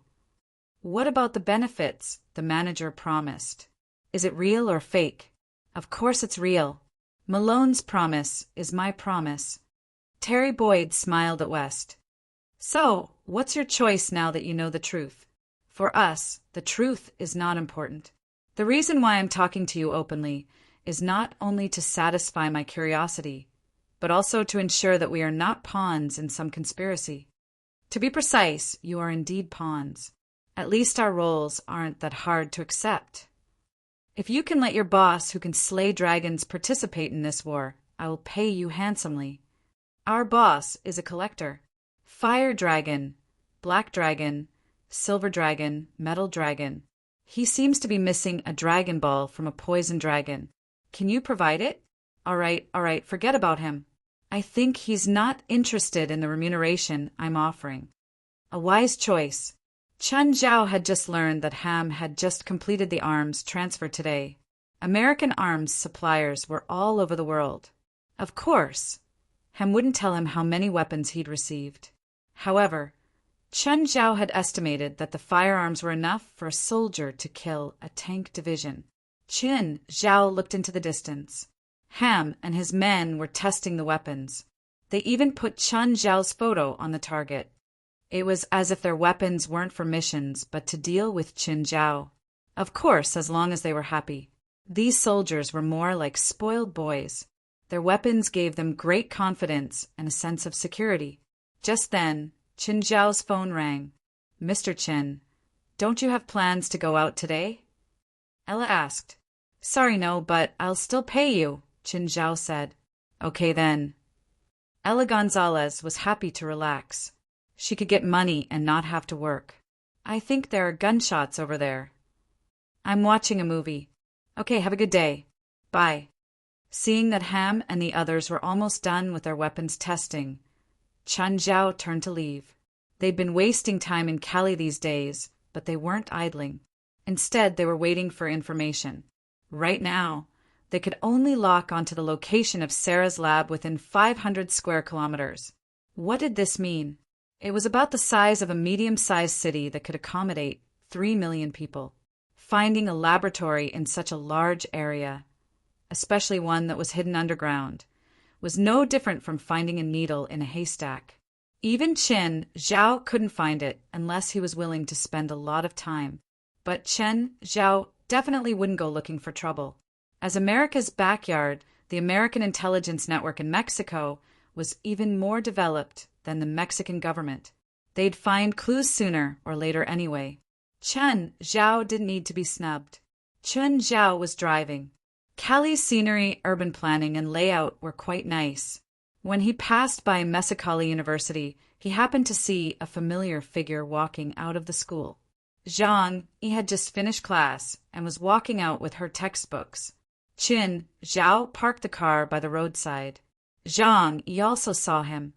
What about the benefits the manager promised? Is it real or fake? Of course it's real. Malone's promise is my promise. Terry Boyd smiled at West. So, what's your choice now that you know the truth? For us, the truth is not important. The reason why I'm talking to you openly is not only to satisfy my curiosity, but also to ensure that we are not pawns in some conspiracy. To be precise, you are indeed pawns. At least our roles aren't that hard to accept. If you can let your boss who can slay dragons participate in this war, I will pay you handsomely. Our boss is a collector. Fire dragon, black dragon, silver dragon, metal dragon. He seems to be missing a dragon ball from a poison dragon. Can you provide it? All right, forget about him. I think he's not interested in the remuneration I'm offering. A wise choice. Chun Zhao had just learned that Ham had just completed the arms transfer today. American arms suppliers were all over the world. Of course, Ham wouldn't tell him how many weapons he'd received. However, Chun Zhao had estimated that the firearms were enough for a soldier to kill a tank division. Chun Zhao looked into the distance. Ham and his men were testing the weapons. They even put Chun Zhao's photo on the target. It was as if their weapons weren't for missions, but to deal with Chun Zhao. Of course, as long as they were happy. These soldiers were more like spoiled boys. Their weapons gave them great confidence and a sense of security. Just then, Chun Zhao's phone rang. Mr. Chin, don't you have plans to go out today? Ella asked. Sorry, no, but I'll still pay you, Chun Zhao said. Okay then. Ella Gonzalez was happy to relax. She could get money and not have to work. I think there are gunshots over there. I'm watching a movie. Okay, have a good day. Bye. Seeing that Ham and the others were almost done with their weapons testing, Chun Zhao turned to leave. They'd been wasting time in Cali these days, but they weren't idling. Instead, they were waiting for information. Right now, they could only lock onto the location of Sarah's lab within 500 square kilometers. What did this mean? It was about the size of a medium-sized city that could accommodate 3 million people. Finding a laboratory in such a large area, especially one that was hidden underground, was no different from finding a needle in a haystack. Even Chun Zhao couldn't find it unless he was willing to spend a lot of time. But Chun Zhao definitely wouldn't go looking for trouble. As America's backyard, the American intelligence network in Mexico was even more developed than the Mexican government. They'd find clues sooner or later anyway. Chun Zhao didn't need to be snubbed. Chun Zhao was driving. Cali's scenery, urban planning, and layout were quite nice. When he passed by Mexicali University, he happened to see a familiar figure walking out of the school. Zhang, he had just finished class and was walking out with her textbooks. Chun Zhao parked the car by the roadside. Zhang, he also saw him.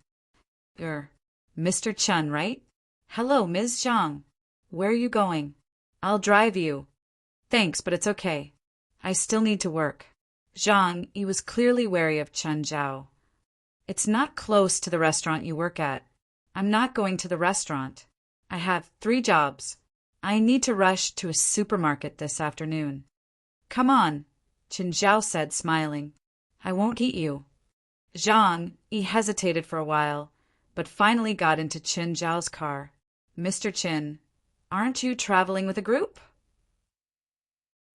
You're Mr. Chun, right? Hello, Ms. Zhang. Where are you going? I'll drive you. Thanks, but it's okay. I still need to work. Zhang, he was clearly wary of Chun Zhao. It's not close to the restaurant you work at. I'm not going to the restaurant. I have 3 jobs. I need to rush to a supermarket this afternoon. Come on, Chun Zhao said, smiling. I won't eat you. Zhang Yi hesitated for a while, but finally got into Qin Zhao's car. Mr. Qin, aren't you traveling with a group?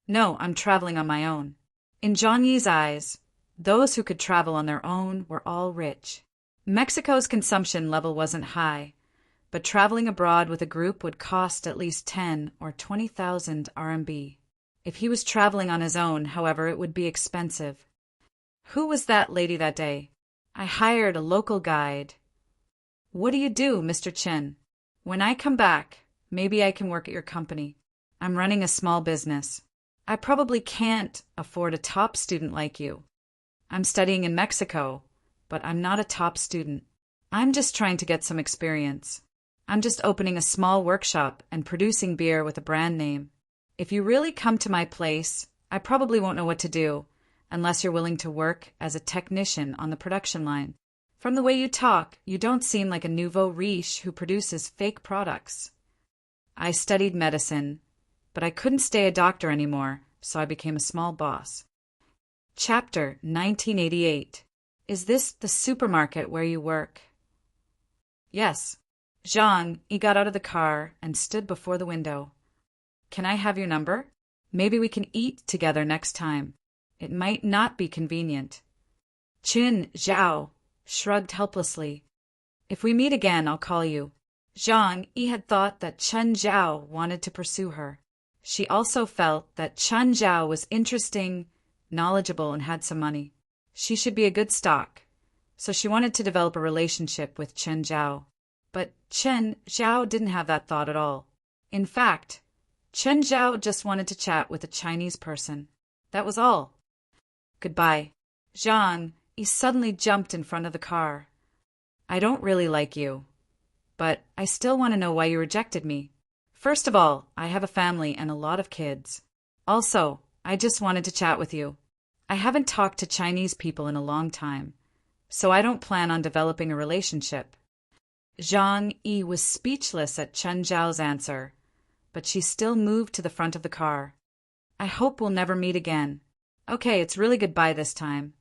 No, I'm traveling on my own. In Zhang Yi's eyes, those who could travel on their own were all rich. Mexico's consumption level wasn't high, but traveling abroad with a group would cost at least 10 or 20,000 RMB. If he was traveling on his own, however, it would be expensive. Who was that lady that day? I hired a local guide. What do you do, Mr. Chen? When I come back, maybe I can work at your company. I'm running a small business. I probably can't afford a top student like you. I'm studying in Mexico, but I'm not a top student. I'm just trying to get some experience. I'm just opening a small workshop and producing beer with a brand name. If you really come to my place, I probably won't know what to do, unless you're willing to work as a technician on the production line. From the way you talk, you don't seem like a nouveau riche who produces fake products. I studied medicine, but I couldn't stay a doctor anymore, so I became a small boss. Chapter 1988. Is this the supermarket where you work? Yes. Zhang Yi got out of the car and stood before the window. Can I have your number? Maybe we can eat together next time. It might not be convenient. Qin Zhao shrugged helplessly. If we meet again, I'll call you. Zhang Yi had thought that Chen Zhao wanted to pursue her. She also felt that Chen Zhao was interesting, knowledgeable, and had some money. She should be a good stock, so she wanted to develop a relationship with Chen Zhao. But Chen Zhao didn't have that thought at all. In fact, Chen Zhao just wanted to chat with a Chinese person. That was all. Goodbye. Zhang Yi suddenly jumped in front of the car. I don't really like you, but I still want to know why you rejected me. First of all, I have a family and a lot of kids. Also, I just wanted to chat with you. I haven't talked to Chinese people in a long time, so I don't plan on developing a relationship. Zhang Yi was speechless at Chen Zhao's answer, but she still moved to the front of the car. I hope we'll never meet again. Okay, it's really goodbye this time.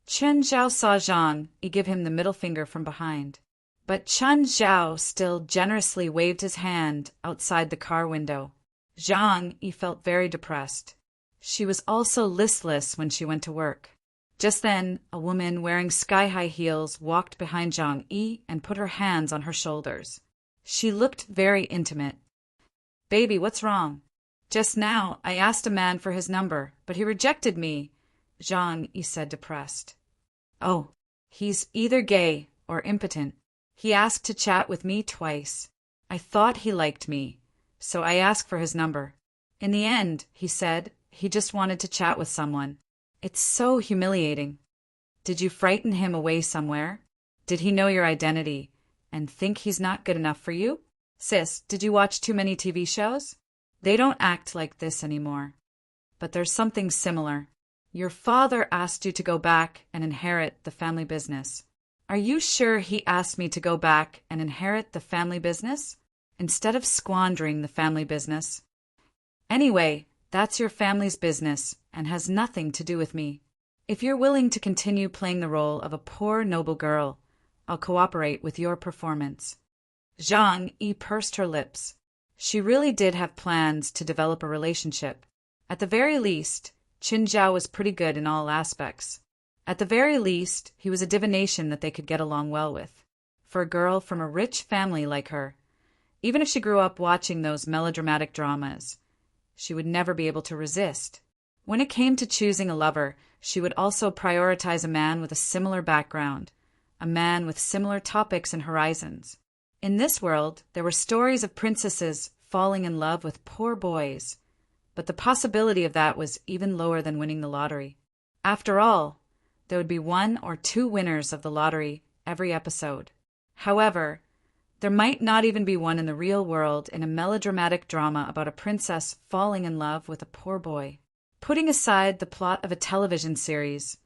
Chen Zhao saw Zhang Yi give him the middle finger from behind, but Chen Zhao still generously waved his hand outside the car window. Zhang Yi felt very depressed. She was also listless when she went to work. Just then, a woman wearing sky-high heels walked behind Zhang Yi and put her hands on her shoulders. She looked very intimate. Baby, what's wrong? Just now, I asked a man for his number, but he rejected me, Zhang Yi said, depressed. Oh, he's either gay or impotent. He asked to chat with me twice. I thought he liked me, so I asked for his number. In the end, he said, he just wanted to chat with someone. It's so humiliating. Did you frighten him away somewhere? Did he know your identity and think he's not good enough for you? Sis, did you watch too many TV shows? They don't act like this anymore. But there's something similar. Your father asked you to go back and inherit the family business. Are you sure he asked me to go back and inherit the family business instead of squandering the family business? Anyway, that's your family's business and has nothing to do with me. If you're willing to continue playing the role of a poor noble girl, I'll cooperate with your performance. Zhang Yi pursed her lips. She really did have plans to develop a relationship. At the very least, Qin Zhao was pretty good in all aspects. At the very least, he was a divination that they could get along well with. For a girl from a rich family like her, even if she grew up watching those melodramatic dramas, she would never be able to resist. When it came to choosing a lover, she would also prioritize a man with a similar background, a man with similar topics and horizons. In this world, there were stories of princesses falling in love with poor boys, but the possibility of that was even lower than winning the lottery. After all, there would be 1 or 2 winners of the lottery every episode. However, there might not even be one in the real world in a melodramatic drama about a princess falling in love with a poor boy. Putting aside the plot of a television series,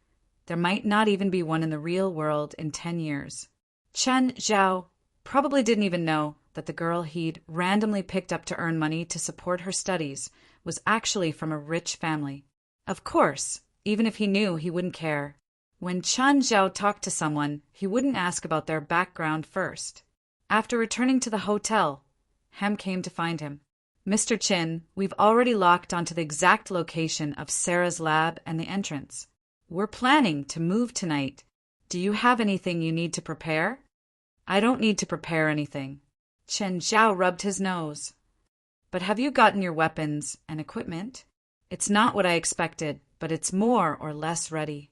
there might not even be one in the real world in 10 years. Chen Zhao probably didn't even know that the girl he'd randomly picked up to earn money to support her studies was actually from a rich family. Of course, even if he knew, he wouldn't care. When Chen Zhao talked to someone, he wouldn't ask about their background first. After returning to the hotel, Ham came to find him. Mr. Chin, we've already locked onto the exact location of Sarah's lab and the entrance. We're planning to move tonight. Do you have anything you need to prepare? I don't need to prepare anything. Chen Zhao rubbed his nose. But have you gotten your weapons and equipment? It's not what I expected, but it's more or less ready.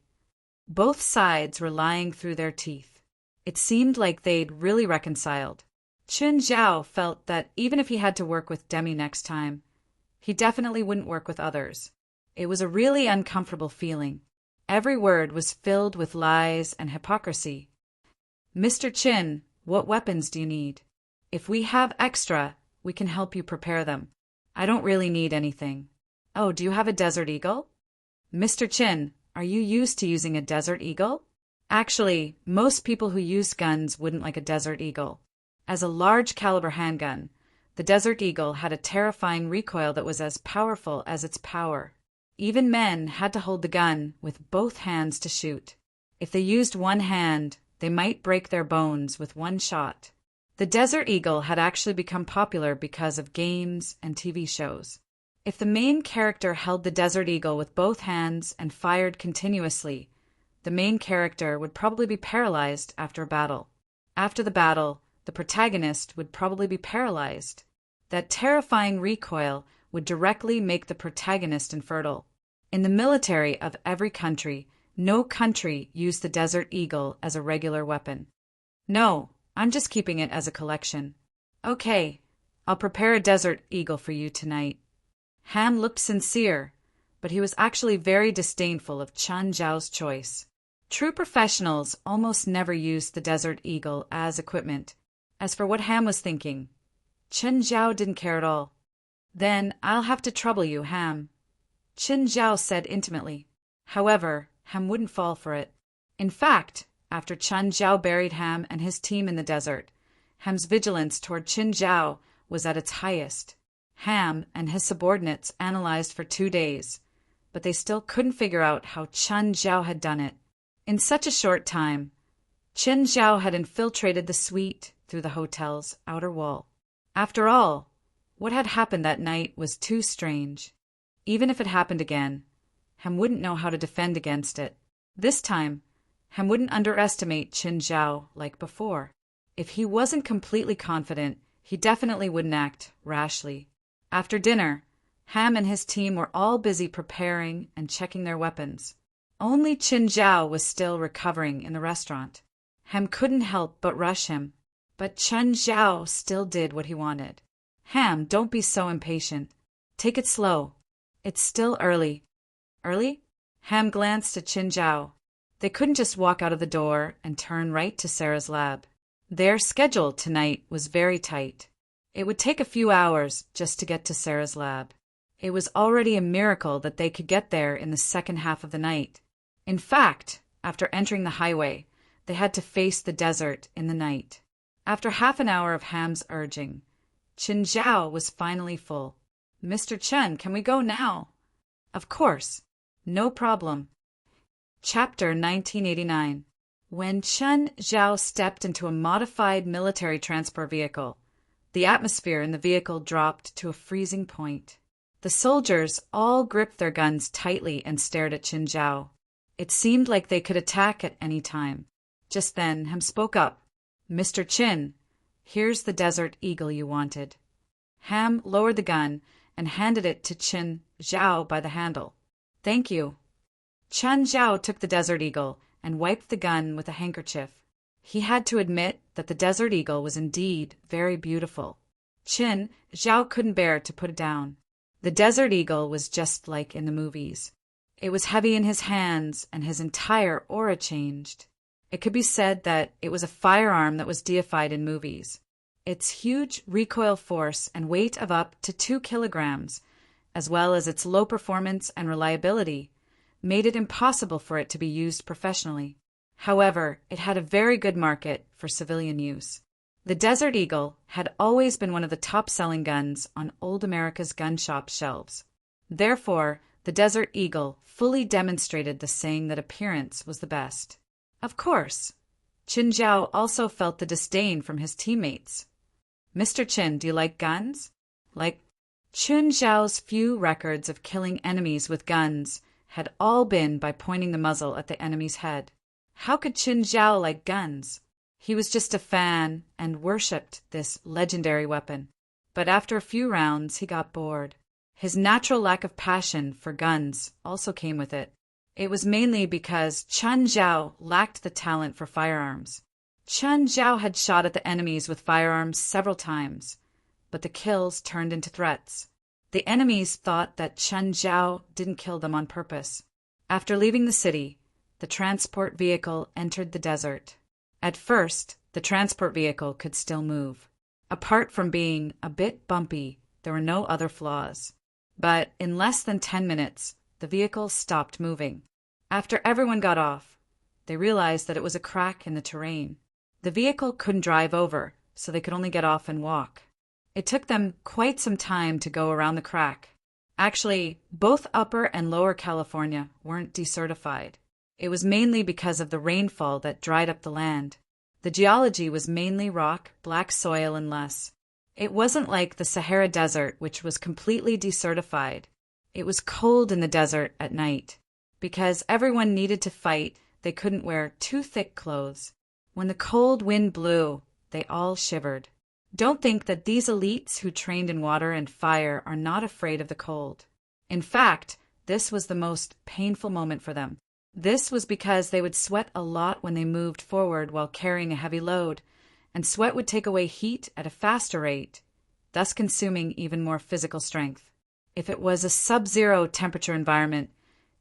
Both sides were lying through their teeth. It seemed like they'd really reconciled. Chen Zhao felt that even if he had to work with Demi next time, he definitely wouldn't work with others. It was a really uncomfortable feeling. Every word was filled with lies and hypocrisy. Mr. Chin, what weapons do you need? If we have extra, we can help you prepare them. I don't really need anything. Oh, do you have a Desert Eagle? Mr. Chin, are you used to using a Desert Eagle? Actually, most people who use guns wouldn't like a Desert Eagle. As a large caliber handgun, the Desert Eagle had a terrifying recoil that was as powerful as its power. Even men had to hold the gun with both hands to shoot. If they used one hand, they might break their bones with one shot. The Desert Eagle had actually become popular because of games and TV shows. If the main character held the Desert Eagle with both hands and fired continuously, the main character would probably be paralyzed after a battle. After the battle, the protagonist would probably be paralyzed. That terrifying recoil would directly make the protagonist infertile. In the military of every country, no country used the Desert Eagle as a regular weapon. No, I'm just keeping it as a collection. Okay, I'll prepare a Desert Eagle for you tonight. Ham looked sincere, but he was actually very disdainful of Chen Zhao's choice. True professionals almost never used the Desert Eagle as equipment. As for what Ham was thinking, Chen Zhao didn't care at all. Then I'll have to trouble you, Ham, Chen Zhao said intimately. However, Ham wouldn't fall for it. In fact, after Chen Zhao buried Ham and his team in the desert, Ham's vigilance toward Chen Zhao was at its highest. Ham and his subordinates analyzed for 2 days, but they still couldn't figure out how Chen Zhao had done it. In such a short time, Chen Zhao had infiltrated the suite through the hotel's outer wall. After all, what had happened that night was too strange. Even if it happened again, Ham wouldn't know how to defend against it. This time, Ham wouldn't underestimate Chen Zhao like before. If he wasn't completely confident, he definitely wouldn't act rashly. After dinner, Ham and his team were all busy preparing and checking their weapons. Only Chen Zhao was still recovering in the restaurant. Ham couldn't help but rush him, but Chen Zhao still did what he wanted. Ham, don't be so impatient. Take it slow. It's still early. Early? Ham glanced at Chen Zhao. They couldn't just walk out of the door and turn right to Sarah's lab. Their schedule tonight was very tight. It would take a few hours just to get to Sarah's lab. It was already a miracle that they could get there in the second half of the night. In fact, after entering the highway, they had to face the desert in the night. After half an hour of Ham's urging, Chen Zhao was finally full. Mr. Chen, can we go now? Of course. No problem. Chapter 1989. When Chen Zhao stepped into a modified military transport vehicle, the atmosphere in the vehicle dropped to a freezing point. The soldiers all gripped their guns tightly and stared at Chen Zhao. It seemed like they could attack at any time. Just then, Ham spoke up. Mr. Chin, here's the Desert Eagle you wanted. Ham lowered the gun and handed it to Chen Zhao by the handle. Thank you. Chen Zhao took the Desert Eagle and wiped the gun with a handkerchief. He had to admit that the Desert Eagle was indeed very beautiful. Chen Zhao couldn't bear to put it down. The Desert Eagle was just like in the movies. It was heavy in his hands, and his entire aura changed. It could be said that it was a firearm that was deified in movies. Its huge recoil force and weight of up to 2 kilograms, as well as its low performance and reliability, made it impossible for it to be used professionally. However, it had a very good market for civilian use. The Desert Eagle had always been one of the top-selling guns on old America's gun shop shelves. Therefore, The Desert Eagle fully demonstrated the saying that appearance was the best. Of course, Qin Zhao also felt the disdain from his teammates. "Mr. Qin, do you like guns?" Qin Zhao's few records of killing enemies with guns had all been by pointing the muzzle at the enemy's head. How could Qin Zhao like guns? He was just a fan and worshipped this legendary weapon. But after a few rounds, he got bored. His natural lack of passion for guns also came with it. It was mainly because Qin Zhao lacked the talent for firearms. Qin Zhao had shot at the enemies with firearms several times, but the kills turned into threats. The enemies thought that Qin Zhao didn't kill them on purpose. After leaving the city, the transport vehicle entered the desert. At first, the transport vehicle could still move. Apart from being a bit bumpy, there were no other flaws. But in less than 10 minutes, the vehicle stopped moving. After everyone got off, they realized that it was a crack in the terrain. The vehicle couldn't drive over, so they could only get off and walk. It took them quite some time to go around the crack. Actually, both Upper and Lower California weren't desertified. It was mainly because of the rainfall that dried up the land. The geology was mainly rock, black soil, and less. It wasn't like the Sahara Desert, which was completely desertified. It was cold in the desert at night. Because everyone needed to fight, they couldn't wear too thick clothes. When the cold wind blew, they all shivered. Don't think that these elites who trained in water and fire are not afraid of the cold. In fact, this was the most painful moment for them. This was because they would sweat a lot when they moved forward while carrying a heavy load, and sweat would take away heat at a faster rate, thus consuming even more physical strength. If it was a sub-zero temperature environment,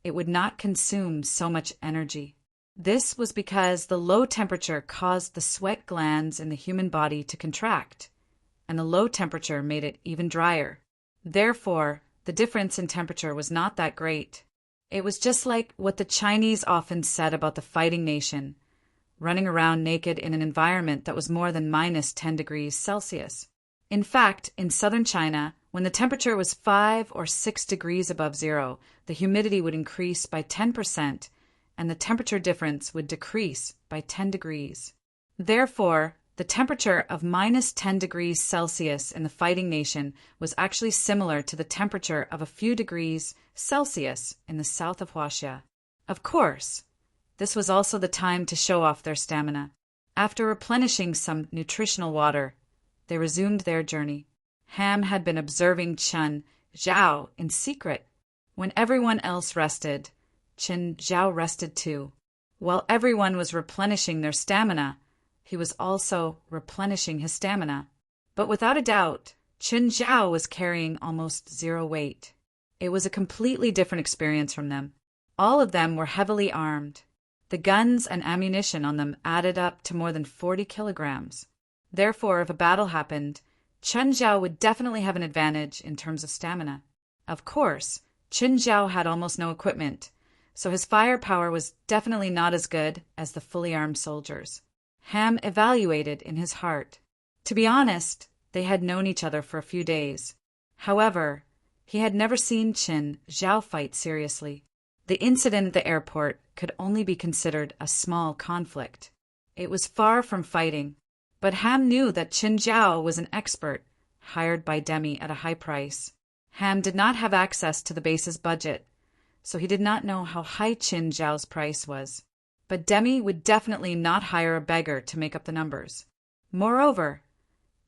it would not consume so much energy. This was because the low temperature caused the sweat glands in the human body to contract, and the low temperature made it even drier. Therefore, the difference in temperature was not that great. It was just like what the Chinese often said about the fighting nation, running around naked in an environment that was more than minus 10 degrees Celsius. In fact, in southern China, when the temperature was 5 or 6 degrees above zero, the humidity would increase by 10%, and the temperature difference would decrease by 10 degrees. Therefore, the temperature of minus 10 degrees Celsius in the fighting nation was actually similar to the temperature of a few degrees Celsius in the south of Huaxia. Of course, this was also the time to show off their stamina. After replenishing some nutritional water, they resumed their journey. Ham had been observing Qin Zhao in secret. When everyone else rested, Qin Zhao rested too. While everyone was replenishing their stamina, he was also replenishing his stamina. But without a doubt, Qin Zhao was carrying almost zero weight. It was a completely different experience from them. All of them were heavily armed. The guns and ammunition on them added up to more than 40 kilograms. Therefore, if a battle happened, Qin Zhao would definitely have an advantage in terms of stamina. Of course, Qin Zhao had almost no equipment, so his firepower was definitely not as good as the fully armed soldiers. Ham evaluated in his heart. To be honest, they had known each other for a few days. However, he had never seen Qin Zhao fight seriously. The incident at the airport could only be considered a small conflict. It was far from fighting, but Ham knew that Qin Zhao was an expert, hired by Demi at a high price. Ham did not have access to the base's budget, so he did not know how high Qin Zhao's price was. But Demi would definitely not hire a beggar to make up the numbers. Moreover,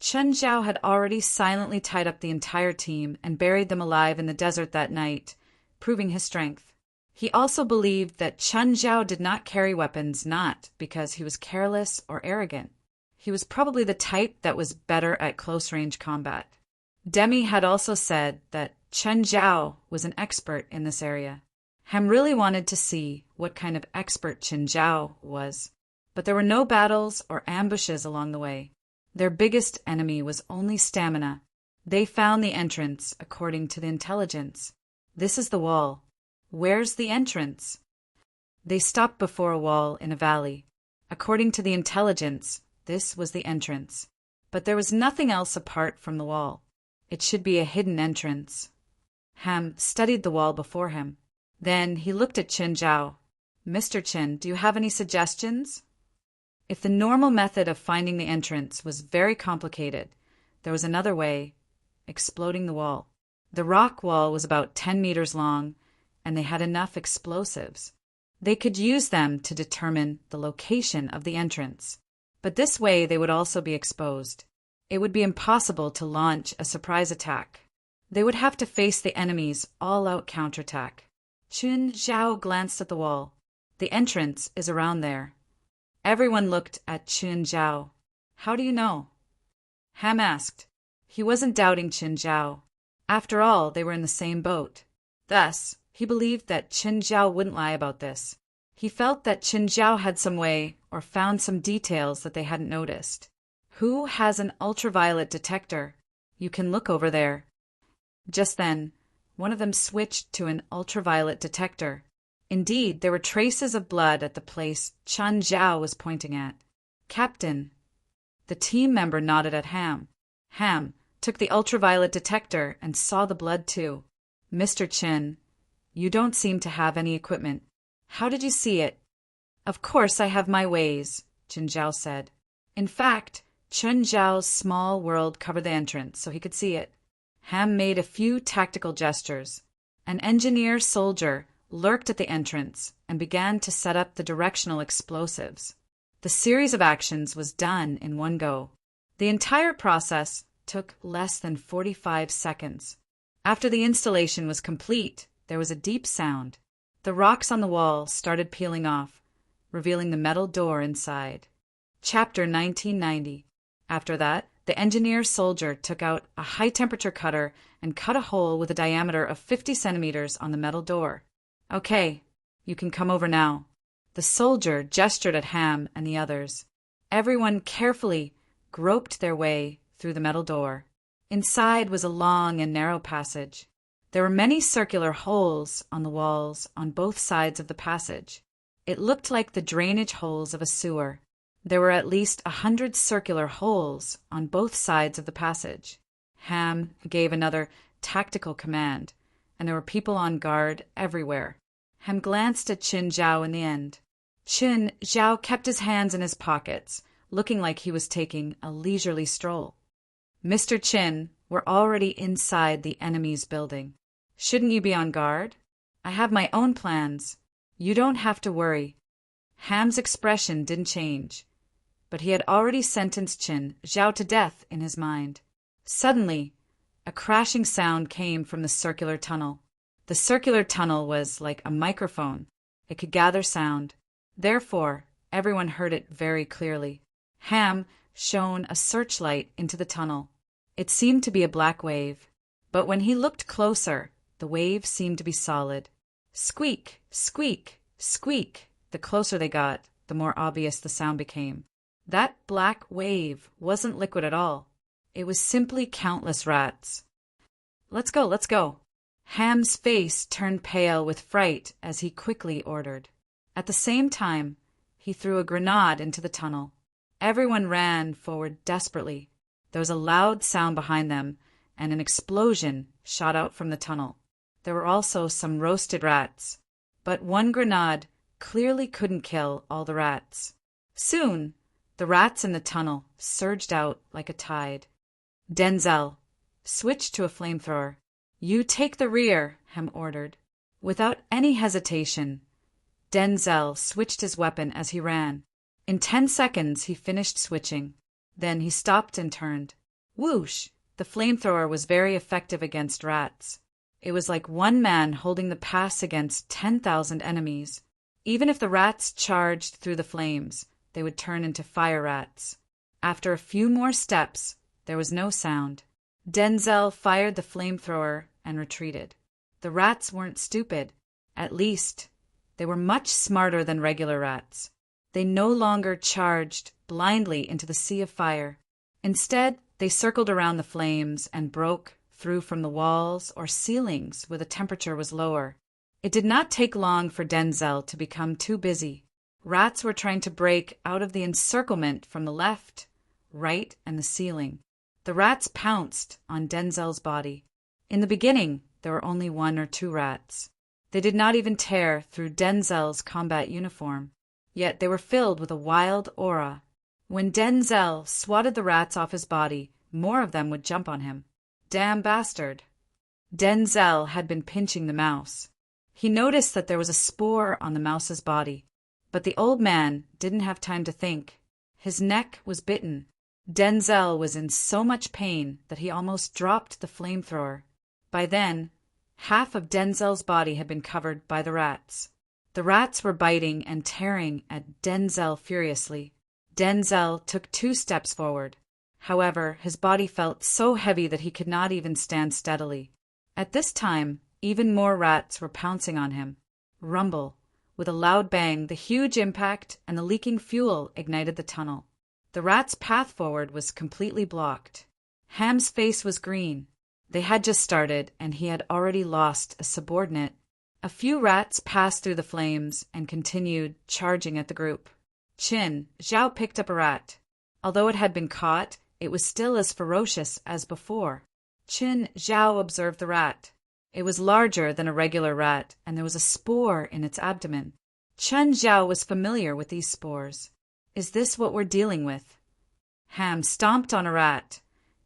Qin Zhao had already silently tied up the entire team and buried them alive in the desert that night, proving his strength. He also believed that Qin Zhao did not carry weapons not because he was careless or arrogant. He was probably the type that was better at close-range combat. Demi had also said that Qin Zhao was an expert in this area. Ham really wanted to see what kind of expert Qin Zhao was, but there were no battles or ambushes along the way. Their biggest enemy was only stamina. They found the entrance according to the intelligence. This is the wall. Where's the entrance? They stopped before a wall in a valley. According to the intelligence, this was the entrance. But there was nothing else apart from the wall. It should be a hidden entrance. Ham studied the wall before him. Then he looked at Qin Zhao. "Mr. Qin, do you have any suggestions?" If the normal method of finding the entrance was very complicated, there was another way: exploding the wall. The rock wall was about 10 meters long, and they had enough explosives. They could use them to determine the location of the entrance. But this way they would also be exposed. It would be impossible to launch a surprise attack. They would have to face the enemy's all-out counterattack. Qin Zhao glanced at the wall. "The entrance is around there." Everyone looked at Qin Zhao. "How do you know?" Ham asked. He wasn't doubting Qin Zhao. After all, they were in the same boat. Thus, he believed that Qin Zhao wouldn't lie about this. He felt that Qin Zhao had some way or found some details that they hadn't noticed. "Who has an ultraviolet detector? You can look over there." Just then, one of them switched to an ultraviolet detector. Indeed, there were traces of blood at the place Qin Zhao was pointing at. "Captain." The team member nodded at Ham. Ham took the ultraviolet detector and saw the blood too. "Mr. Qin, you don't seem to have any equipment. How did you see it?" "Of course I have my ways," Qin Zhao said. In fact, Qin Zhao's small world covered the entrance so he could see it. Ham made a few tactical gestures. An engineer soldier lurked at the entrance and began to set up the directional explosives. The series of actions was done in one go. The entire process took less than 45 seconds. After the installation was complete, there was a deep sound. The rocks on the wall started peeling off, revealing the metal door inside. Chapter 1990. After that, the engineer soldier took out a high-temperature cutter and cut a hole with a diameter of 50 centimeters on the metal door. "Okay, you can come over now." The soldier gestured at Ham and the others. Everyone carefully groped their way through the metal door. Inside was a long and narrow passage. There were many circular holes on the walls on both sides of the passage. It looked like the drainage holes of a sewer. There were at least 100 circular holes on both sides of the passage. Ham gave another tactical command, and there were people on guard everywhere. Ham glanced at Qin Zhao in the end. Qin Zhao kept his hands in his pockets, looking like he was taking a leisurely stroll. "Mr. Qin, we're already inside the enemy's building. Shouldn't you be on guard? I have my own plans. You don't have to worry." Ham's expression didn't change, but he had already sentenced Qin Zhao to death in his mind. Suddenly, a crashing sound came from the circular tunnel. The circular tunnel was like a microphone. It could gather sound. Therefore, everyone heard it very clearly. Ham shone a searchlight into the tunnel. It seemed to be a black wave, but when he looked closer, the wave seemed to be solid. Squeak, squeak, squeak. The closer they got, the more obvious the sound became. That black wave wasn't liquid at all. It was simply countless rats. "Let's go, let's go." Ham's face turned pale with fright as he quickly ordered. At the same time, he threw a grenade into the tunnel. Everyone ran forward desperately. There was a loud sound behind them, and an explosion shot out from the tunnel. There were also some roasted rats, but one grenade clearly couldn't kill all the rats. Soon, the rats in the tunnel surged out like a tide. "Denzel, switch to a flamethrower." "You take the rear," Ham ordered. Without any hesitation, Denzel switched his weapon as he ran. In 10 seconds, he finished switching. Then he stopped and turned. Whoosh! The flamethrower was very effective against rats. It was like one man holding the pass against 10,000 enemies. Even if the rats charged through the flames, they would turn into fire rats. After a few more steps, there was no sound. Denzel fired the flamethrower and retreated. The rats weren't stupid. At least, they were much smarter than regular rats. They no longer charged blindly into the sea of fire. Instead, they circled around the flames and broke through from the walls or ceilings where the temperature was lower. It did not take long for Denzel to become too busy. Rats were trying to break out of the encirclement from the left, right, and the ceiling. The rats pounced on Denzel's body. In the beginning, there were only 1 or 2 rats. They did not even tear through Denzel's combat uniform, yet they were filled with a wild aura. When Denzel swatted the rats off his body, more of them would jump on him. Damn bastard! Denzel had been pinching the mouse. He noticed that there was a spore on the mouse's body, but the old man didn't have time to think. His neck was bitten. Denzel was in so much pain that he almost dropped the flamethrower. By then, half of Denzel's body had been covered by the rats. The rats were biting and tearing at Denzel furiously. Denzel took 2 steps forward. However, his body felt so heavy that he could not even stand steadily. At this time, even more rats were pouncing on him. Rumble. With a loud bang, the huge impact and the leaking fuel ignited the tunnel. The rats' path forward was completely blocked. Ham's face was green. They had just started, and he had already lost a subordinate. A few rats passed through the flames and continued charging at the group. Qin Zhao picked up a rat. Although it had been caught, it was still as ferocious as before. Qin Zhao observed the rat. It was larger than a regular rat, and there was a spore in its abdomen. Qin Zhao was familiar with these spores. Is this what we're dealing with? Ham stomped on a rat,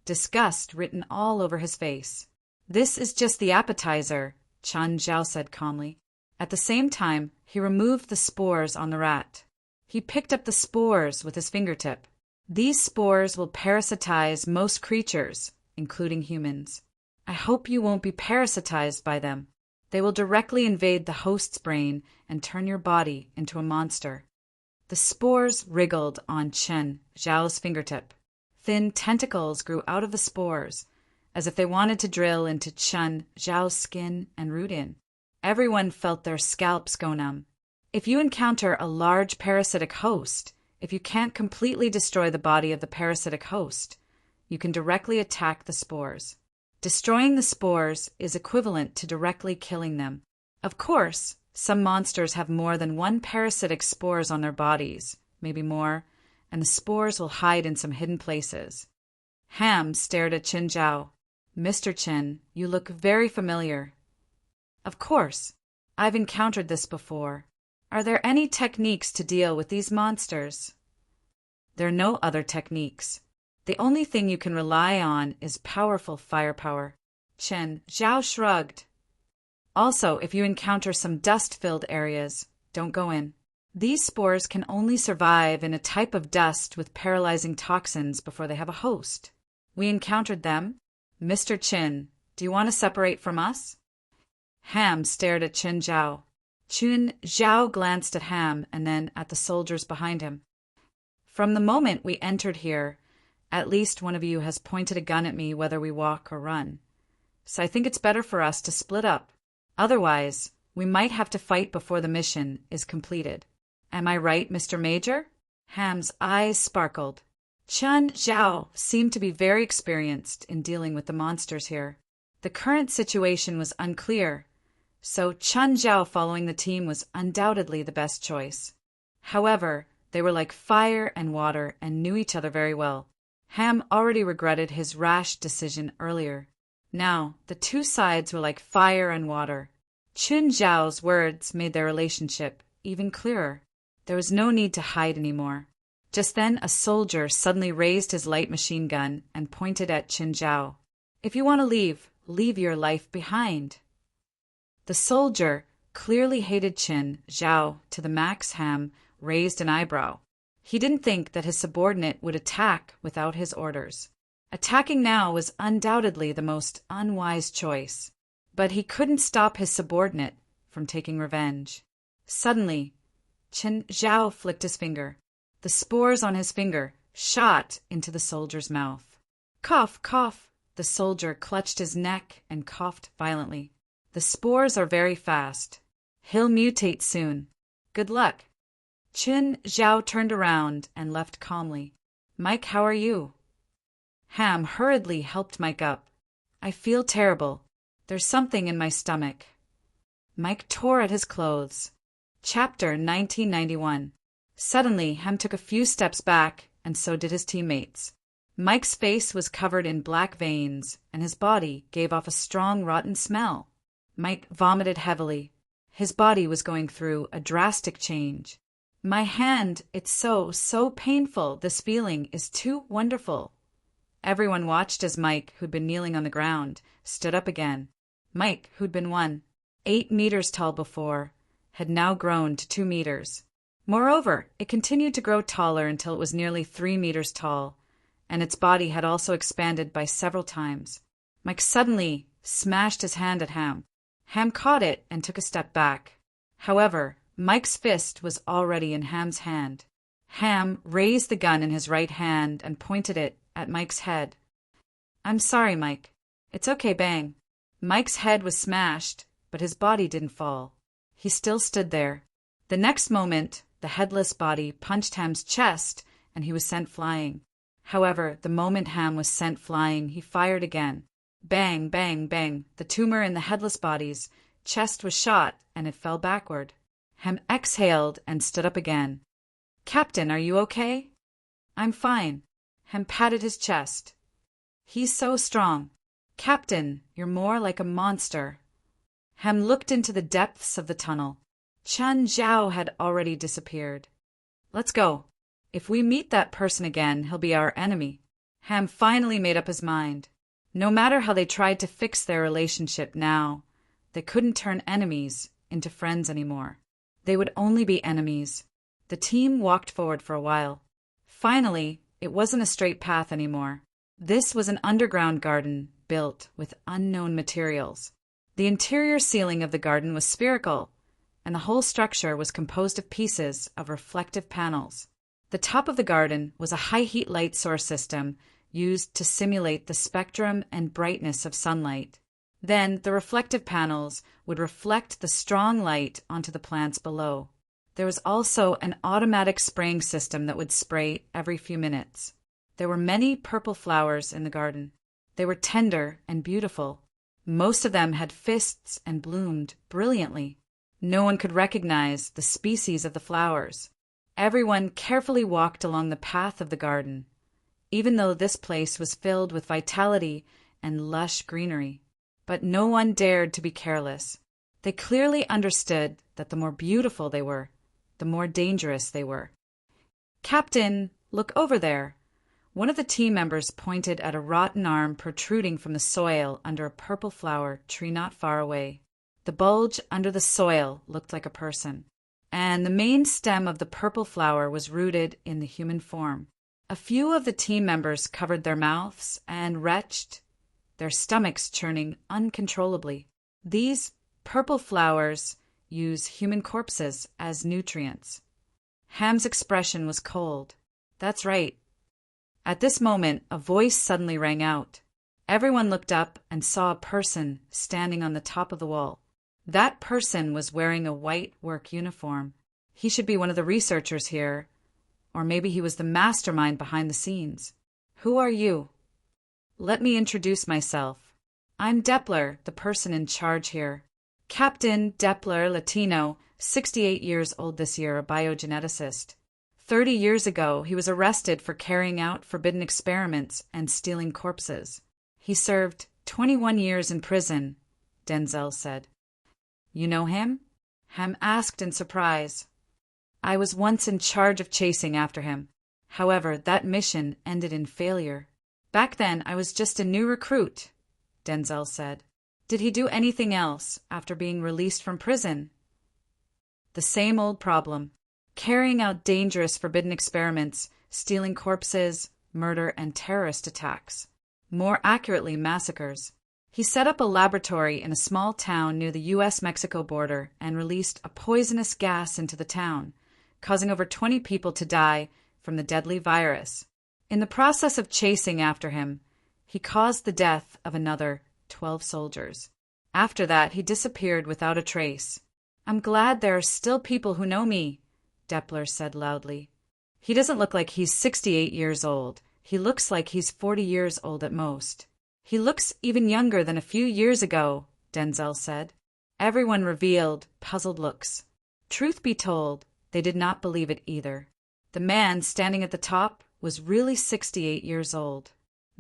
disgust written all over his face. This is just the appetizer, Qin Zhao said calmly. At the same time, he removed the spores on the rat. He picked up the spores with his fingertip. These spores will parasitize most creatures, including humans. I hope you won't be parasitized by them. They will directly invade the host's brain and turn your body into a monster. The spores wriggled on Qin Zhao's fingertip. Thin tentacles grew out of the spores, as if they wanted to drill into Qin Zhao's skin and root in. Everyone felt their scalps go numb. If you encounter a large parasitic host, if you can't completely destroy the body of the parasitic host, you can directly attack the spores. Destroying the spores is equivalent to directly killing them. Of course, some monsters have more than 1 parasitic spores on their bodies, maybe more, and the spores will hide in some hidden places. Ham stared at Qin Zhao. Mr. Qin, you look very familiar. Of course, I've encountered this before. Are there any techniques to deal with these monsters? There are no other techniques. The only thing you can rely on is powerful firepower. Qin Zhao shrugged. Also, if you encounter some dust-filled areas, don't go in. These spores can only survive in a type of dust with paralyzing toxins before they have a host. We encountered them. Mr. Qin, do you want to separate from us? Ham stared at Qin Zhao. Qin Zhao glanced at Ham and then at the soldiers behind him. From the moment we entered here, at least one of you has pointed a gun at me whether we walk or run. So I think it's better for us to split up. Otherwise, we might have to fight before the mission is completed. Am I right, Mr. Major? Ham's eyes sparkled. Qin Zhao seemed to be very experienced in dealing with the monsters here. The current situation was unclear, so Qin Zhao following the team was undoubtedly the best choice. However, they were like fire and water and knew each other very well. Ham already regretted his rash decision earlier. Now, the two sides were like fire and water. Qin Zhao's words made their relationship even clearer. There was no need to hide anymore. Just then, a soldier suddenly raised his light machine gun and pointed at Qin Zhao. If you want to leave, leave your life behind. The soldier clearly hated Qin Zhao to the max. Ham raised an eyebrow. He didn't think that his subordinate would attack without his orders. Attacking now was undoubtedly the most unwise choice, but he couldn't stop his subordinate from taking revenge. Suddenly, Qin Zhao flicked his finger. The spores on his finger shot into the soldier's mouth. Cough, cough. The soldier clutched his neck and coughed violently. The spores are very fast. He'll mutate soon. Good luck. Qin Zhao turned around and left calmly. Mike, how are you? Ham hurriedly helped Mike up. I feel terrible. There's something in my stomach. Mike tore at his clothes. Chapter 1991. Suddenly, Ham took a few steps back, and so did his teammates. Mike's face was covered in black veins, and his body gave off a strong, rotten smell. Mike vomited heavily. His body was going through a drastic change. My hand, it's so painful. This feeling is too wonderful. Everyone watched as Mike, who'd been kneeling on the ground, stood up again. Mike, who'd been 8 meters tall before, had now grown to 2 meters. Moreover, it continued to grow taller until it was nearly 3 meters tall, and its body had also expanded by several times. Mike suddenly smashed his hand at Ham. Ham caught it and took a step back. However, Mike's fist was already in Ham's hand. Ham raised the gun in his right hand and pointed it at Mike's head. "I'm sorry, Mike. It's okay, bang." Mike's head was smashed, but his body didn't fall. He still stood there. The next moment, the headless body punched Ham's chest, and he was sent flying. However, the moment Ham was sent flying, he fired again. Bang, bang, bang. The tumor in the headless body's chest was shot, and it fell backward. Ham exhaled and stood up again. "Captain, are you okay?" "I'm fine." Ham patted his chest. "He's so strong." "Captain, you're more like a monster." Ham looked into the depths of the tunnel. Chen Zhao had already disappeared. "Let's go. If we meet that person again, he'll be our enemy." Ham finally made up his mind. No matter how they tried to fix their relationship now, they couldn't turn enemies into friends anymore. They would only be enemies. The team walked forward for a while. Finally, it wasn't a straight path anymore. This was an underground garden built with unknown materials. The interior ceiling of the garden was spherical, and the whole structure was composed of pieces of reflective panels. The top of the garden was a high-heat light source system used to simulate the spectrum and brightness of sunlight. Then the reflective panels would reflect the strong light onto the plants below. There was also an automatic spraying system that would spray every few minutes. There were many purple flowers in the garden. They were tender and beautiful. Most of them had fists and bloomed brilliantly. No one could recognize the species of the flowers. Everyone carefully walked along the path of the garden, even though this place was filled with vitality and lush greenery. But no one dared to be careless. They clearly understood that the more beautiful they were, the more dangerous they were. "Captain, look over there." One of the team members pointed at a rotten arm protruding from the soil under a purple flower tree not far away. The bulge under the soil looked like a person, and the main stem of the purple flower was rooted in the human form. A few of the team members covered their mouths and retched, their stomachs churning uncontrollably. These purple flowers use human corpses as nutrients. Ham's expression was cold. "That's right." At this moment, a voice suddenly rang out. Everyone looked up and saw a person standing on the top of the wall. That person was wearing a white work uniform. He should be one of the researchers here, or maybe he was the mastermind behind the scenes. "Who are you?" "Let me introduce myself. I'm Deppler, the person in charge here. Captain Deppler, Latino, 68 years old this year, a biogeneticist. 30 years ago, he was arrested for carrying out forbidden experiments and stealing corpses. He served 21 years in prison," Denzel said. "You know him?" Ham asked in surprise. "I was once in charge of chasing after him. However, that mission ended in failure. Back then, I was just a new recruit," Denzel said. "Did he do anything else after being released from prison?" "The same old problem. Carrying out dangerous forbidden experiments, stealing corpses, murder, and terrorist attacks. More accurately, massacres. He set up a laboratory in a small town near the U.S.-Mexico border and released a poisonous gas into the town, causing over 20 people to die from the deadly virus. In the process of chasing after him, he caused the death of another 12 soldiers. After that, he disappeared without a trace. I'm glad there are still people who know me," Deppler said loudly. "He doesn't look like he's 68 years old. He looks like he's 40 years old at most. He looks even younger than a few years ago," Denzel said. Everyone revealed puzzled looks. Truth be told, they did not believe it either. The man standing at the top was really 68 years old.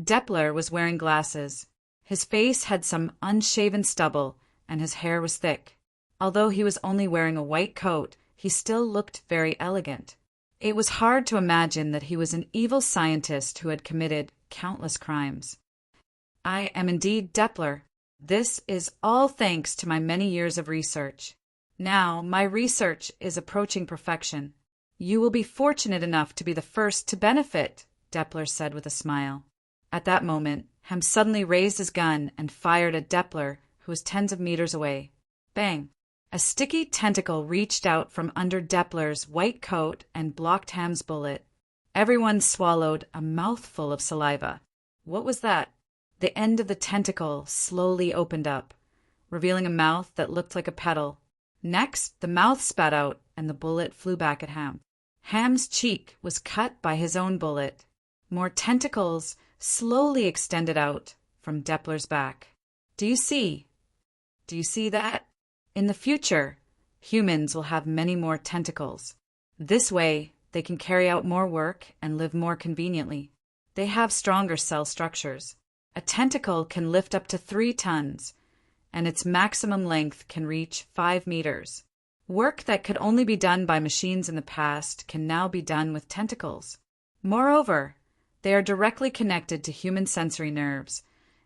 Depler was wearing glasses. His face had some unshaven stubble, and his hair was thick. Although he was only wearing a white coat, he still looked very elegant. It was hard to imagine that he was an evil scientist who had committed countless crimes. "I am indeed Depler. This is all thanks to my many years of research. Now my research is approaching perfection. You will be fortunate enough to be the first to benefit," Depler said with a smile. At that moment, Ham suddenly raised his gun and fired at Depler, who was tens of meters away. Bang! A sticky tentacle reached out from under Depler's white coat and blocked Ham's bullet. Everyone swallowed a mouthful of saliva. What was that? The end of the tentacle slowly opened up, revealing a mouth that looked like a petal. Next, the mouth spat out and the bullet flew back at Ham. Ham's cheek was cut by his own bullet. More tentacles slowly extended out from Depler's back. Do you see? Do you see that? In the future, humans will have many more tentacles. This way, they can carry out more work and live more conveniently. They have stronger cell structures. A tentacle can lift up to 3 tons, and its maximum length can reach 5 meters. Work that could only be done by machines in the past can now be done with tentacles. Moreover, they are directly connected to human sensory nerves,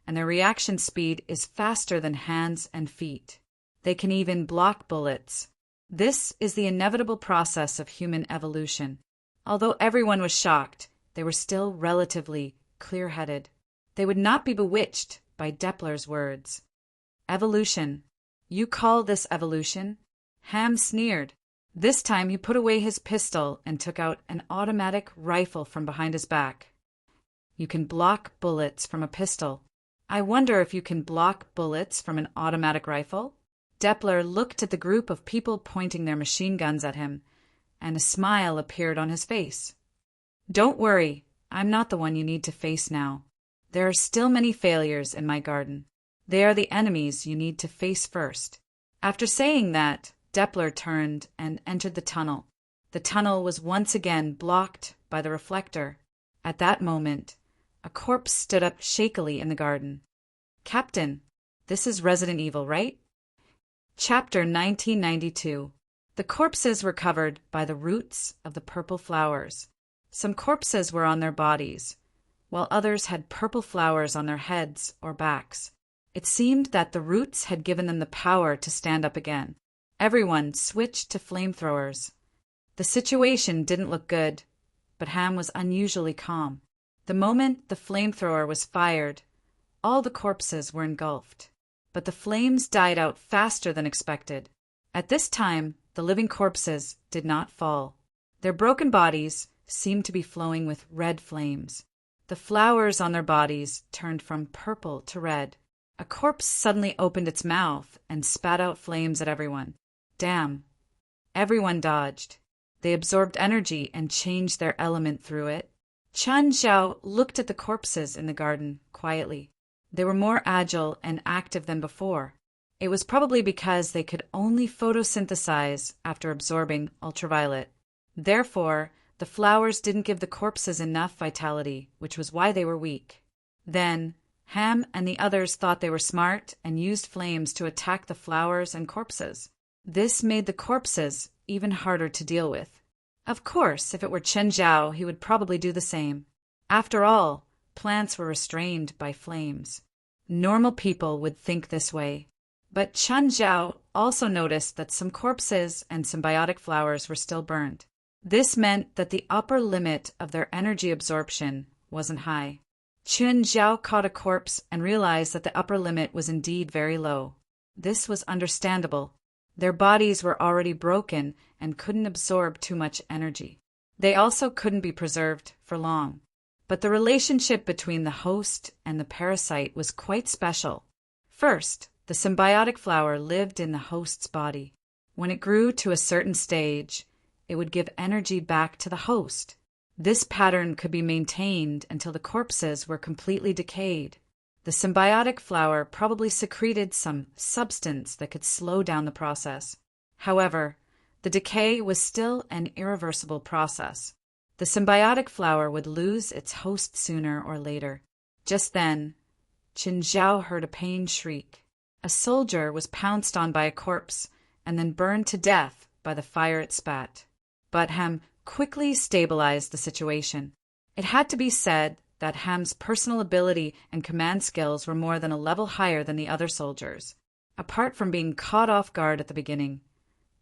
and their reaction speed is faster than hands and feet. They can even block bullets. This is the inevitable process of human evolution. Although everyone was shocked, they were still relatively clear-headed. They would not be bewitched by Depler's words. Evolution. You call this evolution? Ham sneered. This time he put away his pistol and took out an automatic rifle from behind his back. You can block bullets from a pistol. I wonder if you can block bullets from an automatic rifle? Depler looked at the group of people pointing their machine guns at him, and a smile appeared on his face. Don't worry, I'm not the one you need to face now. There are still many failures in my garden. They are the enemies you need to face first. After saying that, Depler turned and entered the tunnel. The tunnel was once again blocked by the reflector. At that moment, a corpse stood up shakily in the garden. Captain, this is Resident Evil, right? Chapter 1992. The corpses were covered by the roots of the purple flowers. Some corpses were on their bodies, while others had purple flowers on their heads or backs. It seemed that the roots had given them the power to stand up again. Everyone switched to flamethrowers. The situation didn't look good, but Ham was unusually calm. The moment the flamethrower was fired, all the corpses were engulfed. But the flames died out faster than expected. At this time, the living corpses did not fall. Their broken bodies seemed to be flowing with red flames. The flowers on their bodies turned from purple to red. A corpse suddenly opened its mouth and spat out flames at everyone. Damn. Everyone dodged. They absorbed energy and changed their element through it. Chun Xiao looked at the corpses in the garden quietly. They were more agile and active than before. It was probably because they could only photosynthesize after absorbing ultraviolet. Therefore, the flowers didn't give the corpses enough vitality, which was why they were weak. Then, Ham and the others thought they were smart and used flames to attack the flowers and corpses. This made the corpses even harder to deal with. Of course, if it were Chen Zhao, he would probably do the same. After all, plants were restrained by flames. Normal people would think this way. But Chen Zhao also noticed that some corpses and symbiotic flowers were still burned. This meant that the upper limit of their energy absorption wasn't high. Chen Zhao caught a corpse and realized that the upper limit was indeed very low. This was understandable. Their bodies were already broken and couldn't absorb too much energy. They also couldn't be preserved for long. But the relationship between the host and the parasite was quite special. First, the symbiotic flower lived in the host's body. When it grew to a certain stage, it would give energy back to the host. This pattern could be maintained until the corpses were completely decayed. The symbiotic flower probably secreted some substance that could slow down the process. However, the decay was still an irreversible process. The The symbiotic flower would lose its host sooner or later. Just then, Qin Zhao heard a pained shriek. A soldier was pounced on by a corpse and then burned to death by the fire it spat. But Ham quickly stabilized the situation. It had to be said that Ham's personal ability and command skills were more than a level higher than the other soldiers. Apart from being caught off guard at the beginning,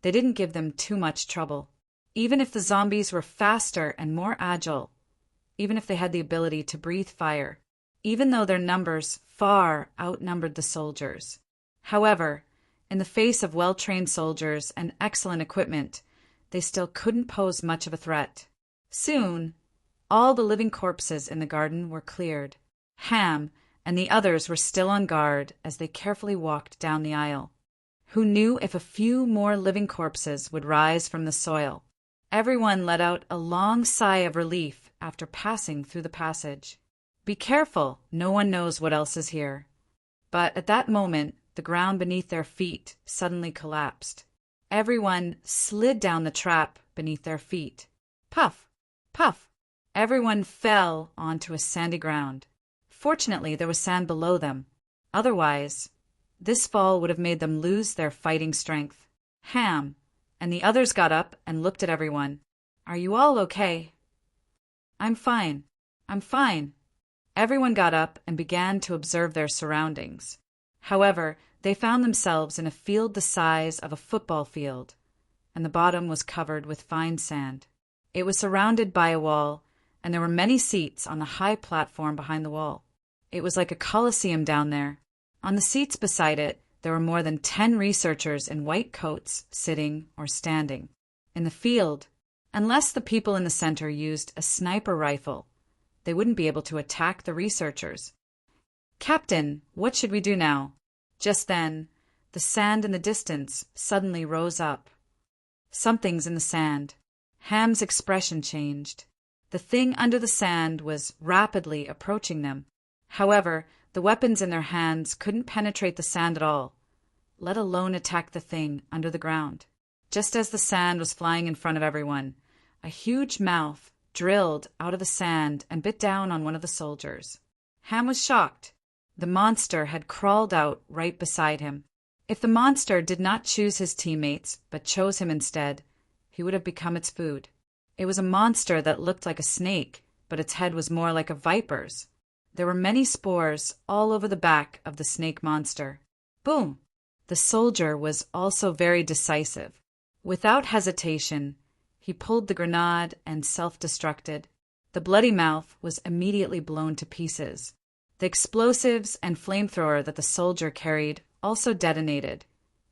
they didn't give them too much trouble. Even if the zombies were faster and more agile, even if they had the ability to breathe fire, even though their numbers far outnumbered the soldiers. However, in the face of well-trained soldiers and excellent equipment, they still couldn't pose much of a threat. Soon, all the living corpses in the garden were cleared. Ham and the others were still on guard as they carefully walked down the aisle. Who knew if a few more living corpses would rise from the soil? Everyone let out a long sigh of relief after passing through the passage. Be careful, no one knows what else is here. But at that moment, the ground beneath their feet suddenly collapsed. Everyone slid down the trap beneath their feet. Puff! Puff! Everyone fell onto a sandy ground. Fortunately, there was sand below them. Otherwise, this fall would have made them lose their fighting strength. Ham and the others got up and looked at everyone. Are you all okay? I'm fine. I'm fine. Everyone got up and began to observe their surroundings. However, they found themselves in a field the size of a football field, and the bottom was covered with fine sand. It was surrounded by a wall, and there were many seats on the high platform behind the wall. It was like a coliseum down there. On the seats beside it, there were more than 10 researchers in white coats sitting or standing. In the field, unless the people in the center used a sniper rifle, they wouldn't be able to attack the researchers. Captain, what should we do now? Just then, the sand in the distance suddenly rose up. Something's in the sand. Ham's expression changed. The thing under the sand was rapidly approaching them. However, the weapons in their hands couldn't penetrate the sand at all, let alone attack the thing under the ground. Just as the sand was flying in front of everyone, a huge mouth drilled out of the sand and bit down on one of the soldiers. Ham was shocked. The monster had crawled out right beside him. If the monster did not choose his teammates, but chose him instead, he would have become its food. It was a monster that looked like a snake, but its head was more like a viper's. There were many spores all over the back of the snake monster. Boom! The soldier was also very decisive. Without hesitation, he pulled the grenade and self-destructed. The bloody mouth was immediately blown to pieces. The explosives and flamethrower that the soldier carried also detonated,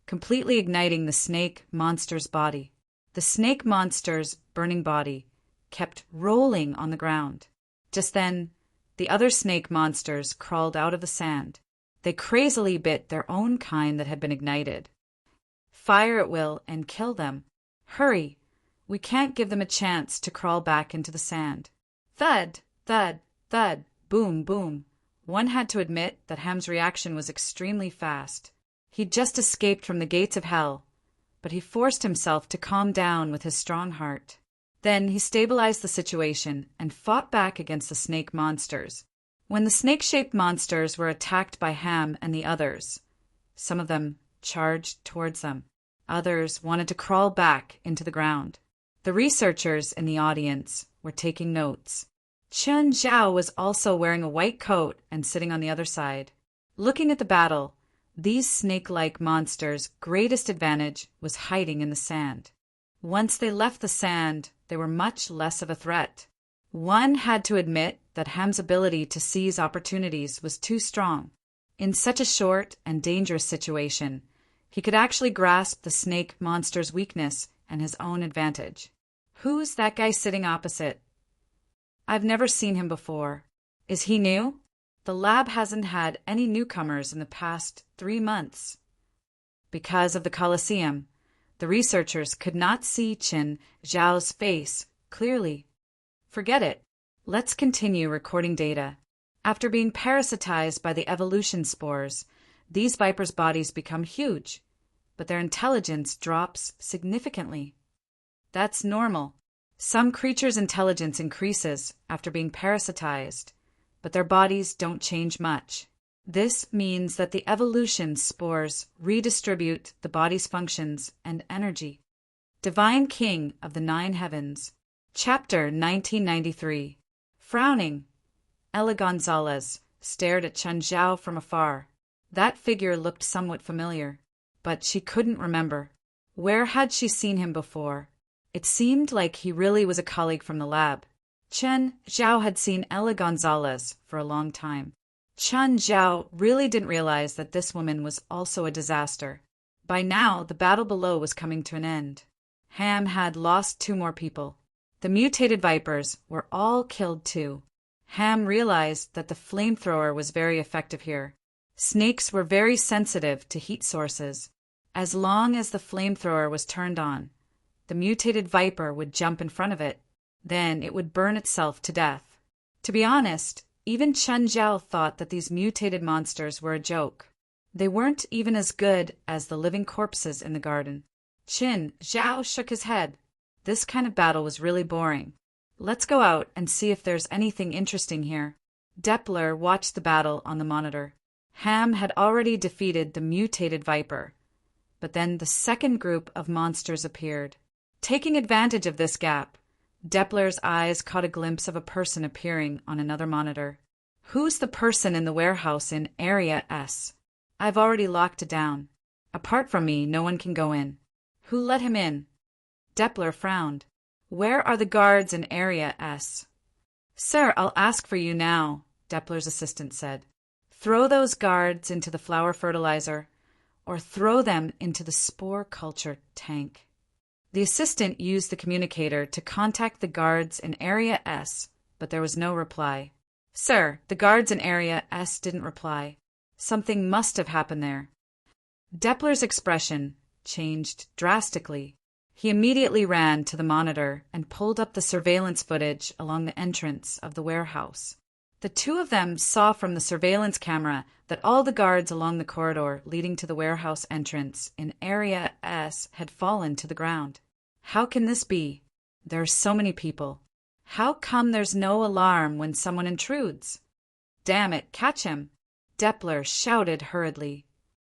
completely igniting the snake monster's body. The snake monster's burning body kept rolling on the ground. Just then, the other snake monsters crawled out of the sand. They crazily bit their own kind that had been ignited. Fire at will and kill them. Hurry! We can't give them a chance to crawl back into the sand. Thud! Thud! Thud! Boom! Boom! One had to admit that Ham's reaction was extremely fast. He'd just escaped from the gates of hell, but he forced himself to calm down with his strong heart. Then he stabilized the situation and fought back against the snake monsters. When the snake-shaped monsters were attacked by Ham and the others, some of them charged towards them. Others wanted to crawl back into the ground. The researchers in the audience were taking notes. Qin Zhao was also wearing a white coat and sitting on the other side. Looking at the battle, these snake-like monsters' greatest advantage was hiding in the sand. Once they left the sand, they were much less of a threat. One had to admit that Ham's ability to seize opportunities was too strong. In such a short and dangerous situation, he could actually grasp the snake monster's weakness and his own advantage. Who's that guy sitting opposite? I've never seen him before. Is he new? The lab hasn't had any newcomers in the past 3 months. Because of the Colosseum, the researchers could not see Qin Zhao's face clearly. Forget it. Let's continue recording data. After being parasitized by the evolution spores, these vipers' bodies become huge, but their intelligence drops significantly. That's normal. Some creatures' intelligence increases after being parasitized, but their bodies don't change much. This means that the evolution spores redistribute the body's functions and energy. Divine King of the Nine Heavens. Chapter 1993. Frowning, Ella Gonzalez stared at Chen Zhao from afar. That figure looked somewhat familiar, but she couldn't remember. Where had she seen him before? It seemed like he really was a colleague from the lab. Chen Zhao had seen Ella Gonzalez for a long time. Chen Zhao really didn't realize that this woman was also a disaster. By now, the battle below was coming to an end. Ham had lost 2 more people. The mutated vipers were all killed too. Ham realized that the flamethrower was very effective here. Snakes were very sensitive to heat sources. As long as the flamethrower was turned on, the mutated viper would jump in front of it. Then it would burn itself to death. To be honest, even Chen Zhao thought that these mutated monsters were a joke. They weren't even as good as the living corpses in the garden. Chen Zhao shook his head. This kind of battle was really boring. Let's go out and see if there's anything interesting here. Doppler watched the battle on the monitor. Ham had already defeated the mutated viper. But then the second group of monsters appeared. Taking advantage of this gap, Doppler's eyes caught a glimpse of a person appearing on another monitor. Who's the person in the warehouse in Area S? I've already locked it down. Apart from me, no one can go in. Who let him in? Doppler frowned. Where are the guards in Area S? Sir, I'll ask for you now, Doppler's assistant said. Throw those guards into the flower fertilizer, or throw them into the spore culture tank. The assistant used the communicator to contact the guards in Area S, but there was no reply. Sir, the guards in Area S didn't reply. Something must have happened there. Doppler's expression changed drastically. He immediately ran to the monitor and pulled up the surveillance footage along the entrance of the warehouse. The 2 of them saw from the surveillance camera that all the guards along the corridor leading to the warehouse entrance in Area S had fallen to the ground. How can this be? There are so many people. How come there's no alarm when someone intrudes? Damn it, catch him! Doppler shouted hurriedly.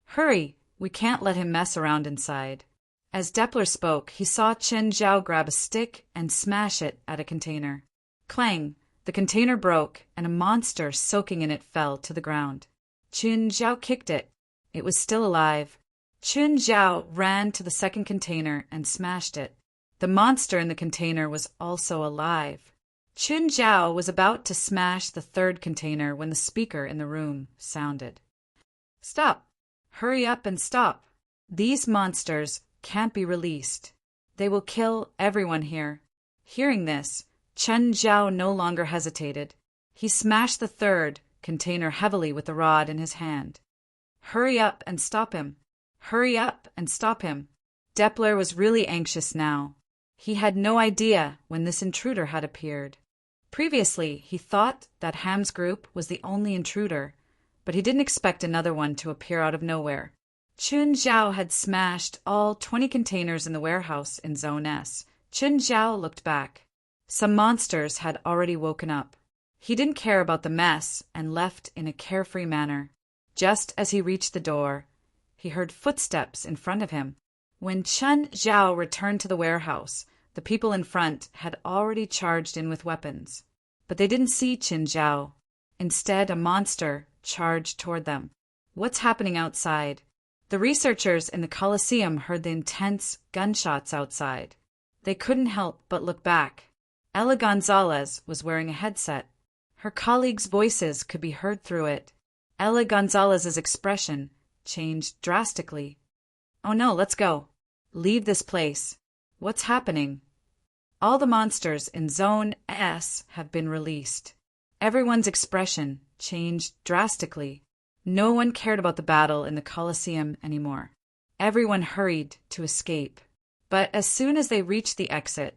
Hurry! We can't let him mess around inside. As Doppler spoke, he saw Chen Zhao grab a stick and smash it at a container. Clang! The container broke, and a monster soaking in it fell to the ground. Chen Zhao kicked it. It was still alive. Chen Zhao ran to the second container and smashed it. The monster in the container was also alive. Chen Zhao was about to smash the third container when the speaker in the room sounded. Stop! Hurry up and stop! These monsters can't be released. They will kill everyone here. Hearing this, Chen Zhao no longer hesitated. He smashed the third container heavily with the rod in his hand. Hurry up and stop him. Hurry up and stop him. Doppler was really anxious now. He had no idea when this intruder had appeared. Previously, he thought that Ham's group was the only intruder, but he didn't expect another one to appear out of nowhere. Chen Zhao had smashed all 20 containers in the warehouse in Zone S. Chen Zhao looked back. Some monsters had already woken up. He didn't care about the mess and left in a carefree manner. Just as he reached the door, he heard footsteps in front of him. When Chen Zhao returned to the warehouse, the people in front had already charged in with weapons. But they didn't see Chen Zhao. Instead, a monster charged toward them. What's happening outside? The researchers in the Colosseum heard the intense gunshots outside. They couldn't help but look back. Ella Gonzalez was wearing a headset. Her colleagues' voices could be heard through it. Ella Gonzalez's expression changed drastically. Oh no, let's go. Leave this place. What's happening? All the monsters in Zone S have been released. Everyone's expression changed drastically. No one cared about the battle in the Colosseum anymore. Everyone hurried to escape. But as soon as they reached the exit,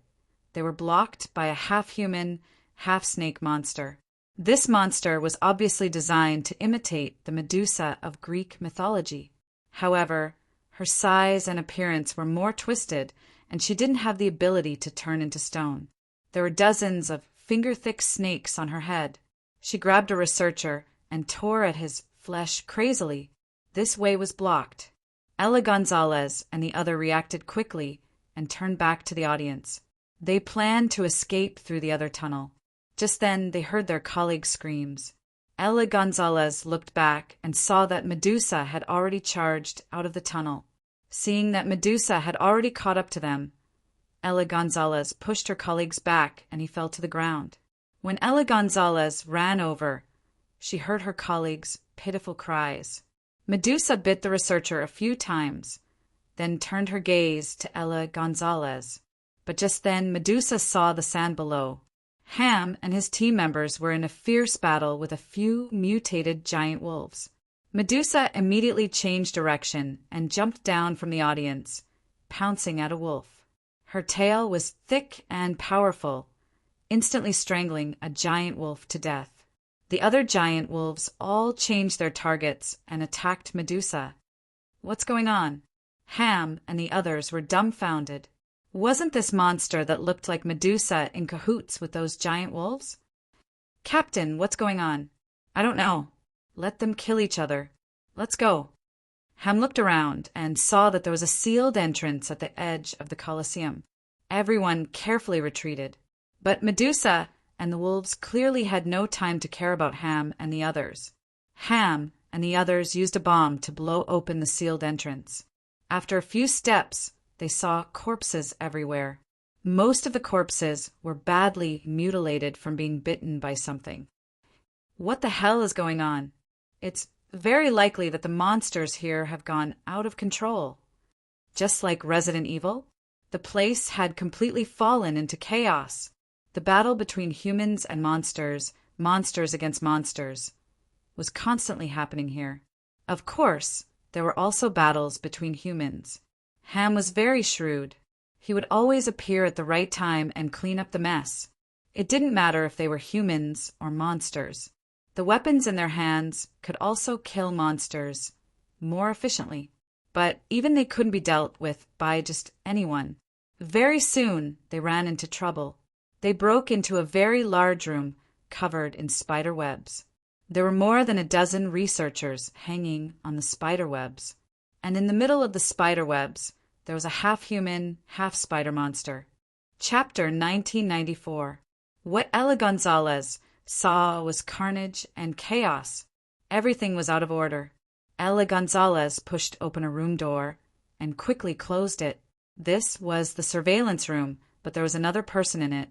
they were blocked by a half-human, half-snake monster. This monster was obviously designed to imitate the Medusa of Greek mythology. However, her size and appearance were more twisted, and she didn't have the ability to turn into stone. There were dozens of finger-thick snakes on her head. She grabbed a researcher and tore at his flesh crazily. This way was blocked. Ella Gonzalez and the other reacted quickly and turned back to the audience. They planned to escape through the other tunnel. Just then, they heard their colleagues' screams. Ella Gonzalez looked back and saw that Medusa had already charged out of the tunnel. Seeing that Medusa had already caught up to them, Ella Gonzalez pushed her colleagues back and he fell to the ground. When Ella Gonzalez ran over, she heard her colleagues' pitiful cries. Medusa bit the researcher a few times, then turned her gaze to Ella Gonzalez. But just then Medusa saw the sand below. Ham and his team members were in a fierce battle with a few mutated giant wolves. Medusa immediately changed direction and jumped down from the audience, pouncing at a wolf. Her tail was thick and powerful, instantly strangling a giant wolf to death. The other giant wolves all changed their targets and attacked Medusa. What's going on? Ham and the others were dumbfounded. Wasn't this monster that looked like Medusa in cahoots with those giant wolves? Captain, what's going on? I don't know. Let them kill each other. Let's go. Ham looked around and saw that there was a sealed entrance at the edge of the Colosseum. Everyone carefully retreated. But Medusa and the wolves clearly had no time to care about Ham and the others. Ham and the others used a bomb to blow open the sealed entrance. After a few steps, they saw corpses everywhere. Most of the corpses were badly mutilated from being bitten by something. What the hell is going on? It's very likely that the monsters here have gone out of control. Just like Resident Evil, the place had completely fallen into chaos. The battle between humans and monsters, monsters against monsters, was constantly happening here. Of course, there were also battles between humans. Ham was very shrewd. He would always appear at the right time and clean up the mess. It didn't matter if they were humans or monsters. The weapons in their hands could also kill monsters more efficiently. But even they couldn't be dealt with by just anyone. Very soon, they ran into trouble. They broke into a very large room covered in spider webs. There were more than a dozen researchers hanging on the spider webs. And in the middle of the spider webs, there was a half-human, half-spider monster. Chapter 1994. What Ella Gonzalez saw was carnage and chaos. Everything was out of order. Ella Gonzalez pushed open a room door and quickly closed it. This was the surveillance room, but there was another person in it.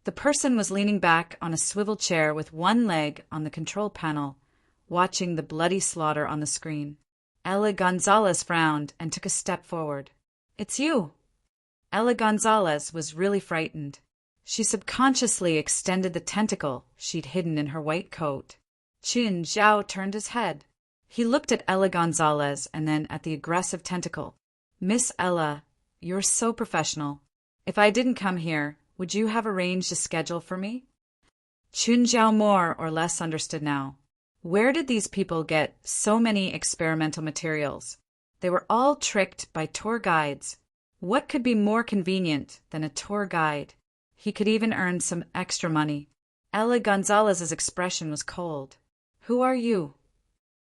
The person was leaning back on a swivel chair with one leg on the control panel, watching the bloody slaughter on the screen. Ella Gonzalez frowned and took a step forward. "It's you." Ella Gonzalez was really frightened. She subconsciously extended the tentacle she'd hidden in her white coat. Qin Zhao turned his head. He looked at Ella Gonzalez and then at the aggressive tentacle. "Miss Ella, you're so professional. If I didn't come here, would you have arranged a schedule for me?" Qin Zhao more or less understood now. Where did these people get so many experimental materials? They were all tricked by tour guides. What could be more convenient than a tour guide? He could even earn some extra money. Ella Gonzalez's expression was cold. "Who are you?"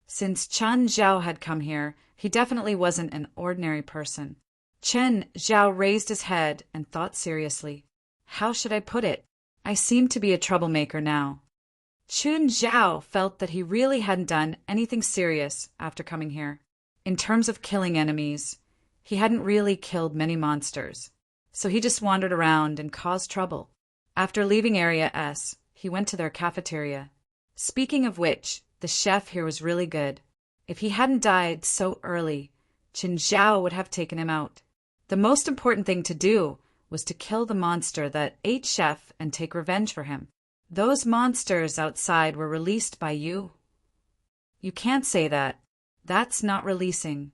Since Chen Zhao had come here, he definitely wasn't an ordinary person. Chen Zhao raised his head and thought seriously. How should I put it? I seem to be a troublemaker now. Chen Zhao felt that he really hadn't done anything serious after coming here. In terms of killing enemies, he hadn't really killed many monsters, so he just wandered around and caused trouble. After leaving Area S, he went to their cafeteria. Speaking of which, the chef here was really good. If he hadn't died so early, Chen Zhao would have taken him out. The most important thing to do was to kill the monster that ate Chef and take revenge for him. Those monsters outside were released by you. You can't say that. That's not releasing,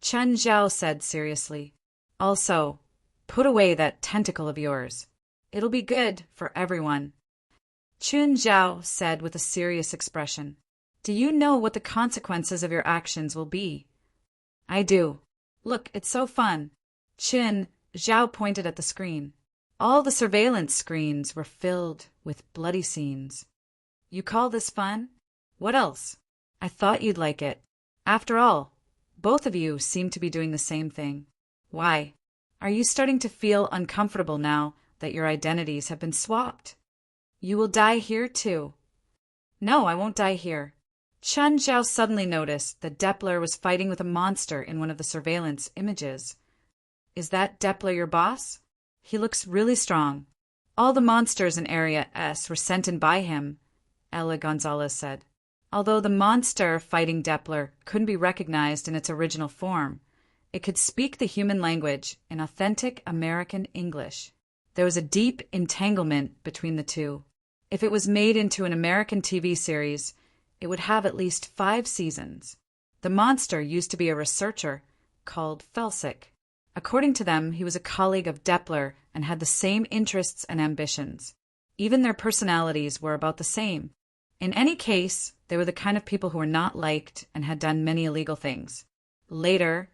Chen Zhao said seriously. Also, put away that tentacle of yours. It'll be good for everyone. Chen Zhao said with a serious expression. Do you know what the consequences of your actions will be? I do. Look, it's so fun. Chen Zhao pointed at the screen. All the surveillance screens were filled with bloody scenes. You call this fun? What else? I thought you'd like it. After all, both of you seem to be doing the same thing. Why? Are you starting to feel uncomfortable now that your identities have been swapped? You will die here too. No, I won't die here. Chun Zhao suddenly noticed that Depler was fighting with a monster in one of the surveillance images. Is that Depler your boss? He looks really strong. All the monsters in Area S were sent in by him, Ella Gonzalez said. Although the monster fighting Depler couldn't be recognized in its original form, it could speak the human language in authentic American English. There was a deep entanglement between the two. If it was made into an American TV series, it would have at least 5 seasons. The monster used to be a researcher called Felsic. According to them, he was a colleague of Depler and had the same interests and ambitions. Even their personalities were about the same. In any case, they were the kind of people who were not liked and had done many illegal things. Later,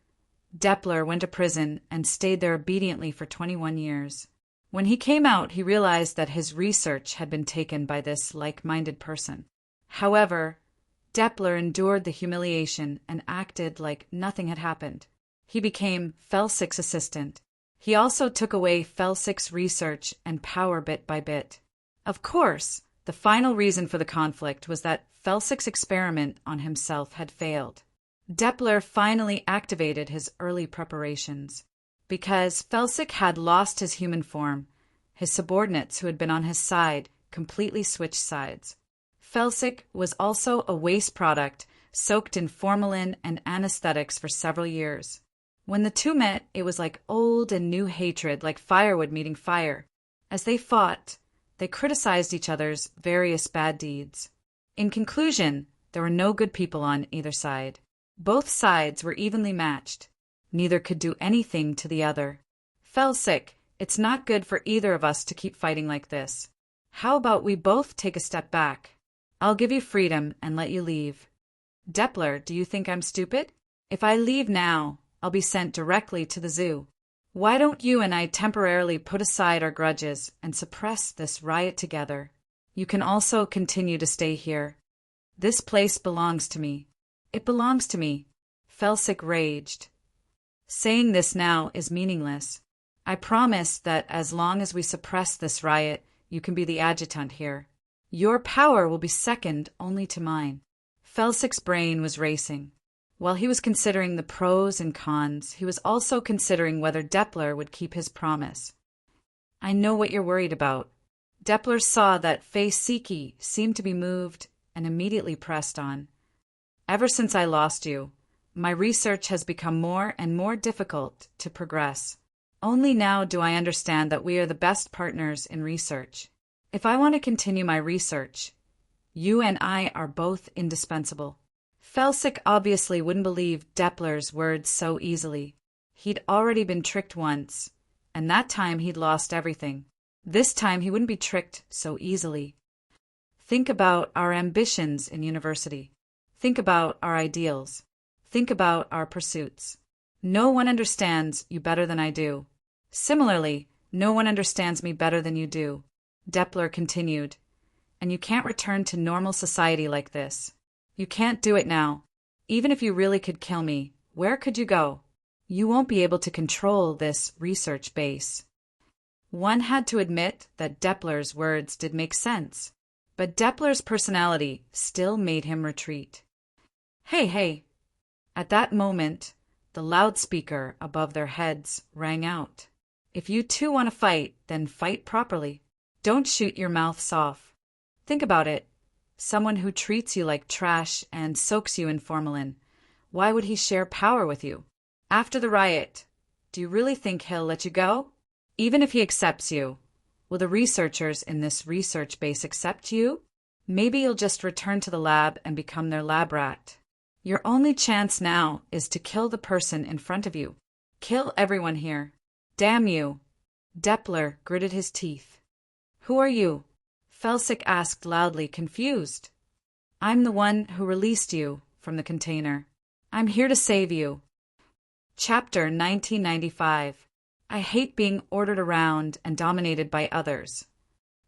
Depler went to prison and stayed there obediently for 21 years. When he came out, he realized that his research had been taken by this like-minded person. However, Depler endured the humiliation and acted like nothing had happened. He became Felsic's assistant. He also took away Felsic's research and power bit by bit. Of course, the final reason for the conflict was that Felsic's experiment on himself had failed. Depler finally activated his early preparations. Because Felsic had lost his human form, his subordinates who had been on his side completely switched sides. Felsic was also a waste product soaked in formalin and anesthetics for several years. When the two met, it was like old and new hatred, like firewood meeting fire. As they fought, they criticized each other's various bad deeds. In conclusion, there were no good people on either side. Both sides were evenly matched. Neither could do anything to the other. Felsic, it's not good for either of us to keep fighting like this. How about we both take a step back? I'll give you freedom and let you leave. Depler, do you think I'm stupid? If I leave now, I'll be sent directly to the zoo. Why don't you and I temporarily put aside our grudges and suppress this riot together? You can also continue to stay here. This place belongs to me. It belongs to me. Felsic raged. Saying this now is meaningless. I promise that as long as we suppress this riot, you can be the adjutant here. Your power will be second only to mine. Felsic's brain was racing. While he was considering the pros and cons, he was also considering whether Depler would keep his promise. I know what you're worried about. Depler saw that Fei Siki seemed to be moved and immediately pressed on. Ever since I lost you, my research has become more and more difficult to progress. Only now do I understand that we are the best partners in research. If I want to continue my research, you and I are both indispensable. Felsic obviously wouldn't believe Depler's words so easily. He'd already been tricked once, and that time he'd lost everything. This time he wouldn't be tricked so easily. Think about our ambitions in university. Think about our ideals. Think about our pursuits. No one understands you better than I do. Similarly, no one understands me better than you do. Depler continued. And you can't return to normal society like this. You can't do it now. Even if you really could kill me, where could you go? You won't be able to control this research base. One had to admit that Depler's words did make sense, but Depler's personality still made him retreat. Hey. At that moment, the loudspeaker above their heads rang out. If you two want to fight, then fight properly. Don't shoot your mouths off. Think about it. Someone who treats you like trash and soaks you in formalin, why would he share power with you? After the riot, do you really think he'll let you go? Even if he accepts you, will the researchers in this research base accept you? Maybe you'll just return to the lab and become their lab rat. Your only chance now is to kill the person in front of you. Kill everyone here. Damn you. Depler gritted his teeth. Who are you? Felsic asked loudly, confused. I'm the one who released you from the container. I'm here to save you. Chapter 1995. I hate being ordered around and dominated by others.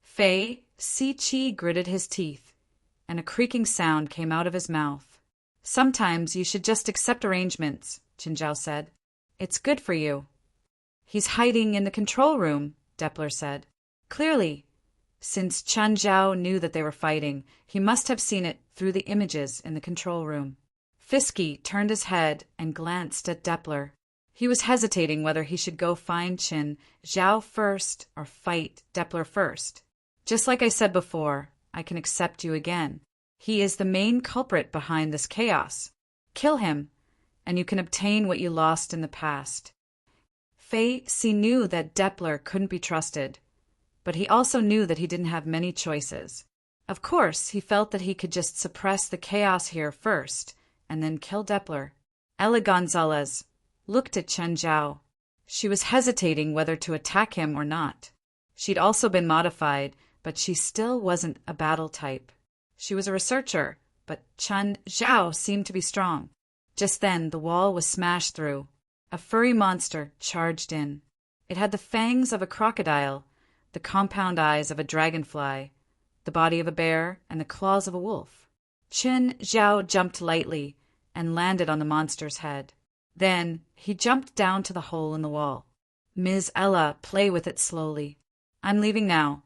Fei Si-Chi gritted his teeth, and a creaking sound came out of his mouth. Sometimes you should just accept arrangements, Qinzhao said. It's good for you. He's hiding in the control room, Depler said. Clearly, since Chen Zhao knew that they were fighting, he must have seen it through the images in the control room. Fiske turned his head and glanced at Depler. He was hesitating whether he should go find Chen Zhao first or fight Depler first. Just like I said before, I can accept you again. He is the main culprit behind this chaos. Kill him, and you can obtain what you lost in the past. Fei Si knew that Depler couldn't be trusted, but he also knew that he didn't have many choices. Of course, he felt that he could just suppress the chaos here first, and then kill Depler. Ella Gonzalez looked at Chen Zhao. She was hesitating whether to attack him or not. She'd also been modified, but she still wasn't a battle type. She was a researcher, but Chen Zhao seemed to be strong. Just then, the wall was smashed through. A furry monster charged in. It had the fangs of a crocodile, the compound eyes of a dragonfly, the body of a bear, and the claws of a wolf. Chen Zhao jumped lightly and landed on the monster's head. Then he jumped down to the hole in the wall. Ms. Ella, play with it slowly. I'm leaving now.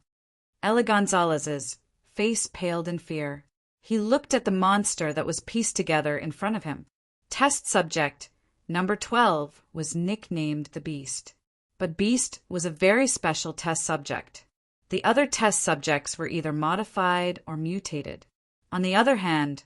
Ella Gonzalez's face paled in fear. He looked at the monster that was pieced together in front of him. Test subject number 12 was nicknamed the Beast. But Beast was a very special test subject. The other test subjects were either modified or mutated. On the other hand,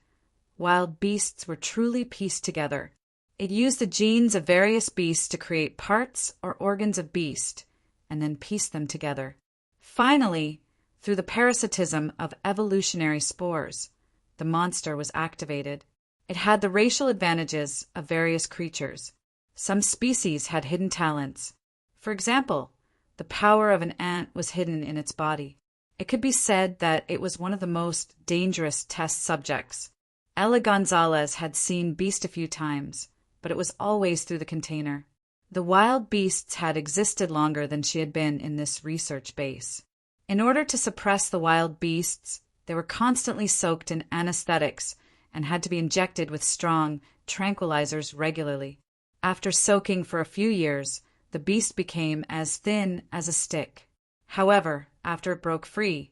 wild beasts were truly pieced together. It used the genes of various beasts to create parts or organs of beast, and then piece them together. Finally, through the parasitism of evolutionary spores, the monster was activated. It had the racial advantages of various creatures. Some species had hidden talents. For example, the power of an ant was hidden in its body. It could be said that it was one of the most dangerous test subjects. Ella Gonzalez had seen Beast a few times, but it was always through the container. The wild beasts had existed longer than she had been in this research base. In order to suppress the wild beasts, they were constantly soaked in anesthetics and had to be injected with strong tranquilizers regularly. After soaking for a few years, the beast became as thin as a stick. However, after it broke free,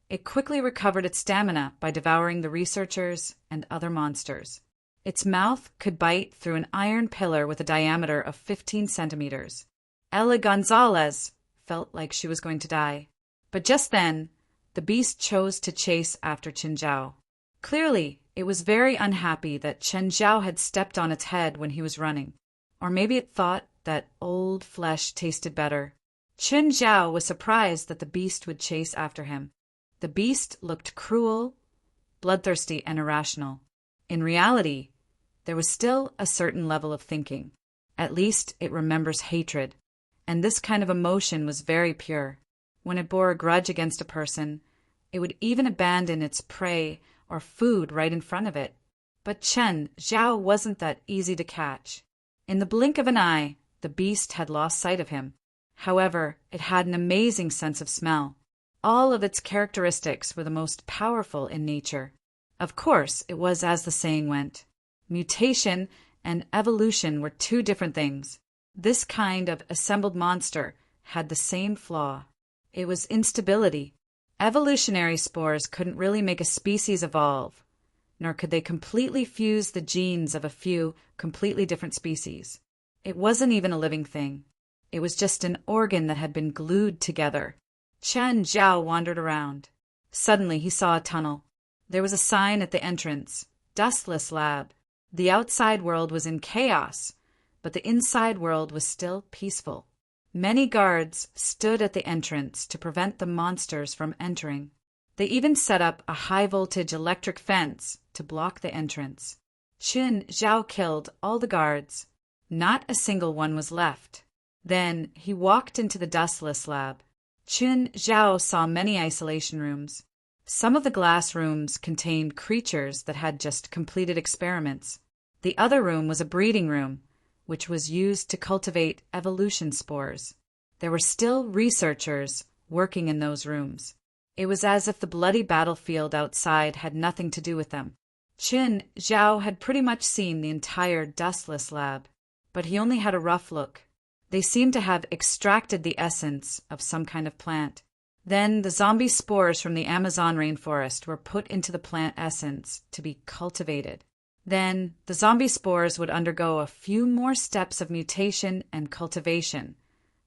it quickly recovered its stamina by devouring the researchers and other monsters. Its mouth could bite through an iron pillar with a diameter of 15 centimeters. Ella Gonzalez felt like she was going to die. But just then, the beast chose to chase after Chen Zhao. Clearly, it was very unhappy that Chen Zhao had stepped on its head when he was running. Or maybe it thought that old flesh tasted better. Chen Zhao was surprised that the beast would chase after him. The beast looked cruel, bloodthirsty, and irrational. In reality, there was still a certain level of thinking. At least it remembers hatred, and this kind of emotion was very pure. When it bore a grudge against a person, it would even abandon its prey or food right in front of it. But Chen Zhao wasn't that easy to catch. In the blink of an eye, the beast had lost sight of him. However, it had an amazing sense of smell. All of its characteristics were the most powerful in nature. Of course, it was as the saying went. Mutation and evolution were two different things. This kind of assembled monster had the same flaw. It was instability. Evolutionary spores couldn't really make a species evolve, nor could they completely fuse the genes of a few completely different species. It wasn't even a living thing. It was just an organ that had been glued together. Chen Zhao wandered around. Suddenly he saw a tunnel. There was a sign at the entrance, Dustless Lab. The outside world was in chaos, but the inside world was still peaceful. Many guards stood at the entrance to prevent the monsters from entering. They even set up a high-voltage electric fence to block the entrance. Chen Zhao killed all the guards. Not a single one was left. Then he walked into the Dustless Lab. Chen Zhao saw many isolation rooms. Some of the glass rooms contained creatures that had just completed experiments. The other room was a breeding room, which was used to cultivate evolution spores. there were still researchers working in those rooms. It was as if the bloody battlefield outside had nothing to do with them. Qin Zhao had pretty much seen the entire dustless lab, but he only had a rough look. They seemed to have extracted the essence of some kind of plant. Then the zombie spores from the Amazon rainforest were put into the plant essence to be cultivated. Then the zombie spores would undergo a few more steps of mutation and cultivation,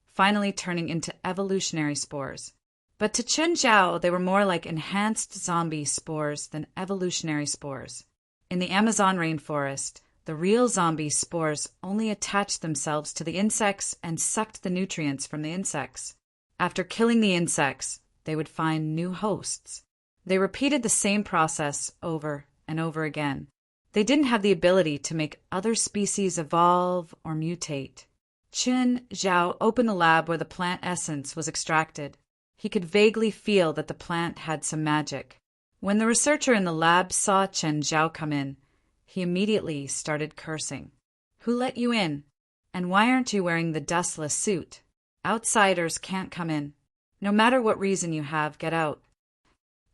finally turning into evolutionary spores. But to Qin Zhao, they were more like enhanced zombie spores than evolutionary spores. In the Amazon rainforest, the real zombie spores only attached themselves to the insects and sucked the nutrients from the insects. After killing the insects, they would find new hosts. They repeated the same process over and over again. They didn't have the ability to make other species evolve or mutate. Qin Zhao opened the lab where the plant essence was extracted. He could vaguely feel that the plant had some magic. When the researcher in the lab saw Qin Zhao come in, he immediately started cursing. "Who let you in? And why aren't you wearing the dustless suit? Outsiders can't come in. No matter what reason you have, get out."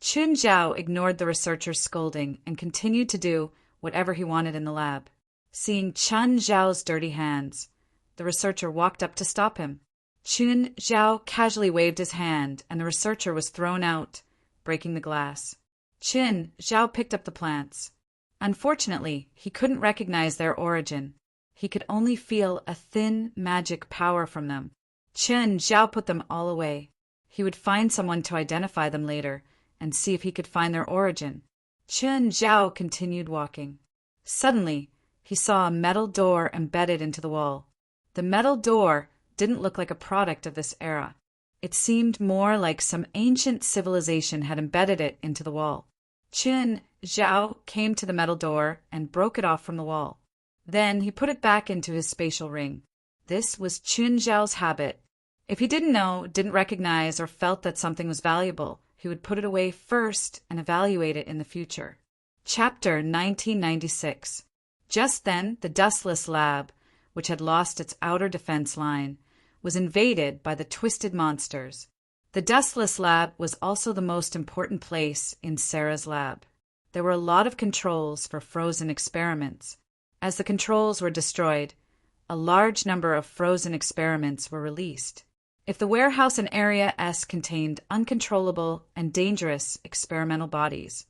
Qin Zhao ignored the researcher's scolding and continued to do whatever he wanted in the lab. Seeing Qin Zhao's dirty hands, the researcher walked up to stop him. Qin Zhao casually waved his hand, and the researcher was thrown out, breaking the glass. Qin Zhao picked up the plants. Unfortunately, he couldn't recognize their origin. He could only feel a thin magic power from them. Qin Zhao put them all away. He would find someone to identify them later and see if he could find their origin. Qin Zhao continued walking. Suddenly, he saw a metal door embedded into the wall. The metal door didn't look like a product of this era. It seemed more like some ancient civilization had embedded it into the wall. Qin Zhao came to the metal door and broke it off from the wall. Then he put it back into his spatial ring. This was Qin Zhao's habit. If he didn't know, didn't recognize, or felt that something was valuable, he would put it away first and evaluate it in the future. Chapter 1996. Just then, the dustless lab, which had lost its outer defense line, was invaded by the twisted monsters. The dustless lab was also the most important place in Sarah's lab. There were a lot of controls for frozen experiments. As the controls were destroyed, a large number of frozen experiments were released. If the warehouse in Area S contained uncontrollable and dangerous experimental bodies,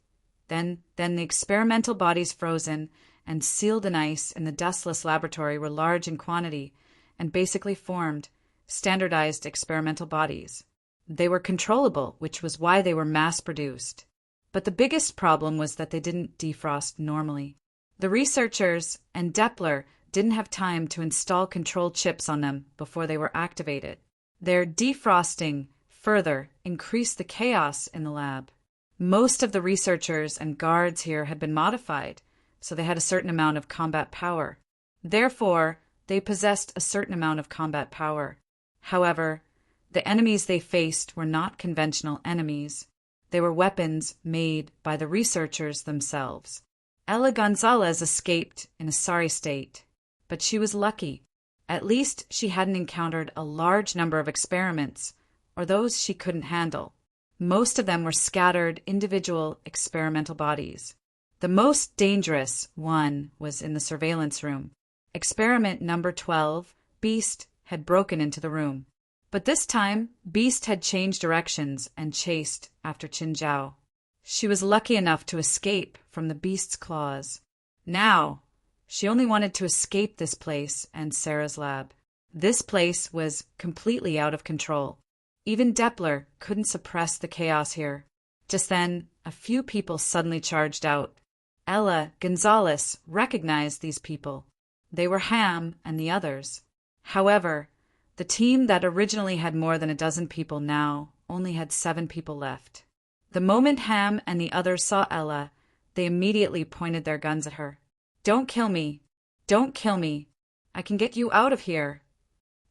then the experimental bodies frozen and sealed in ice in the dustless laboratory were large in quantity and basically formed standardized experimental bodies. They were controllable, which was why they were mass-produced. But the biggest problem was that they didn't defrost normally. The researchers and Doppler didn't have time to install control chips on them before they were activated. Their defrosting further increased the chaos in the lab. Most of the researchers and guards here had been modified, so they had a certain amount of combat power. Therefore, they possessed a certain amount of combat power. However, the enemies they faced were not conventional enemies. They were weapons made by the researchers themselves. Ella Gonzalez escaped in a sorry state, but she was lucky. At least she hadn't encountered a large number of experiments, or those she couldn't handle. Most of them were scattered individual experimental bodies. The most dangerous one was in the surveillance room. Experiment number 12, Beast, had broken into the room. But this time, Beast had changed directions and chased after Qin Zhao. She was lucky enough to escape from the Beast's claws. Now, she only wanted to escape this place and Sarah's lab. This place was completely out of control. Even Doppler couldn't suppress the chaos here. Just then, a few people suddenly charged out. Ella Gonzalez recognized these people. They were Ham and the others. However, the team that originally had more than a dozen people now only had 7 people left. The moment Ham and the others saw Ella, they immediately pointed their guns at her. "Don't kill me! Don't kill me! I can get you out of here!"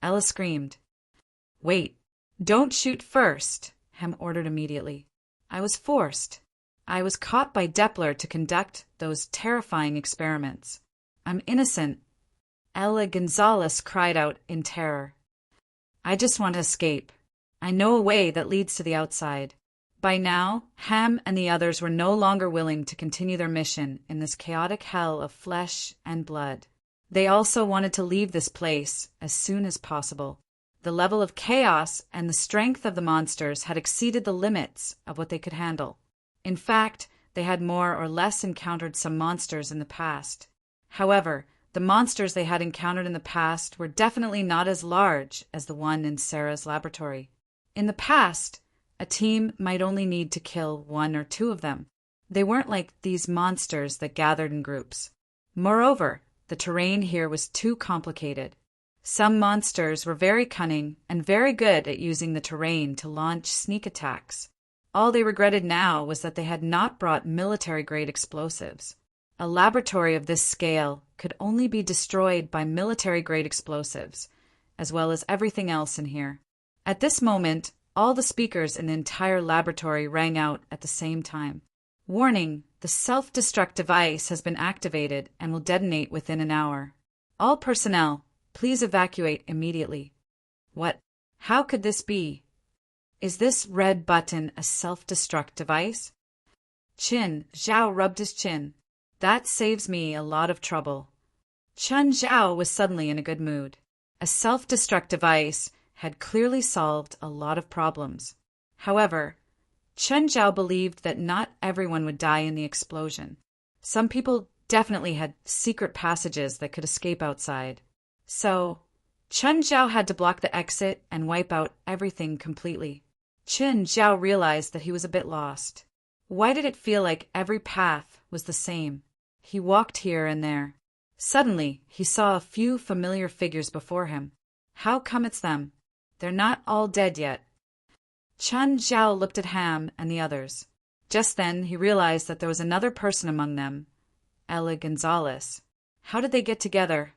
Ella screamed. "Wait! Don't shoot first!" Ham ordered immediately. "I was forced. I was caught by Doppler to conduct those terrifying experiments. I'm innocent." Ella Gonzalez cried out in terror. I just want to escape. I know a way that leads to the outside." By now, Ham and the others were no longer willing to continue their mission in this chaotic hell of flesh and blood. They also wanted to leave this place as soon as possible. The level of chaos and the strength of the monsters had exceeded the limits of what they could handle. In fact, they had more or less encountered some monsters in the past. However, the monsters they had encountered in the past were definitely not as large as the one in Sarah's laboratory. In the past, a team might only need to kill 1 or 2 of them. They weren't like these monsters that gathered in groups. Moreover, the terrain here was too complicated. Some monsters were very cunning and very good at using the terrain to launch sneak attacks. All they regretted now was that they had not brought military-grade explosives. A laboratory of this scale could only be destroyed by military-grade explosives, as well as everything else in here. At this moment, all the speakers in the entire laboratory rang out at the same time. "Warning, the self-destruct device has been activated and will detonate within an hour. All personnel, please evacuate immediately." What? How could this be? Is this red button a self-destruct device? Qin Zhao rubbed his chin. "That saves me a lot of trouble." Chen Zhao was suddenly in a good mood. A self-destruct device had clearly solved a lot of problems. However, Chen Zhao believed that not everyone would die in the explosion. Some people definitely had secret passages that could escape outside. So, Chen Zhao had to block the exit and wipe out everything completely. Chen Zhao realized that he was a bit lost. Why did it feel like every path was the same? He walked here and there. Suddenly, he saw a few familiar figures before him. How come it's them? They're not all dead yet. Chen Zhao looked at Ham and the others. Just then, he realized that there was another person among them, Ella Gonzalez. How did they get together?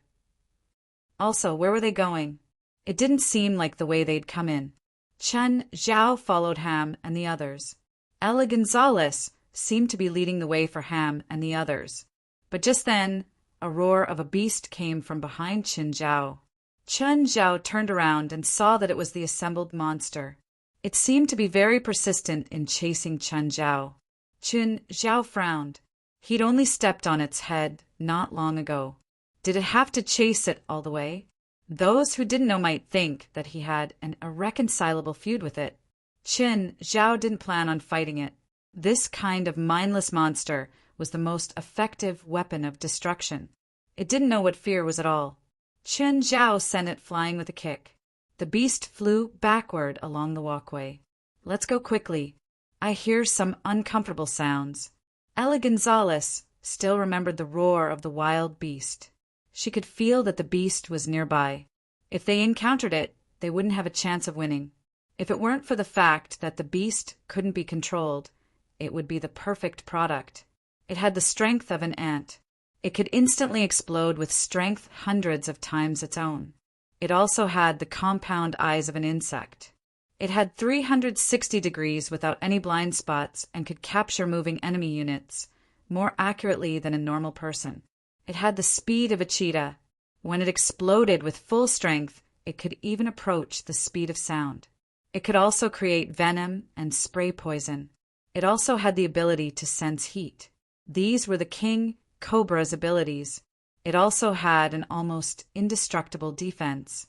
Also, where were they going? It didn't seem like the way they'd come in. Chen Zhao followed Ham and the others. Ella Gonzalez seemed to be leading the way for Ham and the others. But just then, a roar of a beast came from behind Chen Zhao. Chen Zhao turned around and saw that it was the assembled monster. It seemed to be very persistent in chasing Chen Zhao. Chen Zhao frowned. He'd only stepped on its head not long ago. Did it have to chase it all the way? Those who didn't know might think that he had an irreconcilable feud with it. Chen Zhao didn't plan on fighting it. This kind of mindless monster was the most effective weapon of destruction. It didn't know what fear was at all. Chen Zhao sent it flying with a kick. The beast flew backward along the walkway. "Let's go quickly. I hear some uncomfortable sounds." Ella Gonzalez still remembered the roar of the wild beast. She could feel that the beast was nearby. If they encountered it, they wouldn't have a chance of winning. If it weren't for the fact that the beast couldn't be controlled, it would be the perfect product. It had the strength of an ant. It could instantly explode with strength hundreds of times its own. It also had the compound eyes of an insect. It had 360 degrees without any blind spots and could capture moving enemy units more accurately than a normal person. It had the speed of a cheetah. When it exploded with full strength, it could even approach the speed of sound. It could also create venom and spray poison. It also had the ability to sense heat. These were the King Cobra's abilities. It also had an almost indestructible defense.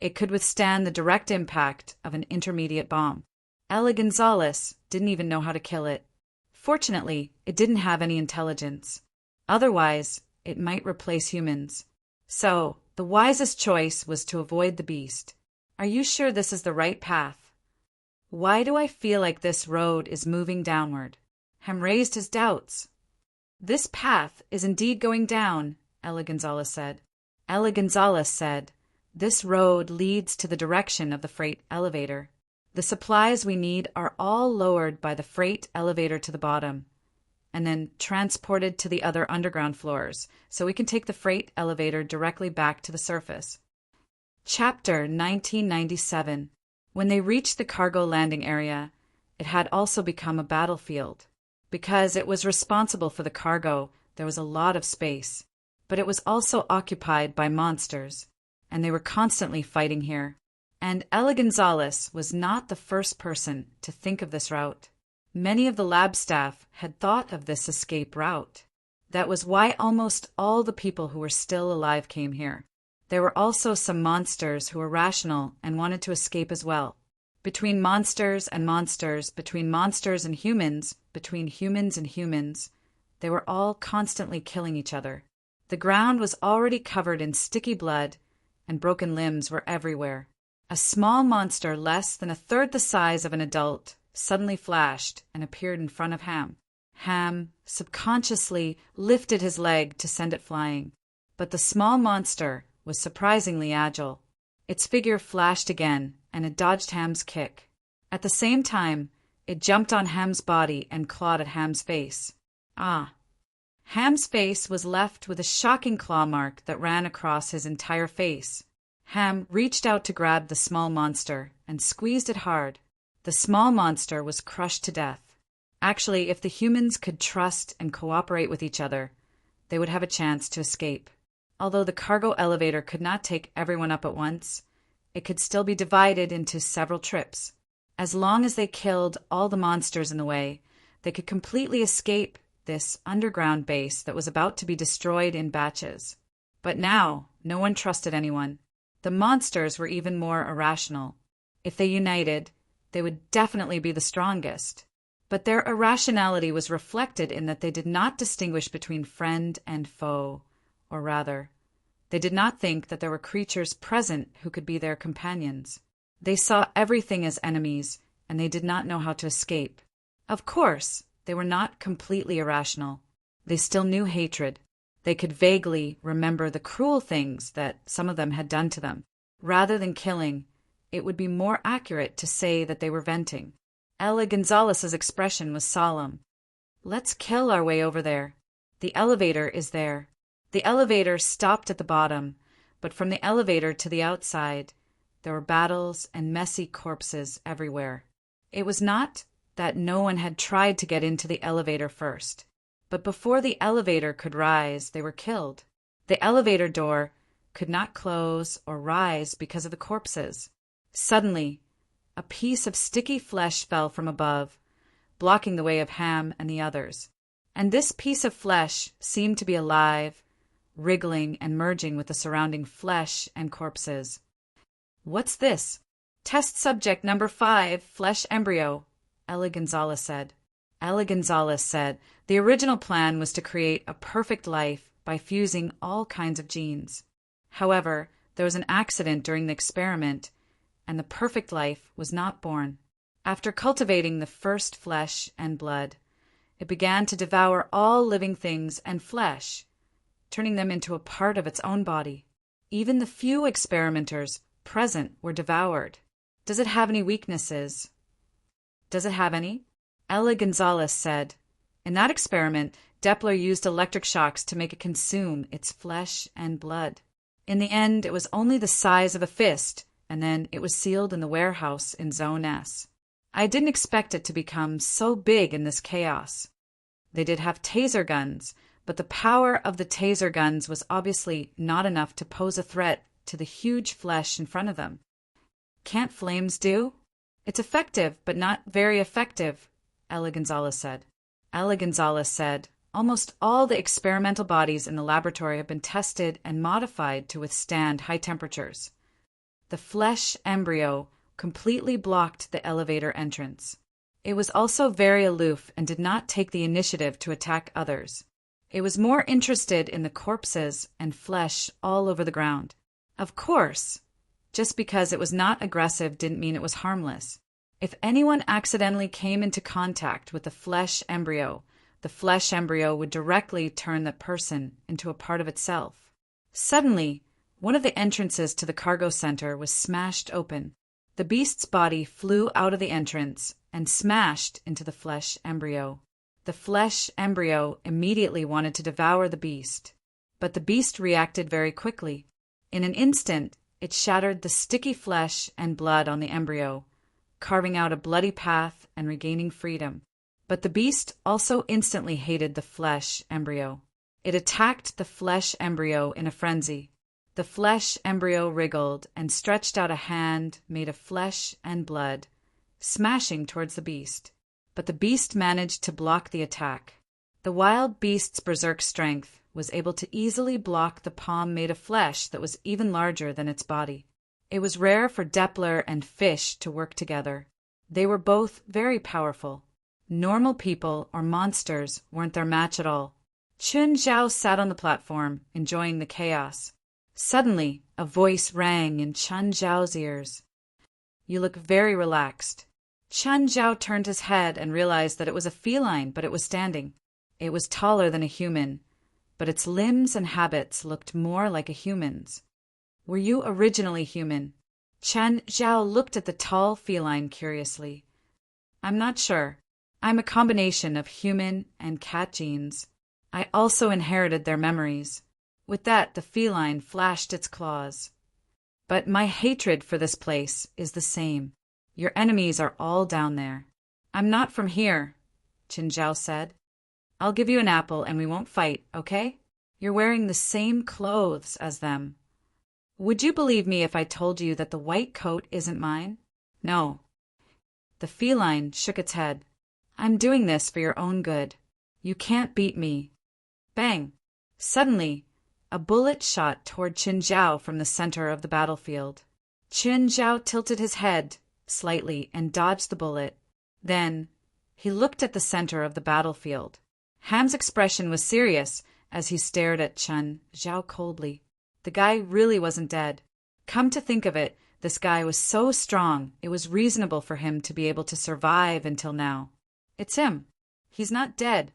It could withstand the direct impact of an intermediate bomb. Ella Gonzalez didn't even know how to kill it. Fortunately, it didn't have any intelligence. Otherwise, it might replace humans. So, the wisest choice was to avoid the beast. "Are you sure this is the right path?" "Why do I feel like this road is moving downward?" Ham raised his doubts. "This path is indeed going down," Ella Gonzalez said. Ella Gonzalez said, "This road leads to the direction of the freight elevator. The supplies we need are all lowered by the freight elevator to the bottom, and then transported to the other underground floors, so we can take the freight elevator directly back to the surface." Chapter 1997. When they reached the cargo landing area, it had also become a battlefield. Because it was responsible for the cargo, there was a lot of space. But it was also occupied by monsters, and they were constantly fighting here. And Ella Gonzalez was not the first person to think of this route. Many of the lab staff had thought of this escape route. That was why almost all the people who were still alive came here. There were also some monsters who were rational and wanted to escape as well. Between monsters and monsters, between monsters and humans, between humans and humans, they were all constantly killing each other. The ground was already covered in sticky blood, and broken limbs were everywhere. A small monster less than a third the size of an adult suddenly flashed and appeared in front of Ham. Ham subconsciously lifted his leg to send it flying, but the small monster was surprisingly agile. Its figure flashed again, and it dodged Ham's kick. At the same time, it jumped on Ham's body and clawed at Ham's face. Ah! Ham's face was left with a shocking claw mark that ran across his entire face. Ham reached out to grab the small monster and squeezed it hard. The small monster was crushed to death. Actually, if the humans could trust and cooperate with each other, they would have a chance to escape. Although the cargo elevator could not take everyone up at once, it could still be divided into several trips. As long as they killed all the monsters in the way, they could completely escape this underground base that was about to be destroyed in batches. But now, no one trusted anyone. The monsters were even more irrational. If they united, they would definitely be the strongest. But their irrationality was reflected in that they did not distinguish between friend and foe, or rather, they did not think that there were creatures present who could be their companions. They saw everything as enemies, and they did not know how to escape. Of course, they were not completely irrational. They still knew hatred. They could vaguely remember the cruel things that some of them had done to them. Rather than killing, it would be more accurate to say that they were venting. Ella Gonzalez's expression was solemn. Let's kill our way over there. The elevator is there. The elevator stopped at the bottom, but from the elevator to the outside, there were battles and messy corpses everywhere. It was not that no one had tried to get into the elevator first, but before the elevator could rise, they were killed. The elevator door could not close or rise because of the corpses. Suddenly, a piece of sticky flesh fell from above, blocking the way of Ham and the others. And this piece of flesh seemed to be alive, wriggling and merging with the surrounding flesh and corpses. What's this? Test subject number 5, flesh embryo, Ella Gonzalez said. Ella Gonzalez said the original plan was to create a perfect life by fusing all kinds of genes. However, there was an accident during the experiment, and the perfect life was not born. After cultivating the first flesh and blood, it began to devour all living things and flesh, turning them into a part of its own body. Even the few experimenters present were devoured. Does it have any weaknesses? Does it have any? Ella Gonzalez said, in that experiment, Doppler used electric shocks to make it consume its flesh and blood. In the end, it was only the size of a fist, and then it was sealed in the warehouse in Zone S. I didn't expect it to become so big in this chaos. They did have taser guns, but the power of the taser guns was obviously not enough to pose a threat to the huge flesh in front of them. Can't flames do? It's effective, but not very effective, Ella Gonzalez said. Ella Gonzalez said, almost all the experimental bodies in the laboratory have been tested and modified to withstand high temperatures. The flesh embryo completely blocked the elevator entrance. It was also very aloof and did not take the initiative to attack others. It was more interested in the corpses and flesh all over the ground. Of course, just because it was not aggressive didn't mean it was harmless. If anyone accidentally came into contact with the flesh embryo would directly turn that person into a part of itself. Suddenly, one of the entrances to the cargo center was smashed open. The beast's body flew out of the entrance and smashed into the flesh embryo. The flesh embryo immediately wanted to devour the beast, but the beast reacted very quickly. In an instant, it shattered the sticky flesh and blood on the embryo, carving out a bloody path and regaining freedom. But the beast also instantly hated the flesh embryo. It attacked the flesh embryo in a frenzy. The flesh embryo wriggled and stretched out a hand made of flesh and blood, smashing towards the beast. But the beast managed to block the attack. The wild beast's berserk strength was able to easily block the palm made of flesh that was even larger than its body. It was rare for Depler and fish to work together. They were both very powerful. Normal people or monsters weren't their match at all. Chun Zhao sat on the platform, enjoying the chaos. Suddenly, a voice rang in Chun Zhao's ears. "You look very relaxed." Chun Zhao turned his head and realized that it was a feline, but it was standing. It was taller than a human, but its limbs and habits looked more like a human's. "Were you originally human?" Chun Zhao looked at the tall feline curiously. "I'm not sure. I'm a combination of human and cat genes. I also inherited their memories." With that, the feline flashed its claws. "But my hatred for this place is the same. Your enemies are all down there." "I'm not from here," Qin Zhao said. "I'll give you an apple and we won't fight, okay? You're wearing the same clothes as them." "Would you believe me if I told you that the white coat isn't mine?" "No." The feline shook its head. "I'm doing this for your own good. You can't beat me." Bang! Suddenly, a bullet shot toward Qin Zhao from the center of the battlefield. Qin Zhao tilted his head slightly and dodged the bullet. Then, he looked at the center of the battlefield. Ham's expression was serious as he stared at Qin Zhao coldly. The guy really wasn't dead. Come to think of it, this guy was so strong, it was reasonable for him to be able to survive until now. It's him. He's not dead.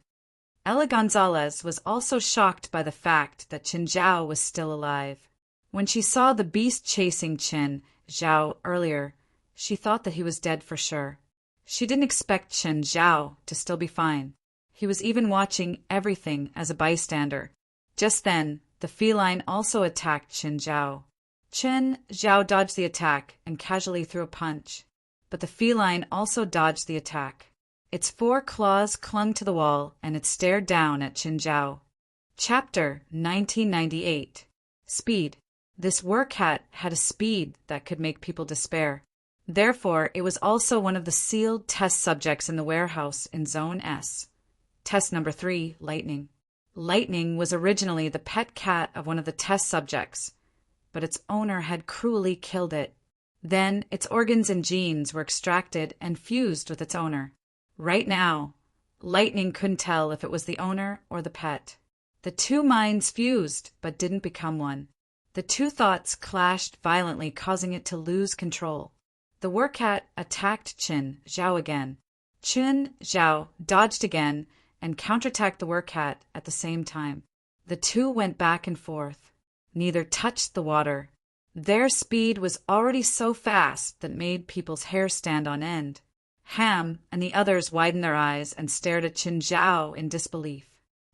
Ella Gonzalez was also shocked by the fact that Qin Zhao was still alive. When she saw the beast chasing Qin Zhao earlier, she thought that he was dead for sure. She didn't expect Qin Zhao to still be fine. He was even watching everything as a bystander. Just then, the feline also attacked Qin Zhao. Qin Zhao dodged the attack and casually threw a punch. But the feline also dodged the attack. Its 4 claws clung to the wall and it stared down at Qin Zhao. Chapter 1998. Speed. This werewolf had a speed that could make people despair. Therefore, it was also one of the sealed test subjects in the warehouse in Zone S. Test number 3, Lightning. Lightning was originally the pet cat of one of the test subjects, but its owner had cruelly killed it. Then, its organs and genes were extracted and fused with its owner. Right now, Lightning couldn't tell if it was the owner or the pet. The two minds fused, but didn't become one. The two thoughts clashed violently, causing it to lose control. The werewolf attacked Qin Zhao again. Qin Zhao dodged again and counterattacked the werewolf at the same time. The two went back and forth. Neither touched the water. Their speed was already so fast that it made people's hair stand on end. Ham and the others widened their eyes and stared at Qin Zhao in disbelief,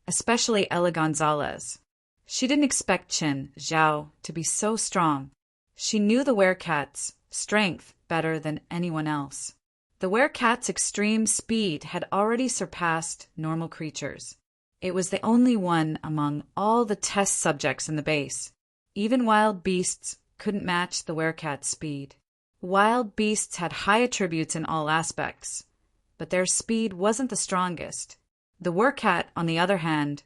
especially Ella Gonzalez. She didn't expect Qin Zhao to be so strong. She knew the werecat's strength better than anyone else. The werecat's extreme speed had already surpassed normal creatures. It was the only one among all the test subjects in the base. Even wild beasts couldn't match the werecat's speed. Wild beasts had high attributes in all aspects, but their speed wasn't the strongest. The werewolf, on the other hand,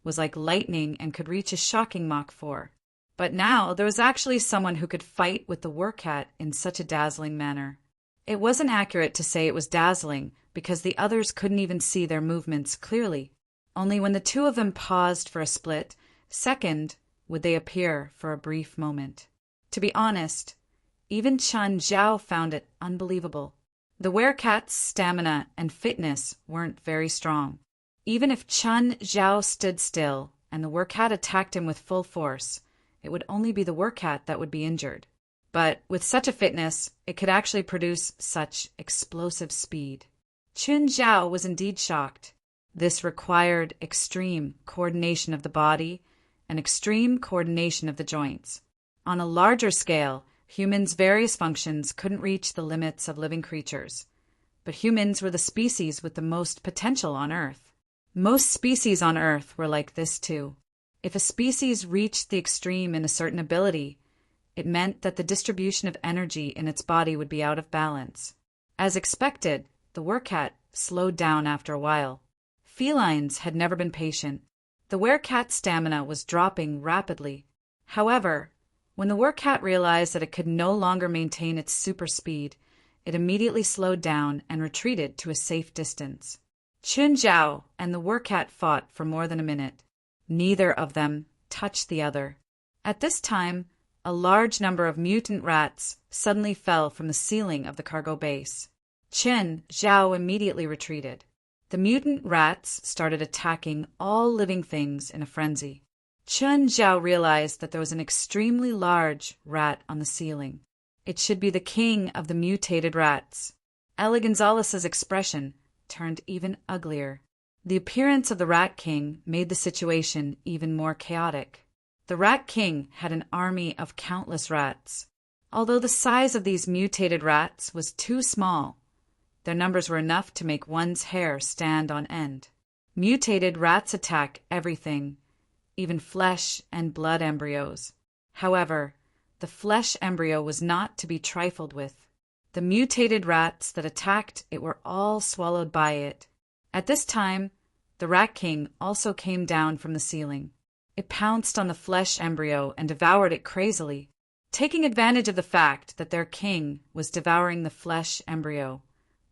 was like lightning and could reach a shocking Mach 4. But now there was actually someone who could fight with the werewolf in such a dazzling manner. It wasn't accurate to say it was dazzling because the others couldn't even see their movements clearly. Only when the two of them paused for a split second would they appear for a brief moment. To be honest, even Qin Zhao found it unbelievable. The werecat's stamina and fitness weren't very strong. Even if Qin Zhao stood still and the werewolf attacked him with full force, it would only be the werewolf that would be injured. But with such a fitness, it could actually produce such explosive speed. Qin Zhao was indeed shocked. This required extreme coordination of the body and extreme coordination of the joints. On a larger scale, humans' various functions couldn't reach the limits of living creatures. But humans were the species with the most potential on Earth. Most species on Earth were like this too. If a species reached the extreme in a certain ability, it meant that the distribution of energy in its body would be out of balance. As expected, the werecat slowed down after a while. Felines had never been patient. The werecat's stamina was dropping rapidly. However, when the werecat realized that it could no longer maintain its super speed, it immediately slowed down and retreated to a safe distance. Chun Zhao and the werecat fought for more than a minute. Neither of them touched the other. At this time, a large number of mutant rats suddenly fell from the ceiling of the cargo base. Chun Zhao immediately retreated. The mutant rats started attacking all living things in a frenzy. Chun Zhao realized that there was an extremely large rat on the ceiling. It should be the king of the mutated rats. Ella Gonzalez's expression turned even uglier. The appearance of the Rat King made the situation even more chaotic. The Rat King had an army of countless rats. Although the size of these mutated rats was too small, their numbers were enough to make one's hair stand on end. Mutated rats attack everything, even flesh and blood embryos. However, the flesh embryo was not to be trifled with. The mutated rats that attacked it were all swallowed by it. At this time, the Rat King also came down from the ceiling. It pounced on the flesh embryo and devoured it crazily. Taking advantage of the fact that their king was devouring the flesh embryo,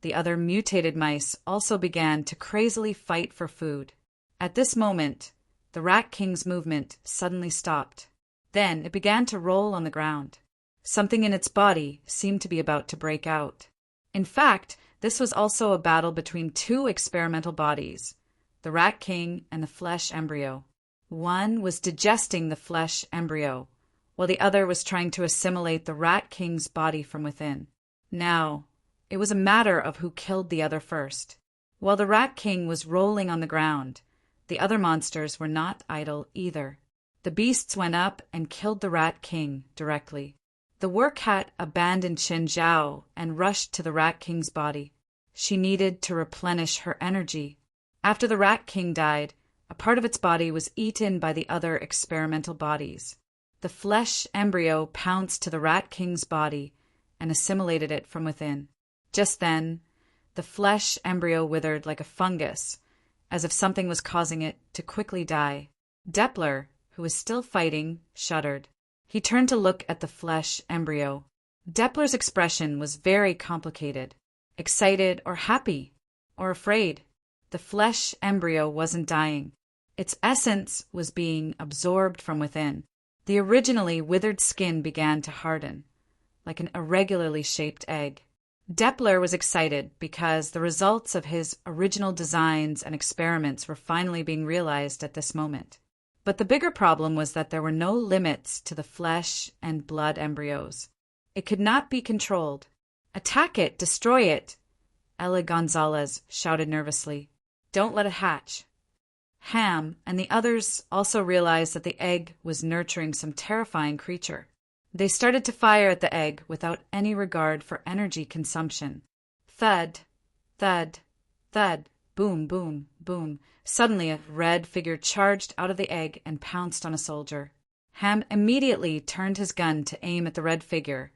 the other mutated mice also began to crazily fight for food. At this moment, the Rat King's movement suddenly stopped. Then it began to roll on the ground. Something in its body seemed to be about to break out. In fact, this was also a battle between two experimental bodies, the Rat King and the flesh embryo. One was digesting the flesh embryo, while the other was trying to assimilate the Rat King's body from within. Now, it was a matter of who killed the other first. While the Rat King was rolling on the ground, the other monsters were not idle either. The beasts went up and killed the Rat King directly. The werecat abandoned Chun Zhao and rushed to the Rat King's body. She needed to replenish her energy. After the Rat King died, a part of its body was eaten by the other experimental bodies. The flesh embryo pounced to the Rat King's body and assimilated it from within. Just then, the flesh embryo withered like a fungus, as if something was causing it to quickly die. Depler, who was still fighting, shuddered. He turned to look at the flesh embryo. Depler's expression was very complicated. Excited or happy or afraid. The flesh embryo wasn't dying. Its essence was being absorbed from within. The originally withered skin began to harden, like an irregularly shaped egg. Depler was excited because the results of his original designs and experiments were finally being realized at this moment. But the bigger problem was that there were no limits to the flesh and blood embryos. It could not be controlled. Attack it! Destroy it! Ella Gonzalez shouted nervously. Don't let it hatch. Ham and the others also realized that the egg was nurturing some terrifying creature. They started to fire at the egg without any regard for energy consumption. Thud, thud, thud, boom, boom, boom. Suddenly a red figure charged out of the egg and pounced on a soldier. Ham immediately turned his gun to aim at the red figure,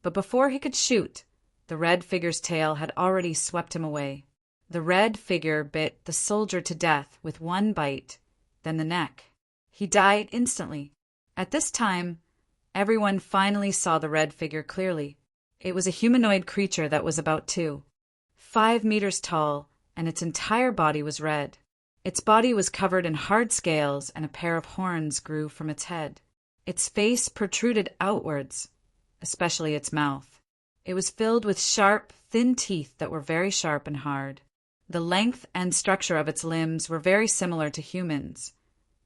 but before he could shoot, the red figure's tail had already swept him away. The red figure bit the soldier to death with one bite, then the neck. He died instantly. At this time, everyone finally saw the red figure clearly. It was a humanoid creature that was about 5 meters tall, and its entire body was red. Its body was covered in hard scales, and a pair of horns grew from its head. Its face protruded outwards, especially its mouth. It was filled with sharp, thin teeth that were very sharp and hard. The length and structure of its limbs were very similar to humans,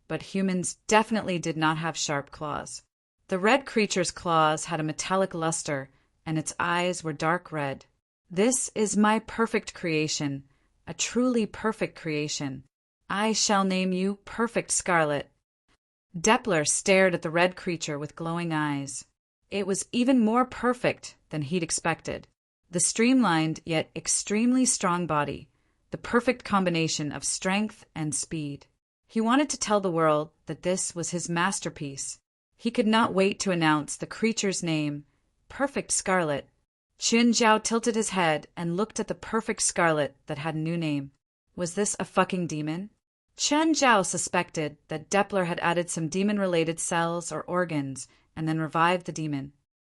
but humans definitely did not have sharp claws. The red creature's claws had a metallic luster, and its eyes were dark red. This is my perfect creation, a truly perfect creation. I shall name you Perfect Scarlet. Depler stared at the red creature with glowing eyes. It was even more perfect than he'd expected. The streamlined yet extremely strong body, the perfect combination of strength and speed. He wanted to tell the world that this was his masterpiece. He could not wait to announce the creature's name, Perfect Scarlet. Qin Zhao tilted his head and looked at the Perfect Scarlet that had a new name. Was this a fucking demon? Chen Zhao suspected that Depler had added some demon-related cells or organs and then revived the demon.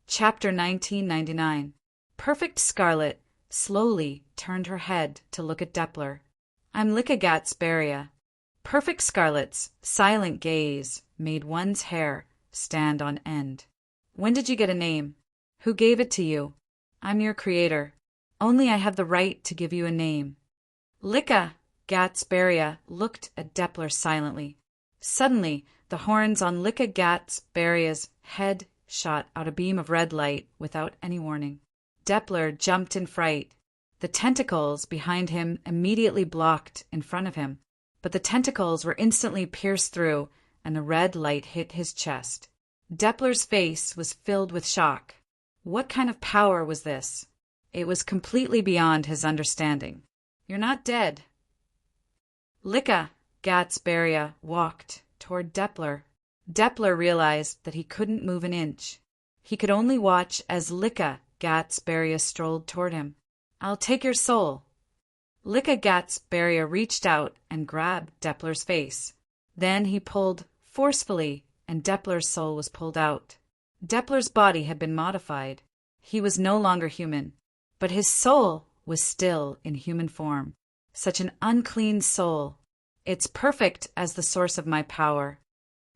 Chapter 1999. Perfect Scarlet slowly turned her head to look at Depler. I'm Lycagatsbaria. Perfect Scarlet's silent gaze made one's hair stand on end. When did you get a name? Who gave it to you? I'm your creator. Only I have the right to give you a name. Lycagatsbaria looked at Depler silently. Suddenly, the horns on Lycagatsbaria's head shot out a beam of red light without any warning. Depler jumped in fright. The tentacles behind him immediately blocked in front of him, but the tentacles were instantly pierced through and the red light hit his chest. Depler's face was filled with shock. What kind of power was this? It was completely beyond his understanding. You're not dead. Lycagatsbaria walked toward Depler. Depler realized that he couldn't move an inch. He could only watch as Lycagatsbaria strolled toward him. I'll take your soul. Lycagatsbaria reached out and grabbed Depler's face. Then he pulled forcefully, and Depler's soul was pulled out. Depler's body had been modified. He was no longer human, but his soul was still in human form. Such an unclean soul. It's perfect as the source of my power.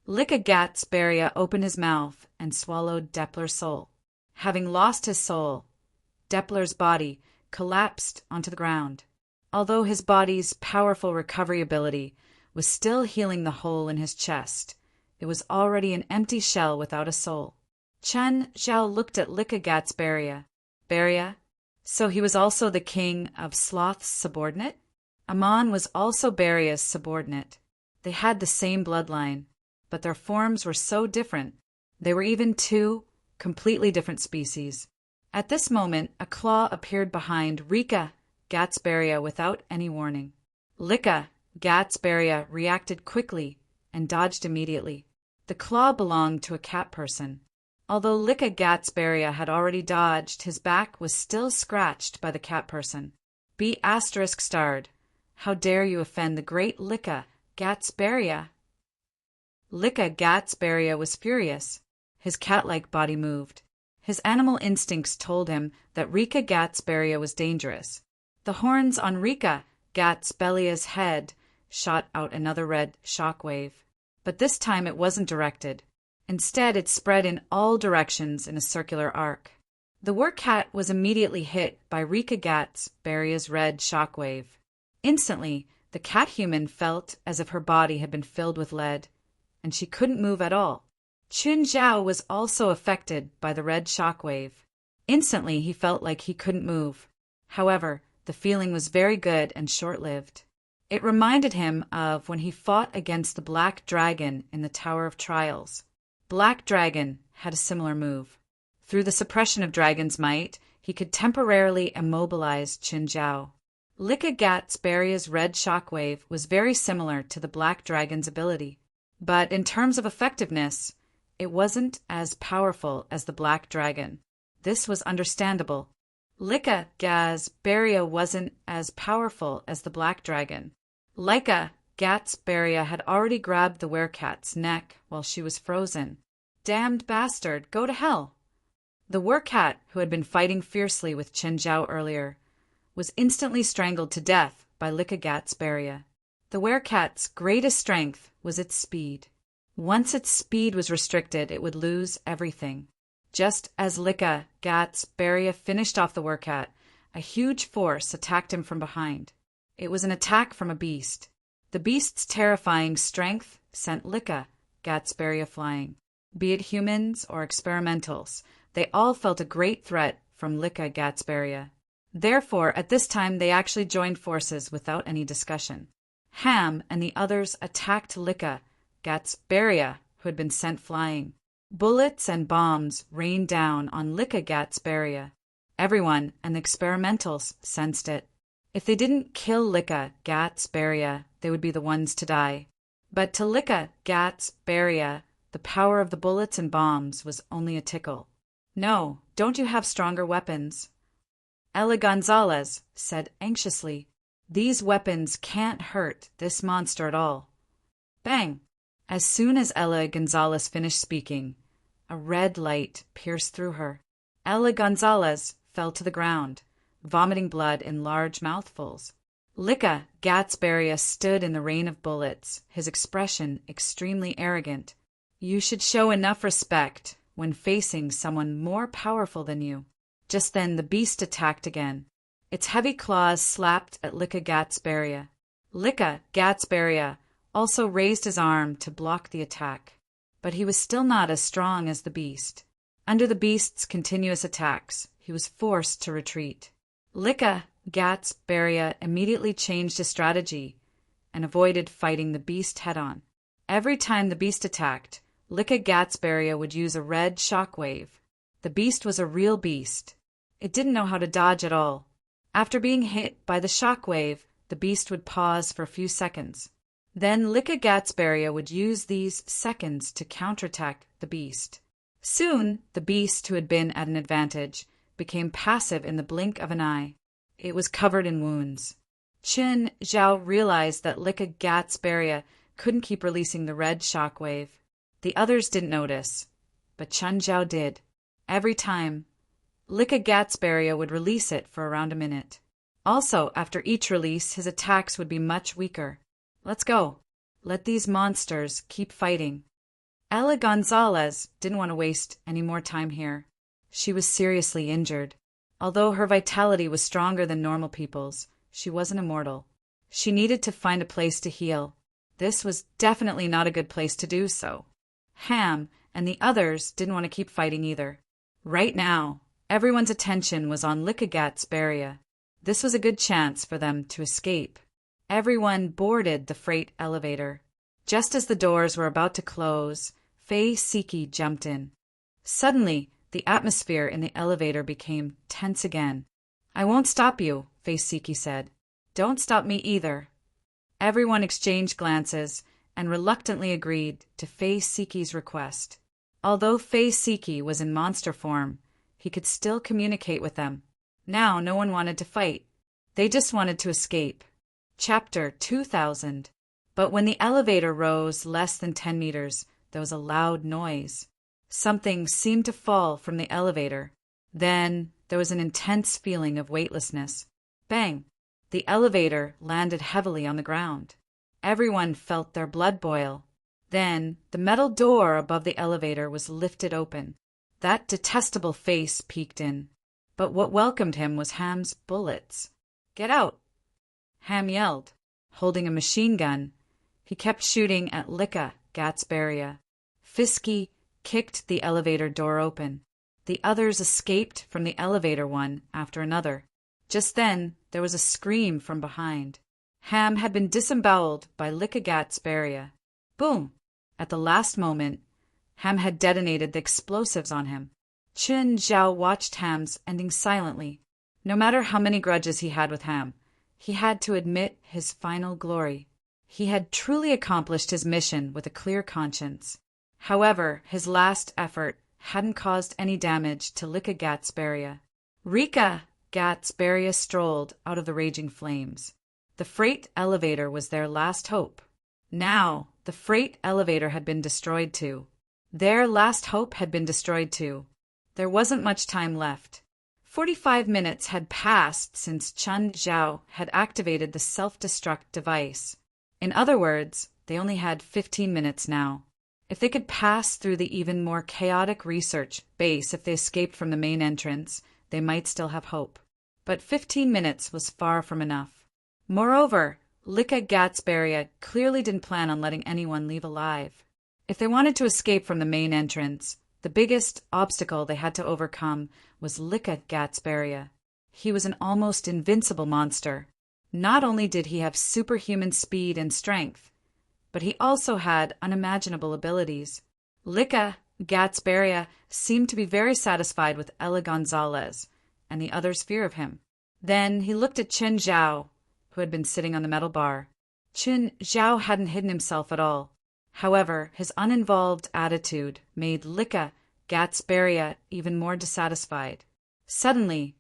Lycagatsbaria opened his mouth and swallowed Depler's soul. Having lost his soul, Depler's body collapsed onto the ground. Although his body's powerful recovery ability was still healing the hole in his chest, it was already an empty shell without a soul. Chen Zhao looked at Lycagatsbaria. Baria? So he was also the king of Sloth's subordinate? Amon was also Baria's subordinate. They had the same bloodline, but their forms were so different. They were even two completely different species. At this moment, a claw appeared behind Lycagatsbaria without any warning. Lycagatsbaria reacted quickly and dodged immediately. The claw belonged to a cat person. Although Lycagatsbaria had already dodged, his back was still scratched by the cat person. B****. How dare you offend the great Lycagatsbaria? Lycagatsbaria was furious. His cat-like body moved. His animal instincts told him that Lycagatsbaria was dangerous. The horns on Lycagatsbaria's head shot out another red shockwave. But this time it wasn't directed. Instead, it spread in all directions in a circular arc. The werewolf was immediately hit by Lycagatsbaria's red shockwave. Instantly, the cat-human felt as if her body had been filled with lead, and she couldn't move at all. Qin Zhao was also affected by the red shockwave. Instantly, he felt like he couldn't move. However, the feeling was very good and short-lived. It reminded him of when he fought against the Black Dragon in the Tower of Trials. Black Dragon had a similar move. Through the suppression of Dragon's might, he could temporarily immobilize Qin Zhao. Lycagatsbaria's red shockwave was very similar to the Black Dragon's ability, but in terms of effectiveness, it wasn't as powerful as the Black Dragon. This was understandable. Lycagatsbaria wasn't as powerful as the Black Dragon. Lycagatsbaria had already grabbed the werecat's neck while she was frozen. Damned bastard, go to hell! The werecat, who had been fighting fiercely with Qin Zhao earlier, was instantly strangled to death by Lycagatsbaria. The werecat's greatest strength was its speed. Once its speed was restricted, it would lose everything. Just as Lycagatsbaria finished off the werecat, a huge force attacked him from behind. It was an attack from a beast. The beast's terrifying strength sent Lycagatsbaria flying. Be it humans or experimentals, they all felt a great threat from Lycagatsbaria. Therefore, at this time, they actually joined forces without any discussion. Ham and the others attacked Lycagatsbaria, who had been sent flying. Bullets and bombs rained down on Lycagatsbaria. Everyone and the experimentals sensed it. If they didn't kill Lycagatsbaria, they would be the ones to die. But to Licka Gat's Beria, the power of the bullets and bombs was only a tickle. "No, don't you have stronger weapons?" Ella Gonzalez said anxiously. "These weapons can't hurt this monster at all." Bang! As soon as Ella Gonzalez finished speaking, a red light pierced through her. Ella Gonzalez fell to the ground, vomiting blood in large mouthfuls. Licka Gatsberia stood in the rain of bullets, his expression extremely arrogant. "You should show enough respect when facing someone more powerful than you." Just then the beast attacked again. Its heavy claws slapped at Licka Gatsberia. Licka Gatsberia also raised his arm to block the attack, but he was still not as strong as the beast. Under the beast's continuous attacks, he was forced to retreat. Licka Gatsberia immediately changed his strategy and avoided fighting the beast head-on. Every time the beast attacked, Licka Gatsberia would use a red shockwave. The beast was a real beast. It didn't know how to dodge at all. After being hit by the shockwave, the beast would pause for a few seconds. Then Licka Gatsberia would use these seconds to counterattack the beast. Soon, the beast, who had been at an advantage, became passive in the blink of an eye. It was covered in wounds. Chen Zhao realized that Licka Gatsberia couldn't keep releasing the red shockwave. The others didn't notice, but Chen Zhao did. Every time, Licka Gatsberia would release it for around a minute. Also, after each release, his attacks would be much weaker. "Let's go. Let these monsters keep fighting." Ella Gonzalez didn't want to waste any more time here. She was seriously injured. Although her vitality was stronger than normal people's, she wasn't immortal. She needed to find a place to heal. This was definitely not a good place to do so. Ham and the others didn't want to keep fighting either. Right now, everyone's attention was on Licka Gatsberia. This was a good chance for them to escape. Everyone boarded the freight elevator. Just as the doors were about to close, Fei Siki jumped in. Suddenly, the atmosphere in the elevator became tense again. "I won't stop you," Fei Siki said. "Don't stop me either." Everyone exchanged glances and reluctantly agreed to Fei Siki's request. Although Fei Siki was in monster form, he could still communicate with them. Now no one wanted to fight. They just wanted to escape. Chapter 2000. But when the elevator rose less than 10 meters, there was a loud noise. Something seemed to fall from the elevator. Then there was an intense feeling of weightlessness. Bang! The elevator landed heavily on the ground. Everyone felt their blood boil. Then the metal door above the elevator was lifted open. That detestable face peeked in. But what welcomed him was Ham's bullets. "Get out!" Ham yelled. Holding a machine gun, he kept shooting at Licka Gatsberia. Fisky kicked the elevator door open. The others escaped from the elevator one after another. Just then, there was a scream from behind. Ham had been disemboweled by Licka Gatsberia. Boom! At the last moment, Ham had detonated the explosives on him. Chen Zhao watched Ham's ending silently. No matter how many grudges he had with Ham, he had to admit his final glory. He had truly accomplished his mission with a clear conscience. However, his last effort hadn't caused any damage to Licka Gatsberia. Rika Gatsberia strolled out of the raging flames. The freight elevator was their last hope. Now, the freight elevator had been destroyed too. Their last hope had been destroyed too. There wasn't much time left. 45 minutes had passed since Chen Zhao had activated the self-destruct device. In other words, they only had 15 minutes now. If they could pass through the even more chaotic research base if they escaped from the main entrance, they might still have hope. But 15 minutes was far from enough. Moreover, Licka Gatsberia clearly didn't plan on letting anyone leave alive. If they wanted to escape from the main entrance, the biggest obstacle they had to overcome was Licka Gatsberia. He was an almost invincible monster. Not only did he have superhuman speed and strength, but he also had unimaginable abilities. Licka Gatsberia seemed to be very satisfied with Ella Gonzalez and the others' fear of him. Then he looked at Chen Zhao, who had been sitting on the metal bar. Qin Zhao hadn't hidden himself at all. However, his uninvolved attitude made Lika Gatsbaria even more dissatisfied. Suddenly,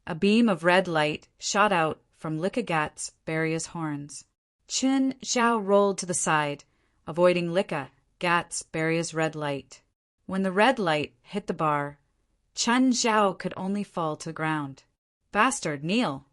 a beam of red light shot out from Lika Gatsbaria's horns. Qin Zhao rolled to the side, avoiding Lika Gatsbaria's red light. When the red light hit the bar, Chen Zhao could only fall to the ground. "Bastard, kneel!"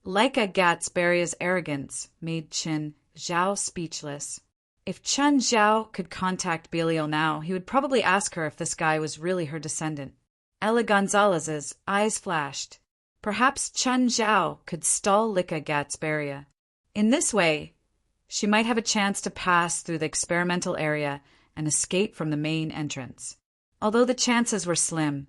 Lika Gatsbaria's arrogance made Qin Zhao speechless. If Chen Zhao could contact Belial now, he would probably ask her if this guy was really her descendant. Ella Gonzalez's eyes flashed. Perhaps Chen Zhao could stall Lika Gatsbaria. In this way, she might have a chance to pass through the experimental area and escape from the main entrance. Although the chances were slim,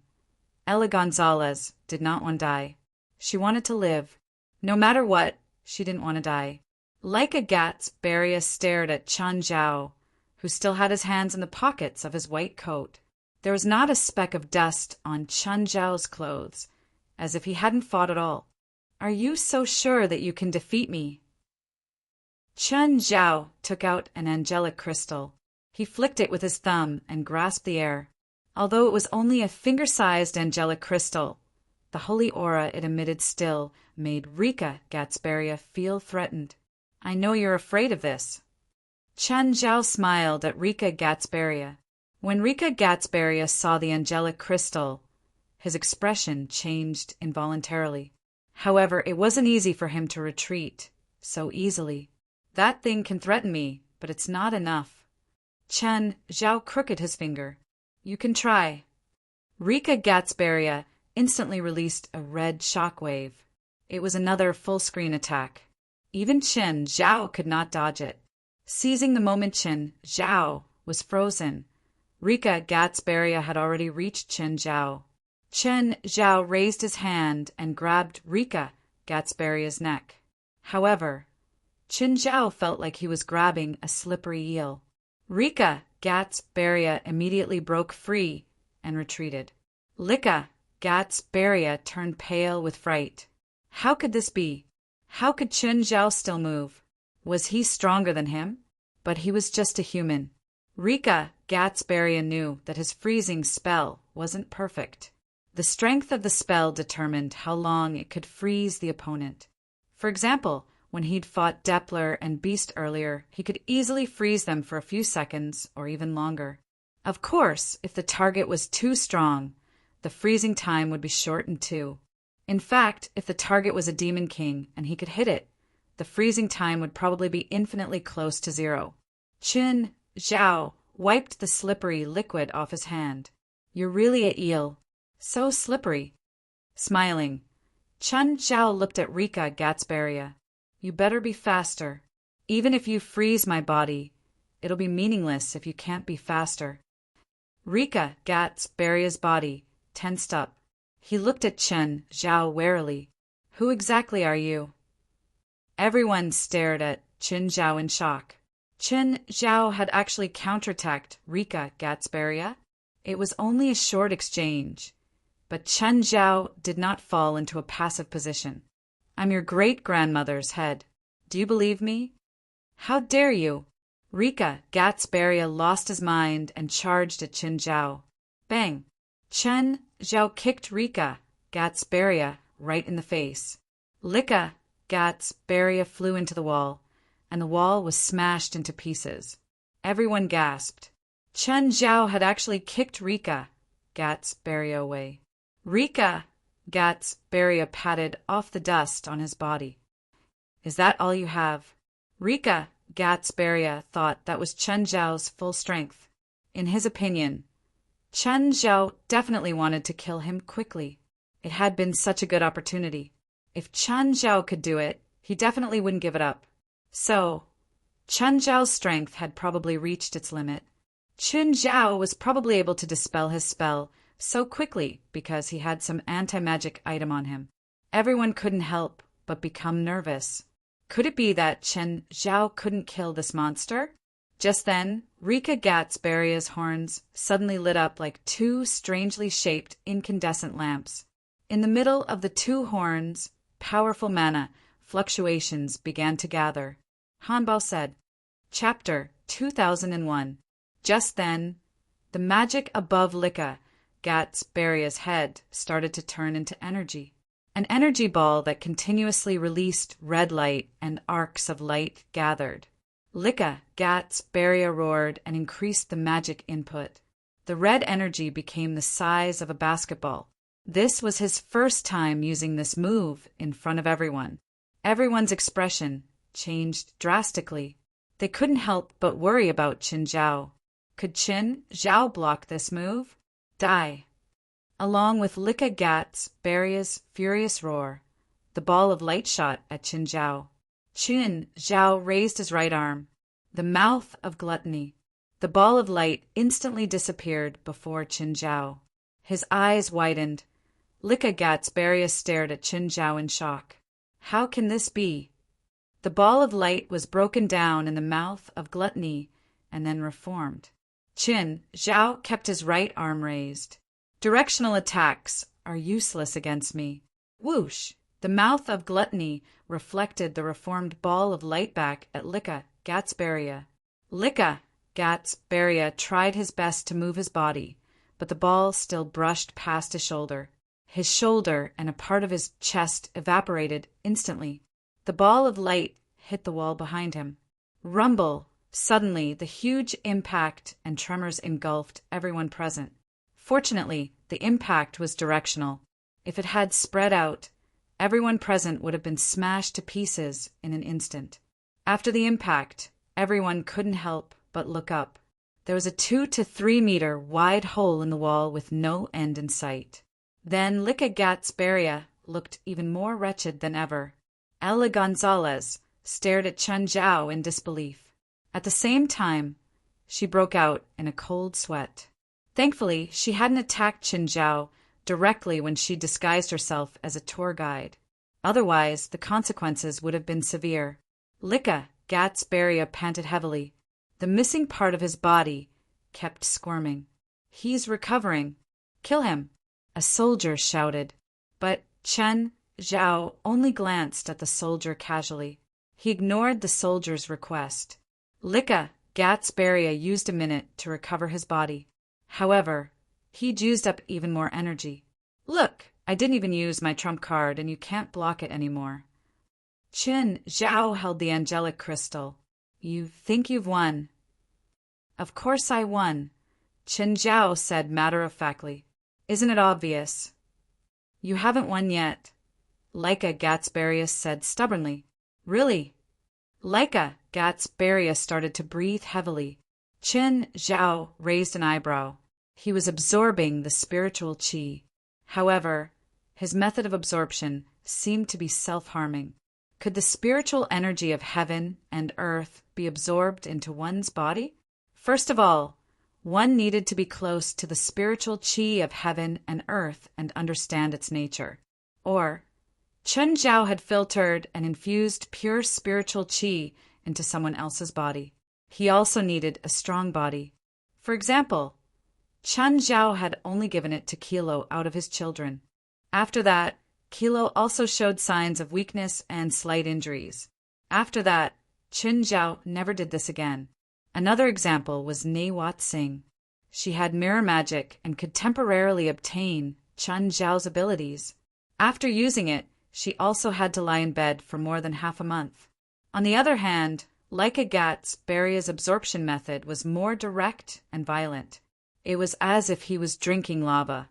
Ella Gonzalez did not want to die. She wanted to live. No matter what, she didn't want to die. Lika Gatsbaria stared at Chen Zhao, who still had his hands in the pockets of his white coat. There was not a speck of dust on Chen Zhao's clothes, as if he hadn't fought at all. "Are you so sure that you can defeat me?" Chen Zhao took out an angelic crystal. He flicked it with his thumb and grasped the air. Although it was only a finger-sized angelic crystal, the holy aura it emitted still made Rika Gatsbaria feel threatened. "I know you're afraid of this." Chen Zhao smiled at Rika Gatsbaria. When Rika Gatsbaria saw the angelic crystal, his expression changed involuntarily. However, it wasn't easy for him to retreat so easily. "That thing can threaten me, but it's not enough." Chen Zhao crooked his finger. "You can try." Rika Gatsbaria instantly released a red shockwave. It was another full-screen attack. Even Chen Zhao could not dodge it. Seizing the moment Chen Zhao was frozen, Rika Gatsbaria had already reached Chen Zhao. Chen Zhao raised his hand and grabbed Rika Gatsbaria's neck. However, Chen Zhao felt like he was grabbing a slippery eel. Rika Gatsbaria immediately broke free and retreated. Lika Gatsbaria turned pale with fright. How could this be? How could Chen Zhao still move? Was he stronger than him? But he was just a human. Rika Gatsbaria knew that his freezing spell wasn't perfect. The strength of the spell determined how long it could freeze the opponent. For example, when he'd fought Doppler and Beast earlier, he could easily freeze them for a few seconds or even longer. Of course, if the target was too strong, the freezing time would be shortened too. In fact, if the target was a Demon King and he could hit it, the freezing time would probably be infinitely close to zero. Chen Zhao wiped the slippery liquid off his hand. "You're really an eel. So slippery." Smiling, Chen Zhao looked at Rika Gatsbaria. "You better be faster. Even if you freeze my body, it'll be meaningless if you can't be faster." Rika Gatsbaria's body tensed up. He looked at Chen Zhao warily. "Who exactly are you?" Everyone stared at Chen Zhao in shock. Chen Zhao had actually counterattacked Rika Gatsbaria. It was only a short exchange, but Chen Zhao did not fall into a passive position. "I'm your great-grandmother's head. Do you believe me?" "How dare you!" Rika Gatsbaria lost his mind and charged at Chen Zhao. Bang! Chen Zhao kicked Rika Gatsbaria right in the face. Lika Gatsbaria flew into the wall, and the wall was smashed into pieces. Everyone gasped. Chen Zhao had actually kicked Rika Gatsbaria away. Rika Gatsbaria patted off the dust on his body. "Is that all you have?" Rika Gatsbaria thought that was Chen Zhao's full strength. In his opinion, Chen Zhao definitely wanted to kill him quickly. It had been such a good opportunity. If Chen Zhao could do it, he definitely wouldn't give it up. So, Chen Zhao's strength had probably reached its limit. Chen Zhao was probably able to dispel his spell so quickly because he had some anti-magic item on him. Everyone couldn't help but become nervous. Could it be that Chen Zhao couldn't kill this monster? Just then, Rika Gatsbaria's horns suddenly lit up like two strangely shaped incandescent lamps. In the middle of the two horns, powerful mana fluctuations began to gather. Hanbao said. Chapter 2001. Just then, the magic above Lika Gatsberia's head started to turn into energy. An energy ball that continuously released red light and arcs of light gathered. Lika Gatsberia roared and increased the magic input. The red energy became the size of a basketball. This was his first time using this move in front of everyone. Everyone's expression changed drastically. They couldn't help but worry about Qin Zhao. Could Qin Zhao block this move? Die! Along with Lika Gatsberia's furious roar, the ball of light shot at Qin Zhao. Qin Zhao raised his right arm. The mouth of gluttony. The ball of light instantly disappeared before Qin Zhao. His eyes widened. Lika Gatsberia stared at Qin Zhao in shock. How can this be? The ball of light was broken down in the mouth of gluttony and then reformed. Qin Zhao kept his right arm raised. Directional attacks are useless against me. Whoosh! The mouth of gluttony reflected the reformed ball of light back at Lika Gatsberia. Lika Gatsberia tried his best to move his body, but the ball still brushed past his shoulder. His shoulder and a part of his chest evaporated instantly. The ball of light hit the wall behind him. Rumble! Suddenly, the huge impact and tremors engulfed everyone present. Fortunately, the impact was directional. If it had spread out, everyone present would have been smashed to pieces in an instant. After the impact, everyone couldn't help but look up. There was a 2 to 3 meter wide hole in the wall with no end in sight. Then Lika Gatsberia looked even more wretched than ever. Ella Gonzalez stared at Qin Zhao in disbelief. At the same time, she broke out in a cold sweat. Thankfully, she hadn't attacked Qin Zhao directly when she disguised herself as a tour guide. Otherwise, the consequences would have been severe. Lika Gatsberia panted heavily. The missing part of his body kept squirming. He's recovering. Kill him! A soldier shouted. But Qin Zhao only glanced at the soldier casually. He ignored the soldier's request. Lika Gatsberia used a minute to recover his body. However, he'd used up even more energy. Look, I didn't even use my trump card and you can't block it anymore. Qin Zhao held the angelic crystal. You think you've won? Of course I won, Qin Zhao said matter-of-factly. Isn't it obvious? You haven't won yet, Lika Gatsberia said stubbornly. Really? Lika Gatsberia started to breathe heavily. Qin Zhao raised an eyebrow. He was absorbing the spiritual qi. However, his method of absorption seemed to be self-harming. Could the spiritual energy of heaven and earth be absorbed into one's body? First of all, one needed to be close to the spiritual qi of heaven and earth and understand its nature. Or, Qin Zhao had filtered and infused pure spiritual qi into someone else's body. He also needed a strong body. For example, Qin Zhao had only given it to Kilo out of his children. After that, Kilo also showed signs of weakness and slight injuries. After that, Qin Zhao never did this again. Another example was Nawat Singh. She had mirror magic and could temporarily obtain Qin Zhao's abilities. After using it, she also had to lie in bed for more than half a month. On the other hand, Lika Gatsberia's absorption method was more direct and violent. It was as if he was drinking lava.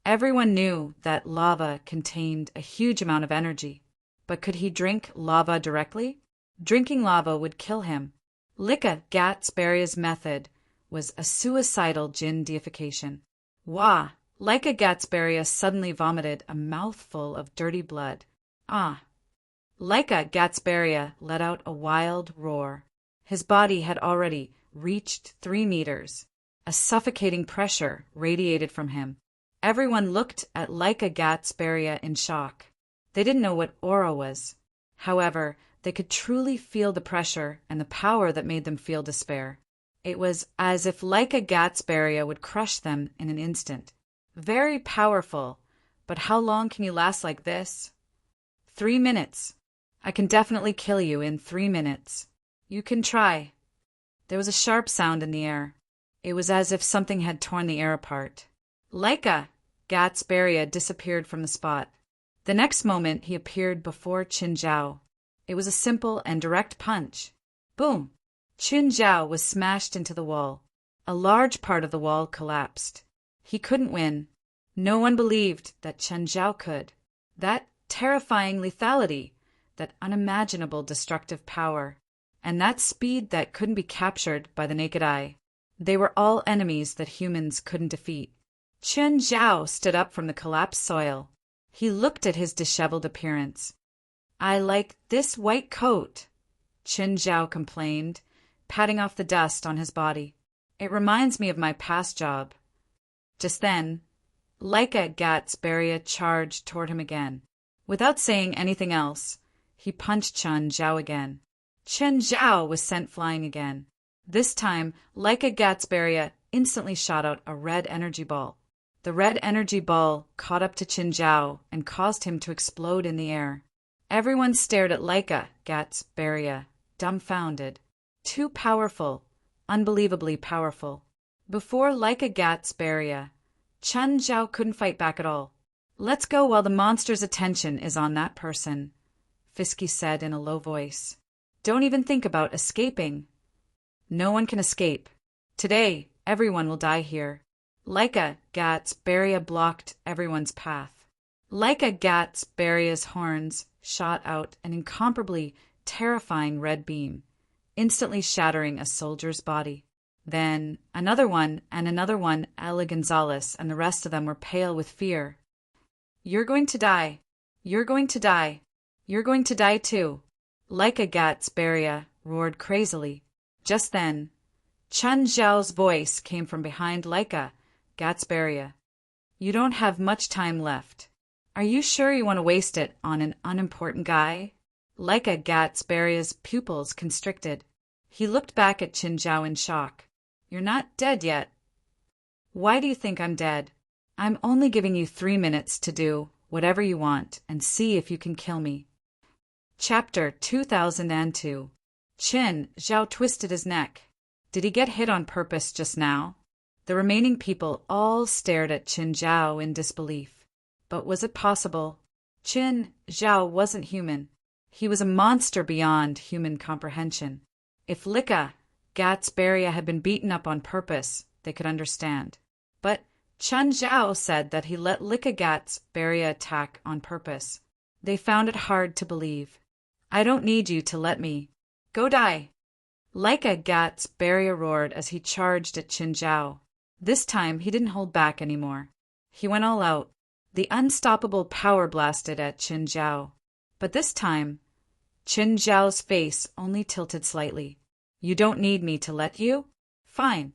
Everyone knew that lava contained a huge amount of energy. But could he drink lava directly? Drinking lava would kill him. Lika Gatsberia's method was a suicidal jinn deification. Wah! Lika Gatsberia suddenly vomited a mouthful of dirty blood. Ah! Lika Gatsberia let out a wild roar. His body had already reached 3 meters. A suffocating pressure radiated from him. Everyone looked at Lika Gatsberia in shock. They didn't know what aura was. However, they could truly feel the pressure and the power that made them feel despair. It was as if Lika Gatsberia would crush them in an instant. Very powerful, but how long can you last like this? 3 minutes. I can definitely kill you in 3 minutes. You can try. There was a sharp sound in the air. It was as if something had torn the air apart. Laika Gatsbaria disappeared from the spot. The next moment he appeared before Qin Zhao. It was a simple and direct punch. Boom! Qin Zhao was smashed into the wall. A large part of the wall collapsed. He couldn't win. No one believed that Qin Zhao could. That terrifying lethality, that unimaginable destructive power, and that speed that couldn't be captured by the naked eye. They were all enemies that humans couldn't defeat. Qin Zhao stood up from the collapsed soil. He looked at his disheveled appearance. I like this white coat, Qin Zhao complained, patting off the dust on his body. It reminds me of my past job. Just then, Laika Gatsbaria charged toward him again. Without saying anything else, he punched Qin Zhao again. Qin Zhao was sent flying again. This time, Laika Gatsbaria instantly shot out a red energy ball. The red energy ball caught up to Qin Zhao and caused him to explode in the air. Everyone stared at Laika Gatsbaria, dumbfounded. Too powerful, unbelievably powerful. Before Laika Gatsbaria, Qin Zhao couldn't fight back at all. Let's go while the monster's attention is on that person, Fisky said in a low voice. Don't even think about escaping. No one can escape. Today, everyone will die here. Laika Gatsbaria blocked everyone's path. Laika Gatsbaria's horns shot out an incomparably terrifying red beam, instantly shattering a soldier's body. Then another one and another one. Ella Gonzalez and the rest of them were pale with fear. You're going to die. You're going to die. You're going to die too. Laika Gatsbaria roared crazily. Just then, Qin Zhao's voice came from behind Laika Gatsbaria. You don't have much time left. Are you sure you want to waste it on an unimportant guy? Laika Gatsbaria's pupils constricted. He looked back at Qin Zhao in shock. You're not dead yet. Why do you think I'm dead? I'm only giving you 3 minutes to do whatever you want and see if you can kill me. Chapter 2002. Qin Zhao twisted his neck. Did he get hit on purpose just now? The remaining people all stared at Qin Zhao in disbelief. But was it possible? Qin Zhao wasn't human. He was a monster beyond human comprehension. If Laika Gatsbaria had been beaten up on purpose, they could understand. But Qin Zhao said that he let Laika Gatsbaria attack on purpose. They found it hard to believe. I don't need you to let me. Go die. Laika Gatsbaria roared as he charged at Qin Zhao. This time he didn't hold back anymore. He went all out. The unstoppable power blasted at Qin Zhao. But this time, Qin Zhao's face only tilted slightly. You don't need me to let you? Fine.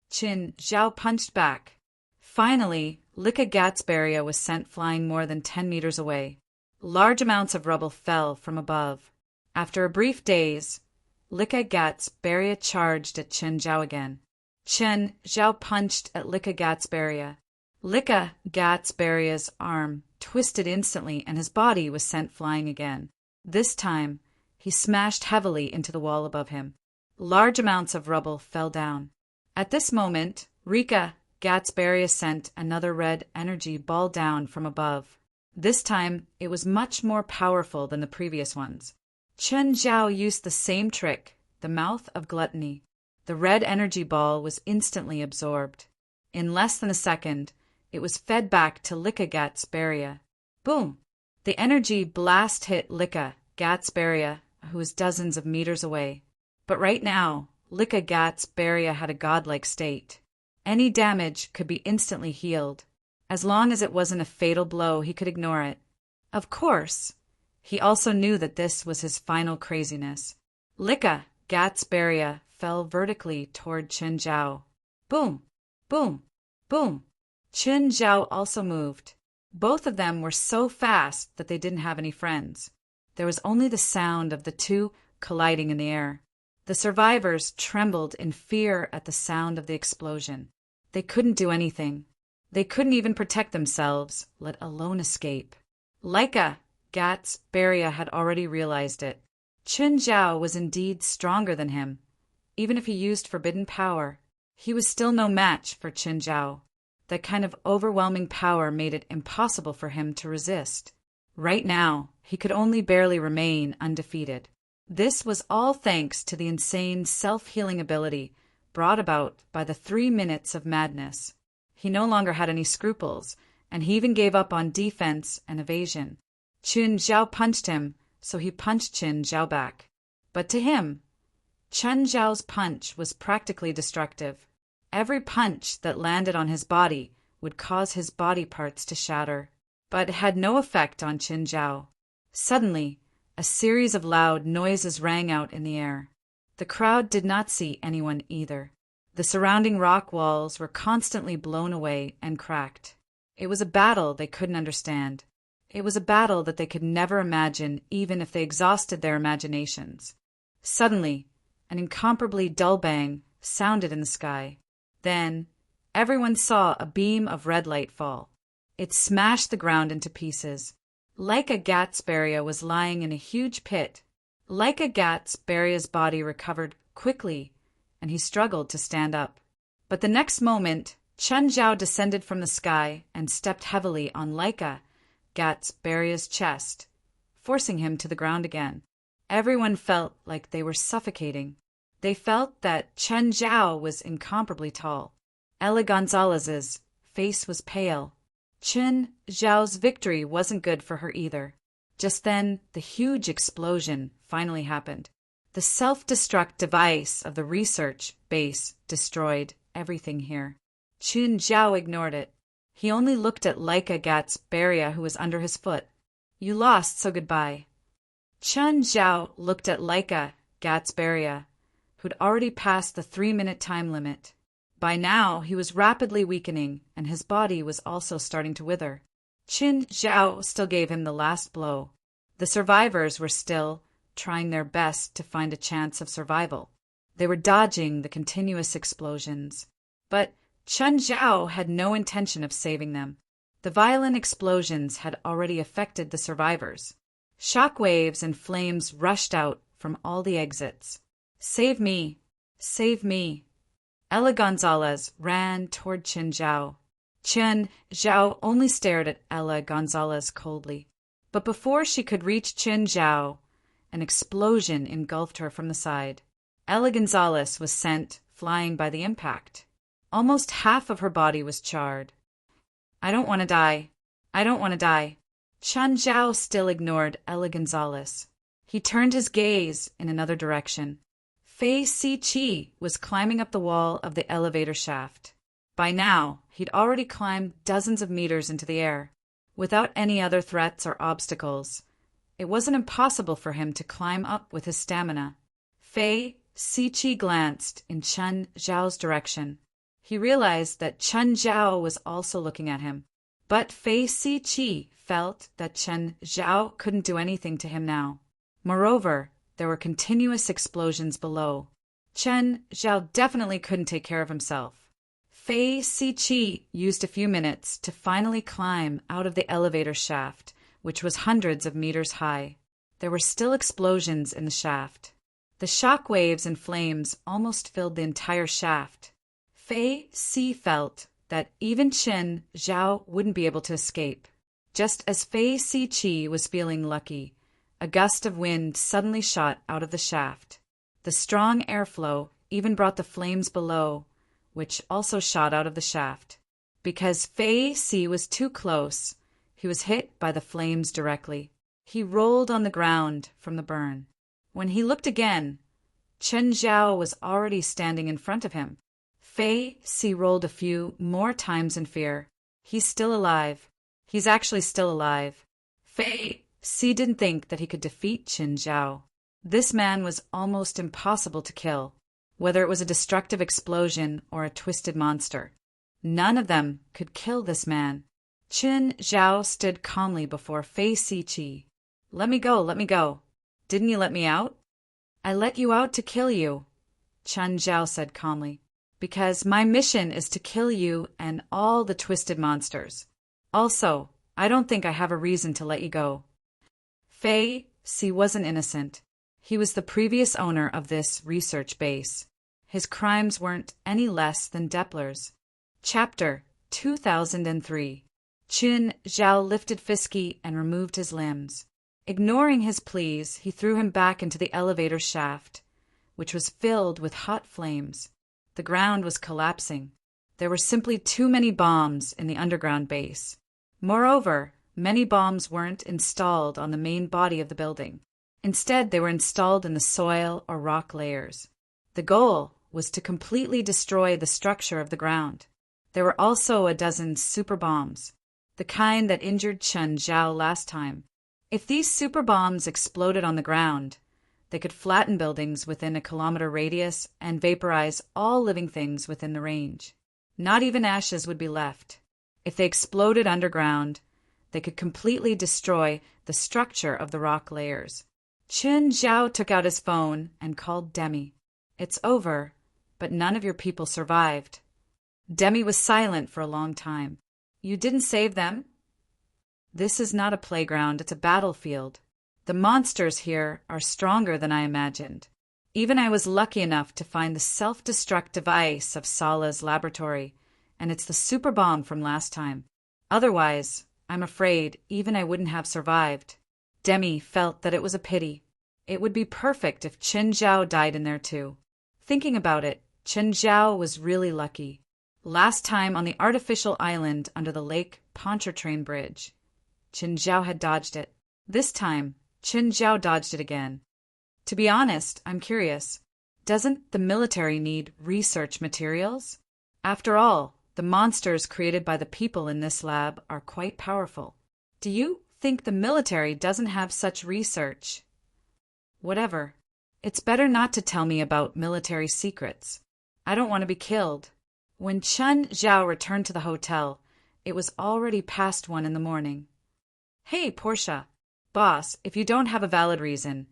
Qin Zhao punched back. Finally, Laika Gatsbaria was sent flying more than 10 meters away. Large amounts of rubble fell from above. After a brief daze, Laika Gatsbaria charged at Qin Zhao again. Qin Zhao punched at Laika Gatsbaria. Laika Gatsbaria's arm twisted instantly and his body was sent flying again. This time, he smashed heavily into the wall above him. Large amounts of rubble fell down. At this moment, Laika Gatsbaria sent another red energy ball down from above. This time, it was much more powerful than the previous ones. Qin Zhao used the same trick, the mouth of gluttony. The red energy ball was instantly absorbed. In less than a second, it was fed back to Laika Gatsbaria. Boom! The energy blast hit Laika Gatsbaria, who was dozens of meters away. But right now, Laika Gatsbaria had a godlike state. Any damage could be instantly healed. As long as it wasn't a fatal blow, he could ignore it. Of course, he also knew that this was his final craziness. Laika Gatsbaria fell vertically toward Qin Zhao. Boom! Boom! Boom! Qin Zhao also moved. Both of them were so fast that they didn't have any friends. There was only the sound of the two colliding in the air. The survivors trembled in fear at the sound of the explosion. They couldn't do anything. They couldn't even protect themselves, let alone escape. Laika Gatsbaria had already realized it. Qin Zhao was indeed stronger than him. Even if he used forbidden power, he was still no match for Qin Zhao. That kind of overwhelming power made it impossible for him to resist. Right now, he could only barely remain undefeated. This was all thanks to the insane self-healing ability brought about by the 3 minutes of madness. He no longer had any scruples, and he even gave up on defense and evasion. Qin Zhao punched him, so he punched Qin Zhao back. But to him, Qin Zhao's punch was practically destructive. Every punch that landed on his body would cause his body parts to shatter, but had no effect on Qin Zhao. Suddenly, a series of loud noises rang out in the air. The crowd did not see anyone either. The surrounding rock walls were constantly blown away and cracked. It was a battle they couldn't understand. It was a battle that they could never imagine even if they exhausted their imaginations. Suddenly, an incomparably dull bang sounded in the sky. Then, everyone saw a beam of red light fall. It smashed the ground into pieces. Leica Gatsbaria was lying in a huge pit. Leica Gatsbaria's body recovered quickly, and he struggled to stand up. But the next moment, Qin Zhao descended from the sky and stepped heavily on Leica Gatsbaria's chest, forcing him to the ground again. Everyone felt like they were suffocating. They felt that Qin Zhao was incomparably tall. Ella Gonzalez's face was pale. Qin Zhao's victory wasn't good for her either. Just then, the huge explosion finally happened. The self-destruct device of the research base destroyed everything here. Qin Zhao ignored it. He only looked at Leica Gatsbaria, who was under his foot. You lost, so goodbye. Qin Zhao looked at Leica Gatsbaria, who'd already passed the 3-minute time limit. By now, he was rapidly weakening, and his body was also starting to wither. Qin Zhao still gave him the last blow. The survivors were still trying their best to find a chance of survival. They were dodging the continuous explosions. But Qin Zhao had no intention of saving them. The violent explosions had already affected the survivors. Shock waves and flames rushed out from all the exits. Save me! Save me! Ella Gonzalez ran toward Qin Zhao. Qin Zhao only stared at Ella Gonzalez coldly. But before she could reach Qin Zhao, an explosion engulfed her from the side. Ella Gonzalez was sent flying by the impact. Almost half of her body was charred. I don't want to die. I don't want to die. Qin Zhao still ignored Ella Gonzalez. He turned his gaze in another direction. Fei Si-Chi was climbing up the wall of the elevator shaft. By now, he'd already climbed dozens of meters into the air. Without any other threats or obstacles, it wasn't impossible for him to climb up with his stamina. Fei Si-Chi glanced in Qin Zhao's direction. He realized that Qin Zhao was also looking at him. But Fei Si-Chi felt that Qin Zhao couldn't do anything to him now. Moreover, there were continuous explosions below. Qin Zhao definitely couldn't take care of himself. Fei Si-Chi used a few minutes to finally climb out of the elevator shaft, which was hundreds of meters high. There were still explosions in the shaft. The shock waves and flames almost filled the entire shaft. Fei Si felt that even Qin Zhao wouldn't be able to escape. Just as Fei Si-Chi was feeling lucky, a gust of wind suddenly shot out of the shaft. The strong airflow even brought the flames below, which also shot out of the shaft. Because Fei Si was too close, he was hit by the flames directly. He rolled on the ground from the burn. When he looked again, Qin Zhao was already standing in front of him. Fei Si rolled a few more times in fear. He's still alive. He's actually still alive. Fei Si didn't think that he could defeat Qin Zhao. This man was almost impossible to kill, whether it was a destructive explosion or a twisted monster. None of them could kill this man. Qin Zhao stood calmly before Fei Si-Chi. Let me go, let me go. Didn't you let me out? I let you out to kill you, Qin Zhao said calmly, because my mission is to kill you and all the twisted monsters. Also, I don't think I have a reason to let you go. Fei Si wasn't innocent. He was the previous owner of this research base. His crimes weren't any less than Depler's. Chapter 2003. Qin Zhao lifted Fisky and removed his limbs. Ignoring his pleas, he threw him back into the elevator shaft, which was filled with hot flames. The ground was collapsing. There were simply too many bombs in the underground base. Moreover, many bombs weren't installed on the main body of the building. Instead, they were installed in the soil or rock layers. The goal was to completely destroy the structure of the ground. There were also a dozen super bombs, the kind that injured Chen Zhao last time. If these super bombs exploded on the ground, they could flatten buildings within a kilometer radius and vaporize all living things within the range. Not even ashes would be left. If they exploded underground, they could completely destroy the structure of the rock layers. Qin Zhao took out his phone and called Demi. "It's over, but none of your people survived." Demi was silent for a long time. "You didn't save them?" "This is not a playground, it's a battlefield. The monsters here are stronger than I imagined. Even I was lucky enough to find the self-destruct device of Sala's laboratory, and it's the super bomb from last time. Otherwise, I'm afraid even I wouldn't have survived." Demi felt that it was a pity. It would be perfect if Qin Zhao died in there too. Thinking about it, Qin Zhao was really lucky. Last time on the artificial island under the Lake Pontchartrain Bridge, Qin Zhao had dodged it. This time, Qin Zhao dodged it again. To be honest, I'm curious. Doesn't the military need research materials? After all, the monsters created by the people in this lab are quite powerful. Do you think the military doesn't have such research? Whatever. It's better not to tell me about military secrets. I don't want to be killed. When Qin Zhao returned to the hotel, it was already past 1 in the morning. "Hey, Portia. Boss, if you don't have a valid reason,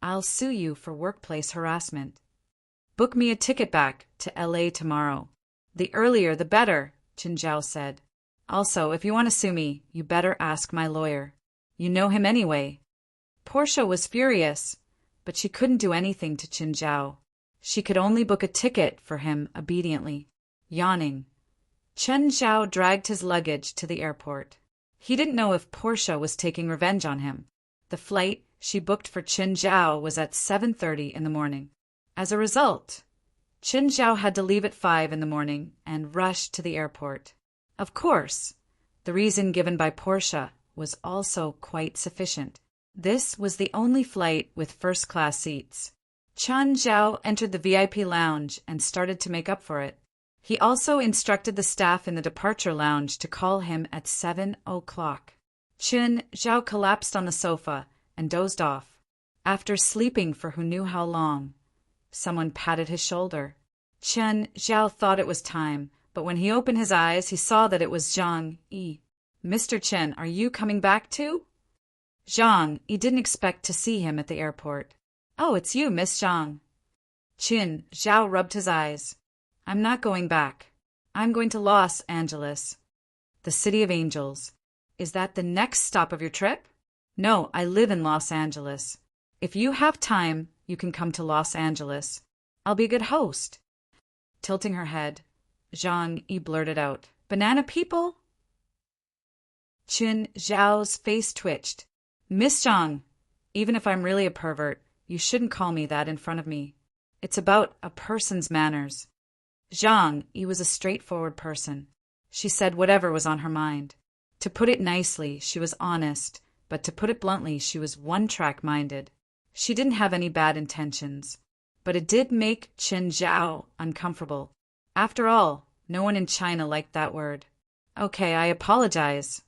I'll sue you for workplace harassment. Book me a ticket back to LA tomorrow. The earlier the better," Qin Zhao said. "Also, if you want to sue me, you better ask my lawyer. You know him anyway." Portia was furious, but she couldn't do anything to Qin Zhao. She could only book a ticket for him obediently. Yawning, Qin Zhao dragged his luggage to the airport. He didn't know if Portia was taking revenge on him. The flight she booked for Qin Zhao was at 7:30 in the morning. As a result, Qin Zhao had to leave at 5 in the morning and rush to the airport. Of course, the reason given by Portia was also quite sufficient. This was the only flight with first-class seats. Qin Zhao entered the VIP lounge and started to make up for it. He also instructed the staff in the departure lounge to call him at 7 o'clock. Qin Zhao collapsed on the sofa and dozed off. After sleeping for who knew how long, someone patted his shoulder. Qin Zhao thought it was time, but when he opened his eyes, he saw that it was Zhang Yi. "Mr. Qin, are you coming back too?" Zhang Yi didn't expect to see him at the airport. "Oh, it's you, Miss Zhang." Qin Zhao rubbed his eyes. "I'm not going back. I'm going to Los Angeles, the City of Angels. Is that the next stop of your trip?" "No, I live in Los Angeles. If you have time, you can come to Los Angeles. I'll be a good host." Tilting her head, Zhang Yi blurted out, "Banana people?" Qin Zhao's face twitched. "Miss Zhang, even if I'm really a pervert, you shouldn't call me that in front of me. It's about a person's manners." Zhang Yi was a straightforward person. She said whatever was on her mind. To put it nicely, she was honest, but to put it bluntly, she was one-track minded. She didn't have any bad intentions, but it did make Qin Zhao uncomfortable. After all, no one in China liked that word. "Okay, I apologize.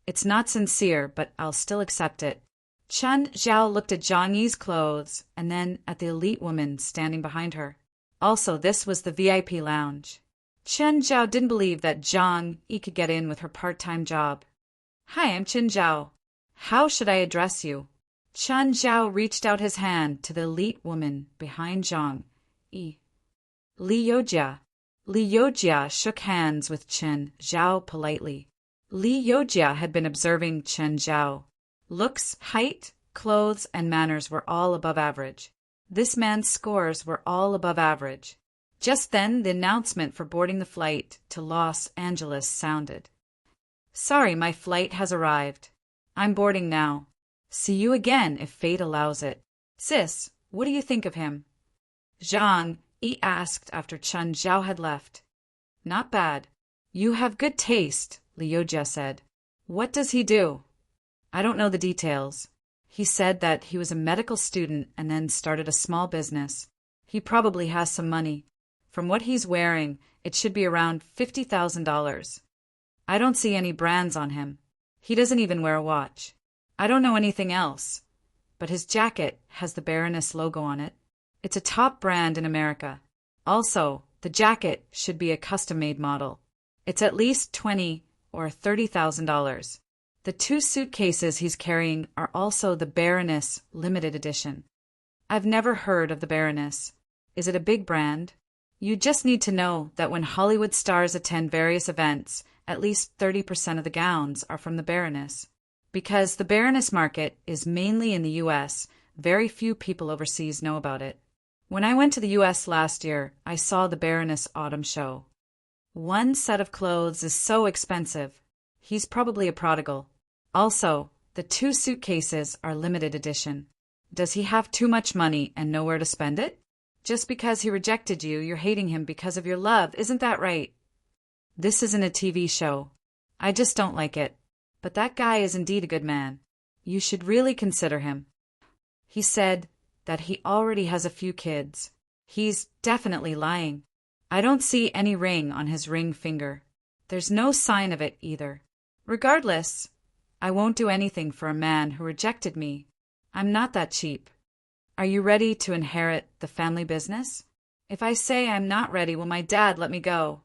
It's not sincere, but I'll still accept it." Qin Zhao looked at Zhang Yi's clothes and then at the elite woman standing behind her. Also, this was the VIP lounge. Qin Zhao didn't believe that Zhang Yi could get in with her part-time job. "Hi, I'm Qin Zhao. How should I address you?" Qin Zhao reached out his hand to the elite woman behind Zhang Yi. "Li Yojia." Li Yojia shook hands with Qin Zhao politely. Li Yojia had been observing Qin Zhao. Looks, height, clothes, and manners were all above average. This man's scores were all above average. Just then, the announcement for boarding the flight to Los Angeles sounded. "Sorry, my flight has arrived. I'm boarding now. See you again if fate allows it. Sis, what do you think of him?" Zhang Yi asked after Chen Zhao had left. "Not bad. You have good taste," Liu Jia said. "What does he do?" "I don't know the details. He said that he was a medical student and then started a small business. He probably has some money. From what he's wearing, it should be around $50,000. I don't see any brands on him. He doesn't even wear a watch. I don't know anything else. But his jacket has the Baroness logo on it. It's a top brand in America. Also, the jacket should be a custom-made model. It's at least $20,000 or $30,000. The 2 suitcases he's carrying are also the Baroness limited edition. I've never heard of the Baroness. Is it a big brand? You just need to know that when Hollywood stars attend various events, at least 30% of the gowns are from the Baroness. Because the Baroness market is mainly in the US, very few people overseas know about it. When I went to the US last year, I saw the Baroness Autumn Show. One set of clothes is so expensive. He's probably a prodigal. Also, the 2 suitcases are limited edition. Does he have too much money and nowhere to spend it? Just because he rejected you, you're hating him because of your love, isn't that right? This isn't a TV show. I just don't like it. But that guy is indeed a good man. You should really consider him. He said that he already has a few kids. He's definitely lying. I don't see any ring on his ring finger. There's no sign of it either. Regardless, I won't do anything for a man who rejected me. I'm not that cheap. Are you ready to inherit the family business? If I say I'm not ready, will my dad let me go?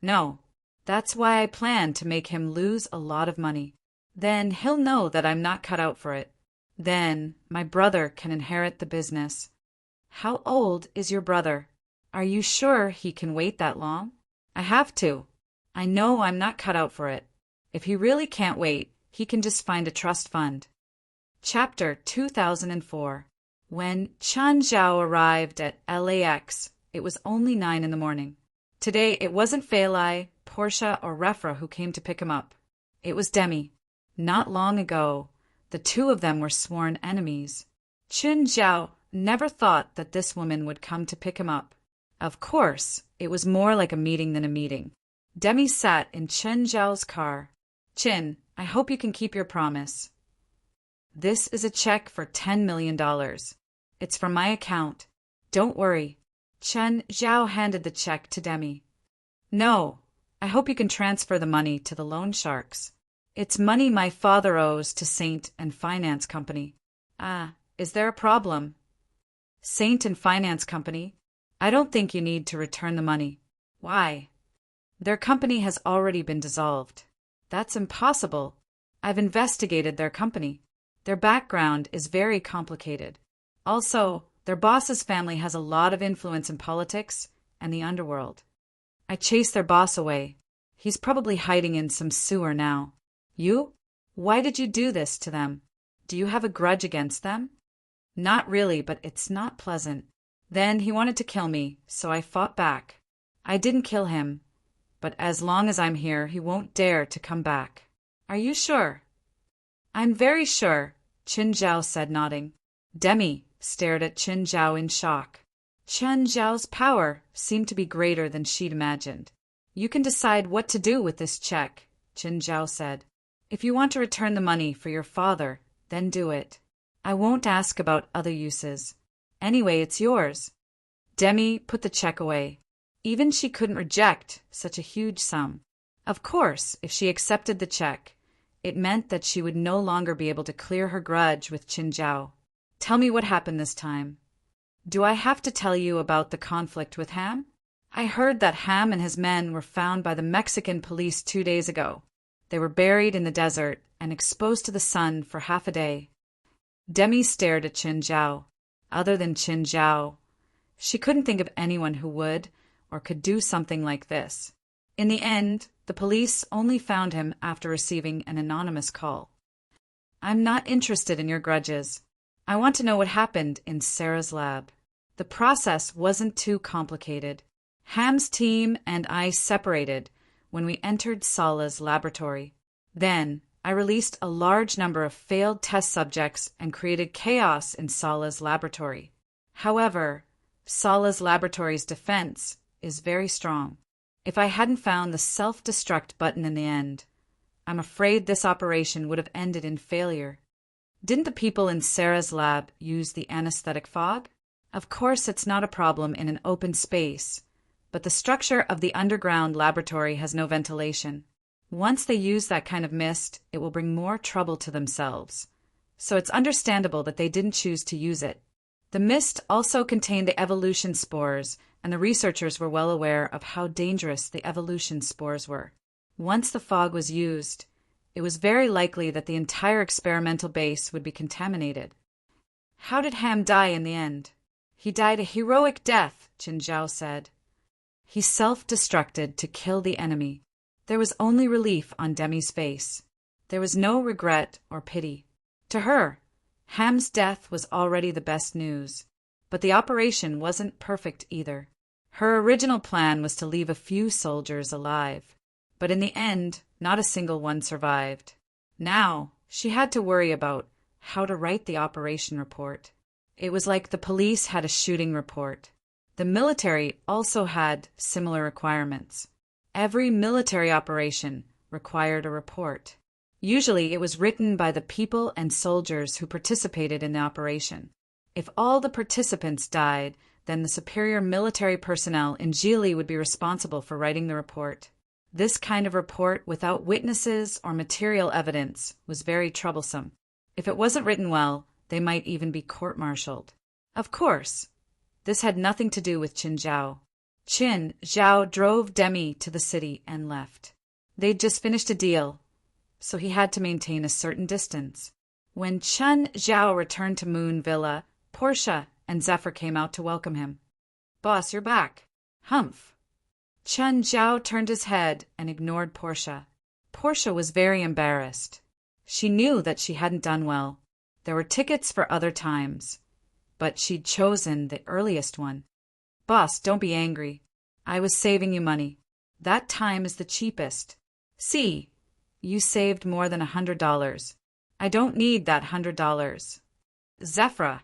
No. That's why I plan to make him lose a lot of money. Then he'll know that I'm not cut out for it. Then my brother can inherit the business. How old is your brother? Are you sure he can wait that long? I have to. I know I'm not cut out for it. If he really can't wait, he can just find a trust fund. Chapter 2004. When Chen Zhao arrived at LAX, it was only 9 in the morning. Today, it wasn't Feilai, Portia, or Refra who came to pick him up. It was Demi. Not long ago, the 2 of them were sworn enemies. Chen Zhao never thought that this woman would come to pick him up. Of course, it was more like a meeting than a meeting. Demi sat in Chen Zhao's car. "Chin, I hope you can keep your promise. This is a check for $10 million. It's from my account. Don't worry." Chen Zhao handed the check to Demi. "No, I hope you can transfer the money to the loan sharks. It's money my father owes to Saint and Finance Company." "Ah, is there a problem?" "Saint and Finance Company? I don't think you need to return the money." "Why?" "Their company has already been dissolved." "That's impossible. I've investigated their company. Their background is very complicated. Also, their boss's family has a lot of influence in politics and the underworld. I chased their boss away. He's probably hiding in some sewer now." "You? Why did you do this to them? Do you have a grudge against them?" "Not really, but it's not pleasant. Then he wanted to kill me, so I fought back. I didn't kill him, but as long as I'm here, he won't dare to come back." "Are you sure?" "I'm very sure," Chen Zhao said, nodding. Demi stared at Chen Zhao in shock. Chen Zhao's power seemed to be greater than she'd imagined. "You can decide what to do with this check," Chen Zhao said. "If you want to return the money for your father, then do it. I won't ask about other uses. Anyway, it's yours." Demi put the check away. Even she couldn't reject such a huge sum. Of course, if she accepted the check, it meant that she would no longer be able to clear her grudge with Chen Zhao. "Tell me what happened this time." "Do I have to tell you about the conflict with Ham? I heard that Ham and his men were found by the Mexican police 2 days ago. They were buried in the desert and exposed to the sun for half a day." Demi stared at Chen Zhao. Other than Chen Zhao, she couldn't think of anyone who would or could do something like this. In the end, the police only found him after receiving an anonymous call. I'm not interested in your grudges. I want to know what happened in Sarah's lab. The process wasn't too complicated. Ham's team and I separated when we entered Sala's laboratory. Then, I released a large number of failed test subjects and created chaos in Sala's laboratory. However, Sala's laboratory's defense is very strong. If I hadn't found the self-destruct button in the end, I'm afraid this operation would have ended in failure. Didn't the people in Sarah's lab use the anesthetic fog? Of course, it's not a problem in an open space, but the structure of the underground laboratory has no ventilation. Once they use that kind of mist, it will bring more trouble to themselves. So it's understandable that they didn't choose to use it. The mist also contained the evolution spores, and the researchers were well aware of how dangerous the evolution spores were. Once the fog was used, it was very likely that the entire experimental base would be contaminated. How did Ham die in the end? He died a heroic death, Qin Zhao said. He self-destructed to kill the enemy. There was only relief on Demi's face. There was no regret or pity. To her, Ham's death was already the best news. But the operation wasn't perfect either. Her original plan was to leave a few soldiers alive. But in the end, not a single one survived. Now, she had to worry about how to write the operation report. It was like the police had a shooting report. The military also had similar requirements. Every military operation required a report. Usually it was written by the people and soldiers who participated in the operation. If all the participants died, then the superior military personnel in Gili would be responsible for writing the report. This kind of report without witnesses or material evidence was very troublesome. If it wasn't written well, they might even be court-martialed. Of course, this had nothing to do with Qin Zhao. Qin Zhao drove Demi to the city and left. They'd just finished a deal, so he had to maintain a certain distance. When Qin Zhao returned to Moon Villa, Portia and Zephyr came out to welcome him. "Boss, you're back." "Humph." Qin Zhao turned his head and ignored Portia. Portia was very embarrassed. She knew that she hadn't done well. There were tickets for other times, but she'd chosen the earliest one. "Boss, don't be angry. I was saving you money. That time is the cheapest. See, you saved more than $100. I don't need that $100. Zephyr,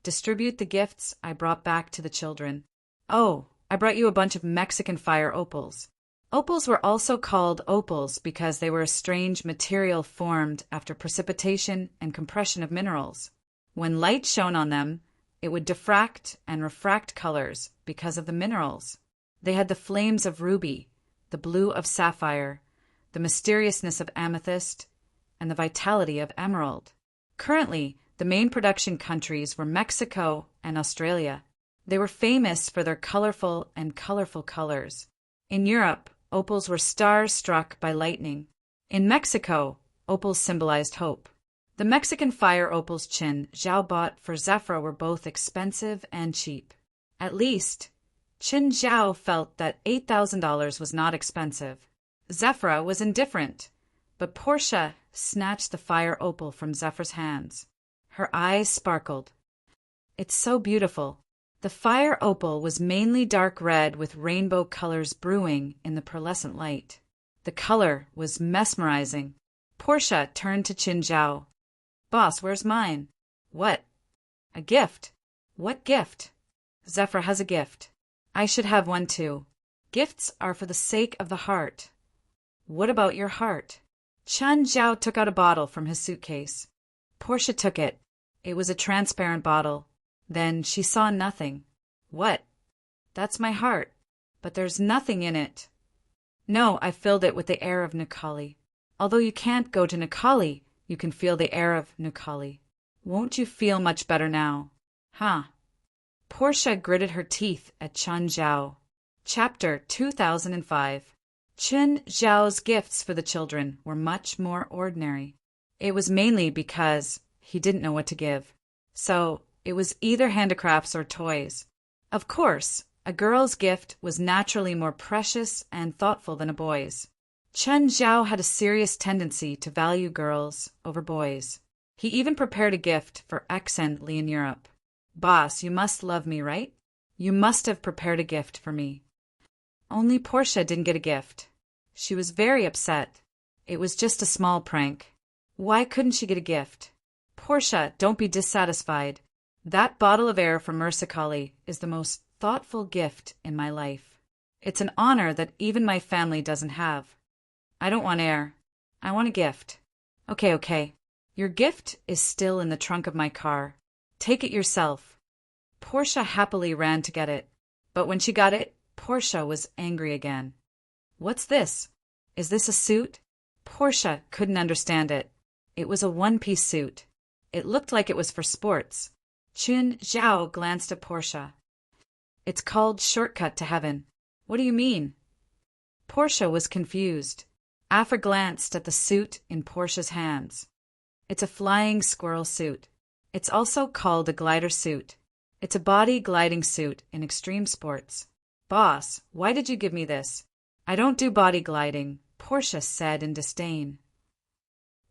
distribute the gifts I brought back to the children. Oh, I brought you a bunch of Mexican fire opals." Opals were also called opals because they were a strange material formed after precipitation and compression of minerals. When light shone on them, it would diffract and refract colors because of the minerals. They had the flames of ruby, the blue of sapphire, the mysteriousness of amethyst, and the vitality of emerald. Currently, the main production countries were Mexico and Australia. They were famous for their colorful colors. In Europe, opals were stars struck by lightning. In Mexico, opals symbolized hope. The Mexican fire opals Qin Zhao bought for Zephyr were both expensive and cheap. At least, Qin Zhao felt that $8,000 was not expensive. Zephyr was indifferent, but Portia snatched the fire opal from Zephyr's hands. Her eyes sparkled. "It's so beautiful." The fire opal was mainly dark red with rainbow colors brewing in the pearlescent light. The color was mesmerizing. Portia turned to Qin Zhao. "Boss, where's mine?" "What?" "A gift." "What gift?" "Zephyr has a gift. I should have one too. Gifts are for the sake of the heart." "What about your heart?" Qin Zhao took out a bottle from his suitcase. Portia took it. It was a transparent bottle. Then she saw nothing. "What?" "That's my heart. But there's nothing in it." "No, I filled it with the air of Nukali. Although you can't go to Nukali, you can feel the air of Nukali. Won't you feel much better now?" "Huh." Portia gritted her teeth at Qin Zhao. Chapter 2005. Qin Zhao's gifts for the children were much more ordinary. It was mainly because he didn't know what to give. So, it was either handicrafts or toys. Of course, a girl's gift was naturally more precious and thoughtful than a boy's. Qin Zhao had a serious tendency to value girls over boys. He even prepared a gift for excellently in Europe. Boss, you must love me, right? You must have prepared a gift for me. Only Portia didn't get a gift. She was very upset. It was just a small prank. Why couldn't she get a gift? Portia, don't be dissatisfied. That bottle of air from Mersicali is the most thoughtful gift in my life. It's an honor that even my family doesn't have. I don't want air. I want a gift. Okay. Your gift is still in the trunk of my car. Take it yourself. Portia happily ran to get it. But when she got it, Portia was angry again. What's this? Is this a suit? Portia couldn't understand it. It was a one-piece suit. It looked like it was for sports. Chun Zhao glanced at Portia. It's called Shortcut to Heaven. What do you mean? Portia was confused. Afra glanced at the suit in Portia's hands. It's a flying squirrel suit. It's also called a glider suit. It's a body gliding suit in extreme sports. Boss, why did you give me this? I don't do body gliding, Portia said in disdain.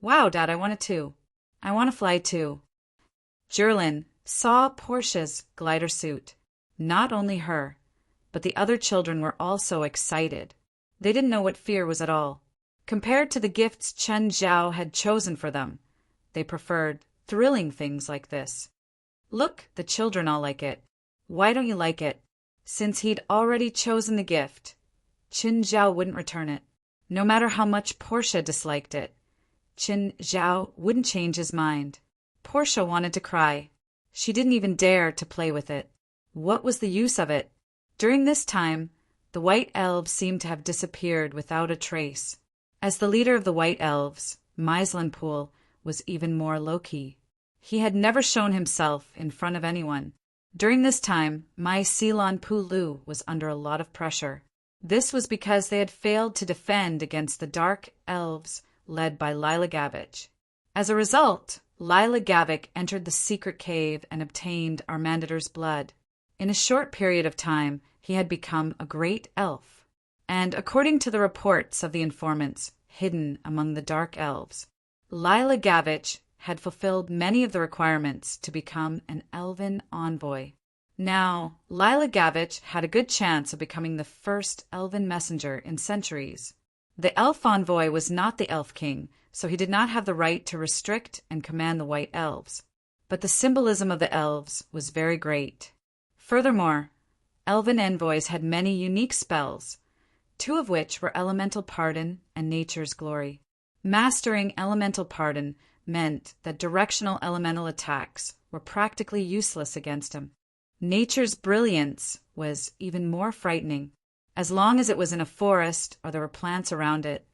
Wow, Dad, I want it too. I want to fly too. Jerlin saw Portia's glider suit. Not only her, but the other children were also excited. They didn't know what fear was at all. Compared to the gifts Chen Zhao had chosen for them, they preferred thrilling things like this. Look, the children all like it. Why don't you like it? Since he'd already chosen the gift, Chen Zhao wouldn't return it. No matter how much Portia disliked it, Chen Zhao wouldn't change his mind. Portia wanted to cry. She didn't even dare to play with it. What was the use of it? During this time, the White Elves seemed to have disappeared without a trace. As the leader of the White Elves, Meislenpool was even more low-key. He had never shown himself in front of anyone. During this time, Meislenpool was under a lot of pressure. This was because they had failed to defend against the Dark Elves led by Lila Gavich. As a result, Lila Gavich entered the secret cave and obtained Armanditor's blood. In a short period of time, he had become a great elf. And according to the reports of the informants hidden among the Dark Elves, Lila Gavich had fulfilled many of the requirements to become an elven envoy. Now, Lila Gavich had a good chance of becoming the first elven messenger in centuries. The elf envoy was not the elf king, so he did not have the right to restrict and command the White Elves. But the symbolism of the elves was very great. Furthermore, elven envoys had many unique spells, two of which were Elemental Pardon and Nature's Glory. Mastering Elemental Pardon meant that directional elemental attacks were practically useless against him. Nature's Brilliance was even more frightening. As long as it was in a forest or there were plants around it,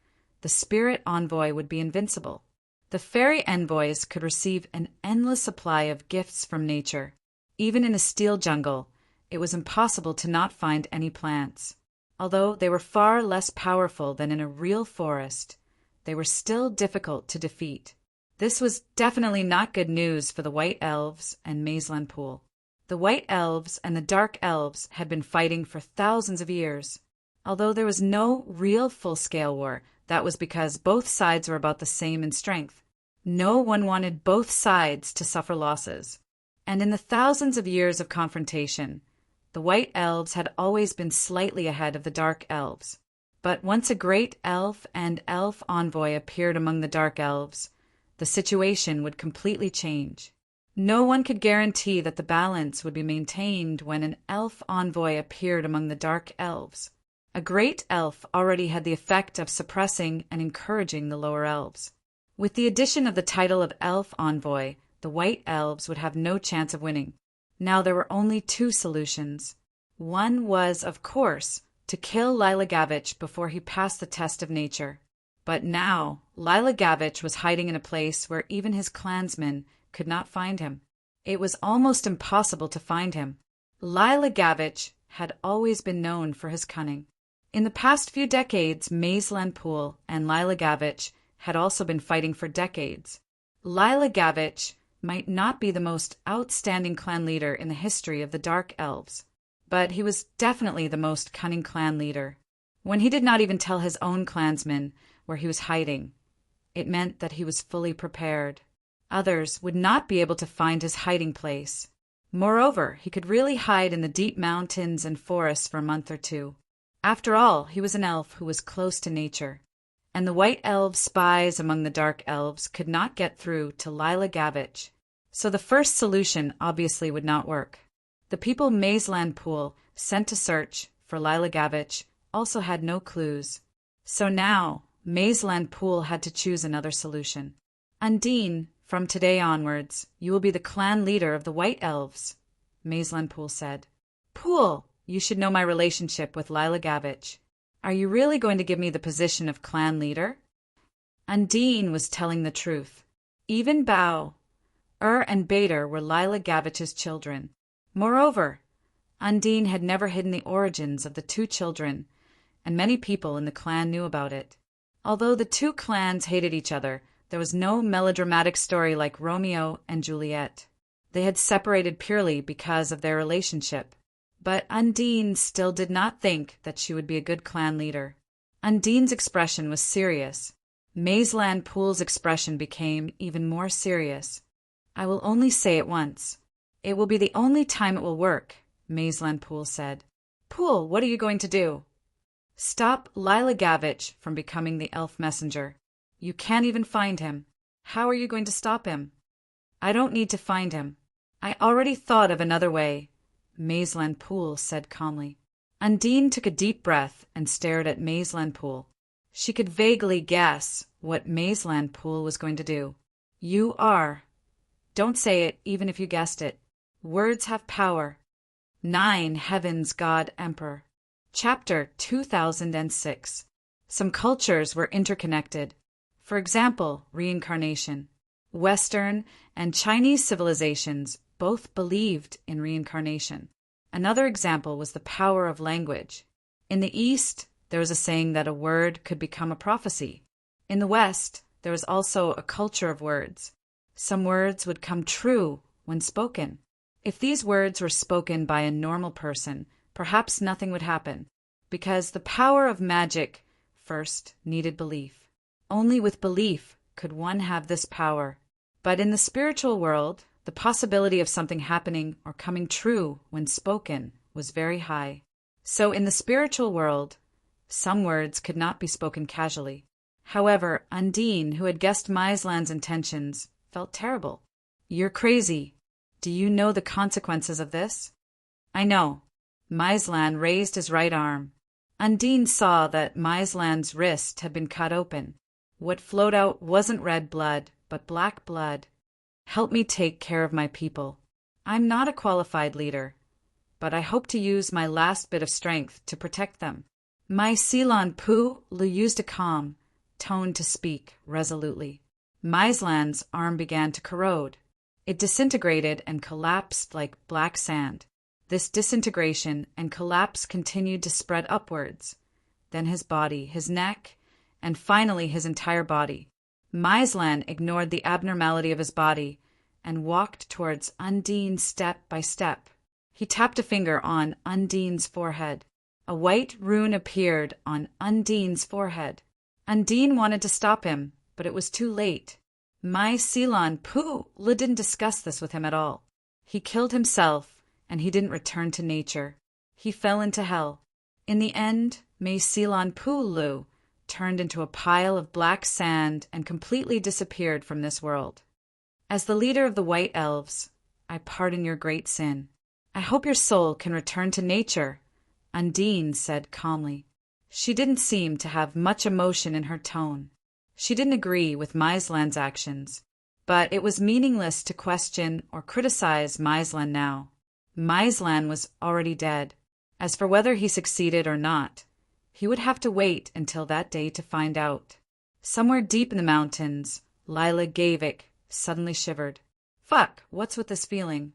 the spirit envoy would be invincible. The fairy envoys could receive an endless supply of gifts from nature. Even in a steel jungle, it was impossible to not find any plants. Although they were far less powerful than in a real forest, they were still difficult to defeat. This was definitely not good news for the White Elves and Meislenpool. The White Elves and the Dark Elves had been fighting for thousands of years. Although there was no real full-scale war, that was because both sides were about the same in strength. No one wanted both sides to suffer losses. And in the thousands of years of confrontation, the White Elves had always been slightly ahead of the Dark Elves. But once a great elf and elf envoy appeared among the Dark Elves, the situation would completely change. No one could guarantee that the balance would be maintained when an elf envoy appeared among the Dark Elves. A great elf already had the effect of suppressing and encouraging the lower elves. With the addition of the title of elf envoy, the White Elves would have no chance of winning. Now there were only two solutions. One was, of course, to kill Lila Gavich before he passed the test of nature. But now, Lila Gavich was hiding in a place where even his clansmen could not find him. It was almost impossible to find him. Lila Gavich had always been known for his cunning. In the past few decades, Meislenpool and Lila Gavich had also been fighting for decades. Lila Gavich might not be the most outstanding clan leader in the history of the Dark Elves, but he was definitely the most cunning clan leader. When he did not even tell his own clansmen where he was hiding, it meant that he was fully prepared. Others would not be able to find his hiding place. Moreover, he could really hide in the deep mountains and forests for a month or two. After all, he was an elf who was close to nature. And the white elves' spies among the dark elves could not get through to Lila Gavich. So the first solution obviously would not work. The people Mazeland Pool sent to search for Lila Gavich also had no clues. So now, Mazeland Pool had to choose another solution. Undine, from today onwards, you will be the clan leader of the White Elves, Mazeland Pool said. Pool, you should know my relationship with Lila Gavich. Are you really going to give me the position of clan leader? Undine was telling the truth. Even Bao, and Bader were Lila Gavich's children. Moreover, Undine had never hidden the origins of the two children, and many people in the clan knew about it. Although the two clans hated each other, there was no melodramatic story like Romeo and Juliet. They had separated purely because of their relationship. But Undine still did not think that she would be a good clan leader. Undine's expression was serious. Mazeland Pool's expression became even more serious. I will only say it once. It will be the only time it will work, Mazeland Pool said. Pool, what are you going to do? Stop Lila Gavich from becoming the elf messenger. You can't even find him. How are you going to stop him? I don't need to find him. I already thought of another way, Mazeland Pool said calmly. Undine took a deep breath and stared at Mazeland Pool. She could vaguely guess what Mazeland Pool was going to do. You are. Don't say it, even if you guessed it. Words have power. 9 Heavens God Emperor. Chapter 2006. Some cultures were interconnected. For example, reincarnation. Western and Chinese civilizations both believed in reincarnation. Another example was the power of language. In the East, there was a saying that a word could become a prophecy. In the West, there was also a culture of words. Some words would come true when spoken. If these words were spoken by a normal person, perhaps nothing would happen, because the power of magic first needed belief. Only with belief could one have this power. But in the spiritual world, the possibility of something happening or coming true when spoken was very high. So in the spiritual world, some words could not be spoken casually. However, Undine, who had guessed Mazeland's intentions, felt terrible. You're crazy. Do you know the consequences of this? I know. Mazeland raised his right arm. Undine saw that Mazeland's wrist had been cut open. What flowed out wasn't red blood, but black blood. Help me take care of my people. I'm not a qualified leader, but I hope to use my last bit of strength to protect them. Mazeland Pool used a calm tone to speak resolutely. Mazeland's arm began to corrode. It disintegrated and collapsed like black sand. This disintegration and collapse continued to spread upwards. Then his body, his neck, and finally his entire body. Mazeland ignored the abnormality of his body and walked towards Undine step by step. He tapped a finger on Undine's forehead. A white rune appeared on Undine's forehead. Undine wanted to stop him, but it was too late. Mazeland Pool didn't discuss this with him at all. He killed himself, and he didn't return to nature. He fell into hell. In the end, Mazeland Pool turned into a pile of black sand and completely disappeared from this world. As the leader of the White Elves, I pardon your great sin. I hope your soul can return to nature, Undine said calmly. She didn't seem to have much emotion in her tone. She didn't agree with Mazeland's actions, but it was meaningless to question or criticize Mazeland now. Mazeland was already dead. As for whether he succeeded or not, he would have to wait until that day to find out. Somewhere deep in the mountains, Lila Gavich suddenly shivered. Fuck, what's with this feeling?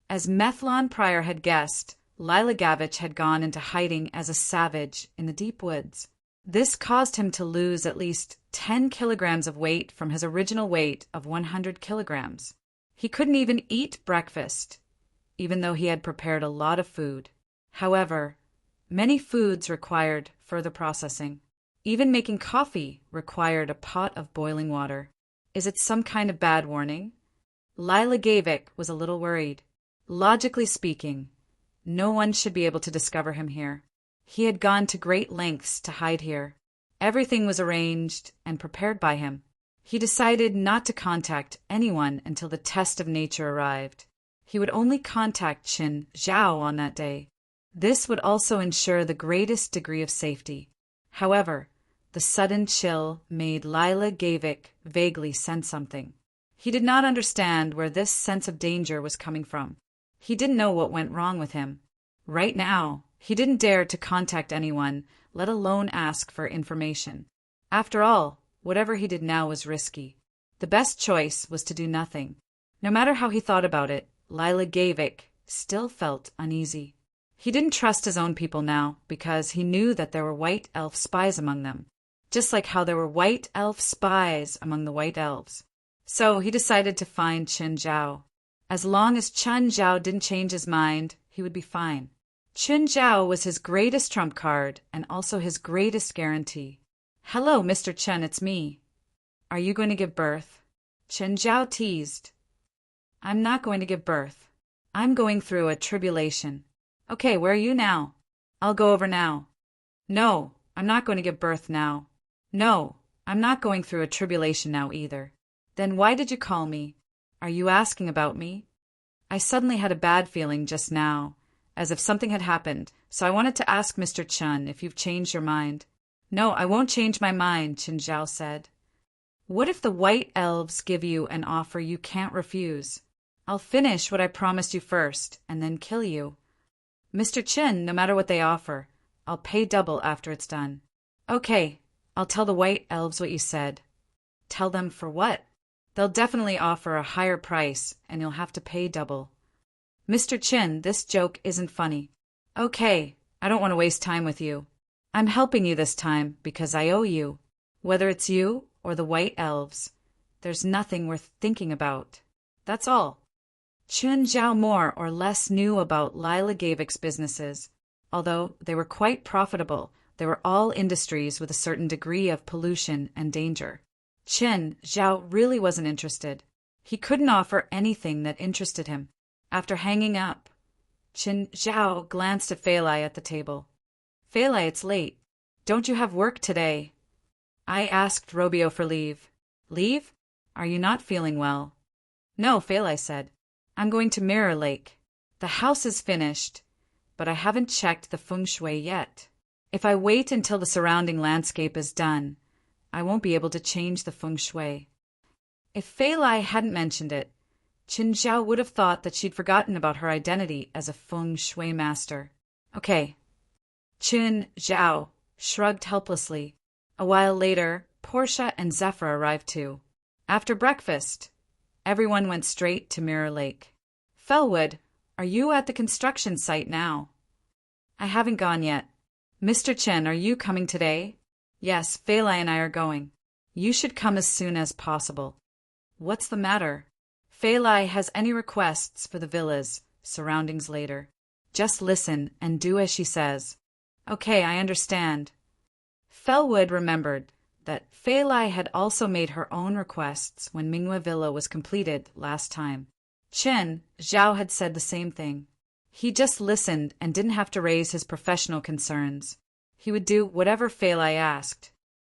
As Methlon Pryor had guessed, Lila Gavich had gone into hiding as a savage in the deep woods. This caused him to lose at least 10 kilograms of weight from his original weight of 100 kilograms. He couldn't even eat breakfast, even though he had prepared a lot of food. However, many foods required further processing. Even making coffee required a pot of boiling water. Is it some kind of bad warning? Lila Gavik was a little worried. Logically speaking, no one should be able to discover him here. He had gone to great lengths to hide here. Everything was arranged and prepared by him. He decided not to contact anyone until the test of nature arrived. He would only contact Qin Zhao on that day. This would also ensure the greatest degree of safety. However, the sudden chill made Lila Gavik vaguely sense something. He did not understand where this sense of danger was coming from. He didn't know what went wrong with him. Right now, he didn't dare to contact anyone, let alone ask for information. After all, whatever he did now was risky. The best choice was to do nothing. No matter how he thought about it, Lila Gavik still felt uneasy. He didn't trust his own people now because he knew that there were white elf spies among them, just like how there were white elf spies among the white elves. So he decided to find Qin Zhao. As long as Qin Zhao didn't change his mind, he would be fine. Qin Zhao was his greatest trump card and also his greatest guarantee. "Hello, Mr. Chen, it's me. Are you going to give birth?" Qin Zhao teased. "I'm not going to give birth. I'm going through a tribulation." "Okay, where are you now?" "I'll go over now." "No, I'm not going to give birth now." "No, I'm not going through a tribulation now either." "Then why did you call me? Are you asking about me?" "I suddenly had a bad feeling just now, as if something had happened, so I wanted to ask Mr. Chen if you've changed your mind." "No, I won't change my mind," Qin Zhao said. "What if the white elves give you an offer you can't refuse? I'll finish what I promised you first, and then kill you." "Mr. Qin, no matter what they offer, I'll pay double after it's done." "Okay, I'll tell the white elves what you said." "Tell them for what?" "They'll definitely offer a higher price, and you'll have to pay double." "Mr. Qin, this joke isn't funny." "Okay, I don't want to waste time with you. I'm helping you this time because I owe you. Whether it's you or the white elves, there's nothing worth thinking about. That's all." Qin Zhao more or less knew about Lila Gavik's businesses. Although they were quite profitable, they were all industries with a certain degree of pollution and danger. Qin Zhao really wasn't interested. He couldn't offer anything that interested him. After hanging up, Qin Zhao glanced at Feilai at the table. "Feilai, it's late. Don't you have work today?" "I asked Robio for leave." "Leave? Are you not feeling well?" "No," Feilai said. "I'm going to Mirror Lake. The house is finished, but I haven't checked the feng shui yet. If I wait until the surrounding landscape is done, I won't be able to change the feng shui." If Feilai hadn't mentioned it, Qin Zhao would have thought that she'd forgotten about her identity as a feng shui master. "Okay." Qin Zhao shrugged helplessly. A while later, Portia and Zephyr arrived too. After breakfast, everyone went straight to Mirror Lake. "Fellwood, are you at the construction site now?" "I haven't gone yet." "Mr. Chen, are you coming today?" "Yes, Feilai and I are going." "You should come as soon as possible." "What's the matter?" "Feilai has any requests for the villas, surroundings later. Just listen and do as she says." "Okay, I understand." Fellwood remembered that Feilai had also made her own requests when Minghua Villa was completed last time. Qin Zhao had said the same thing. He just listened and didn't have to raise his professional concerns. He would do whatever Feilai asked.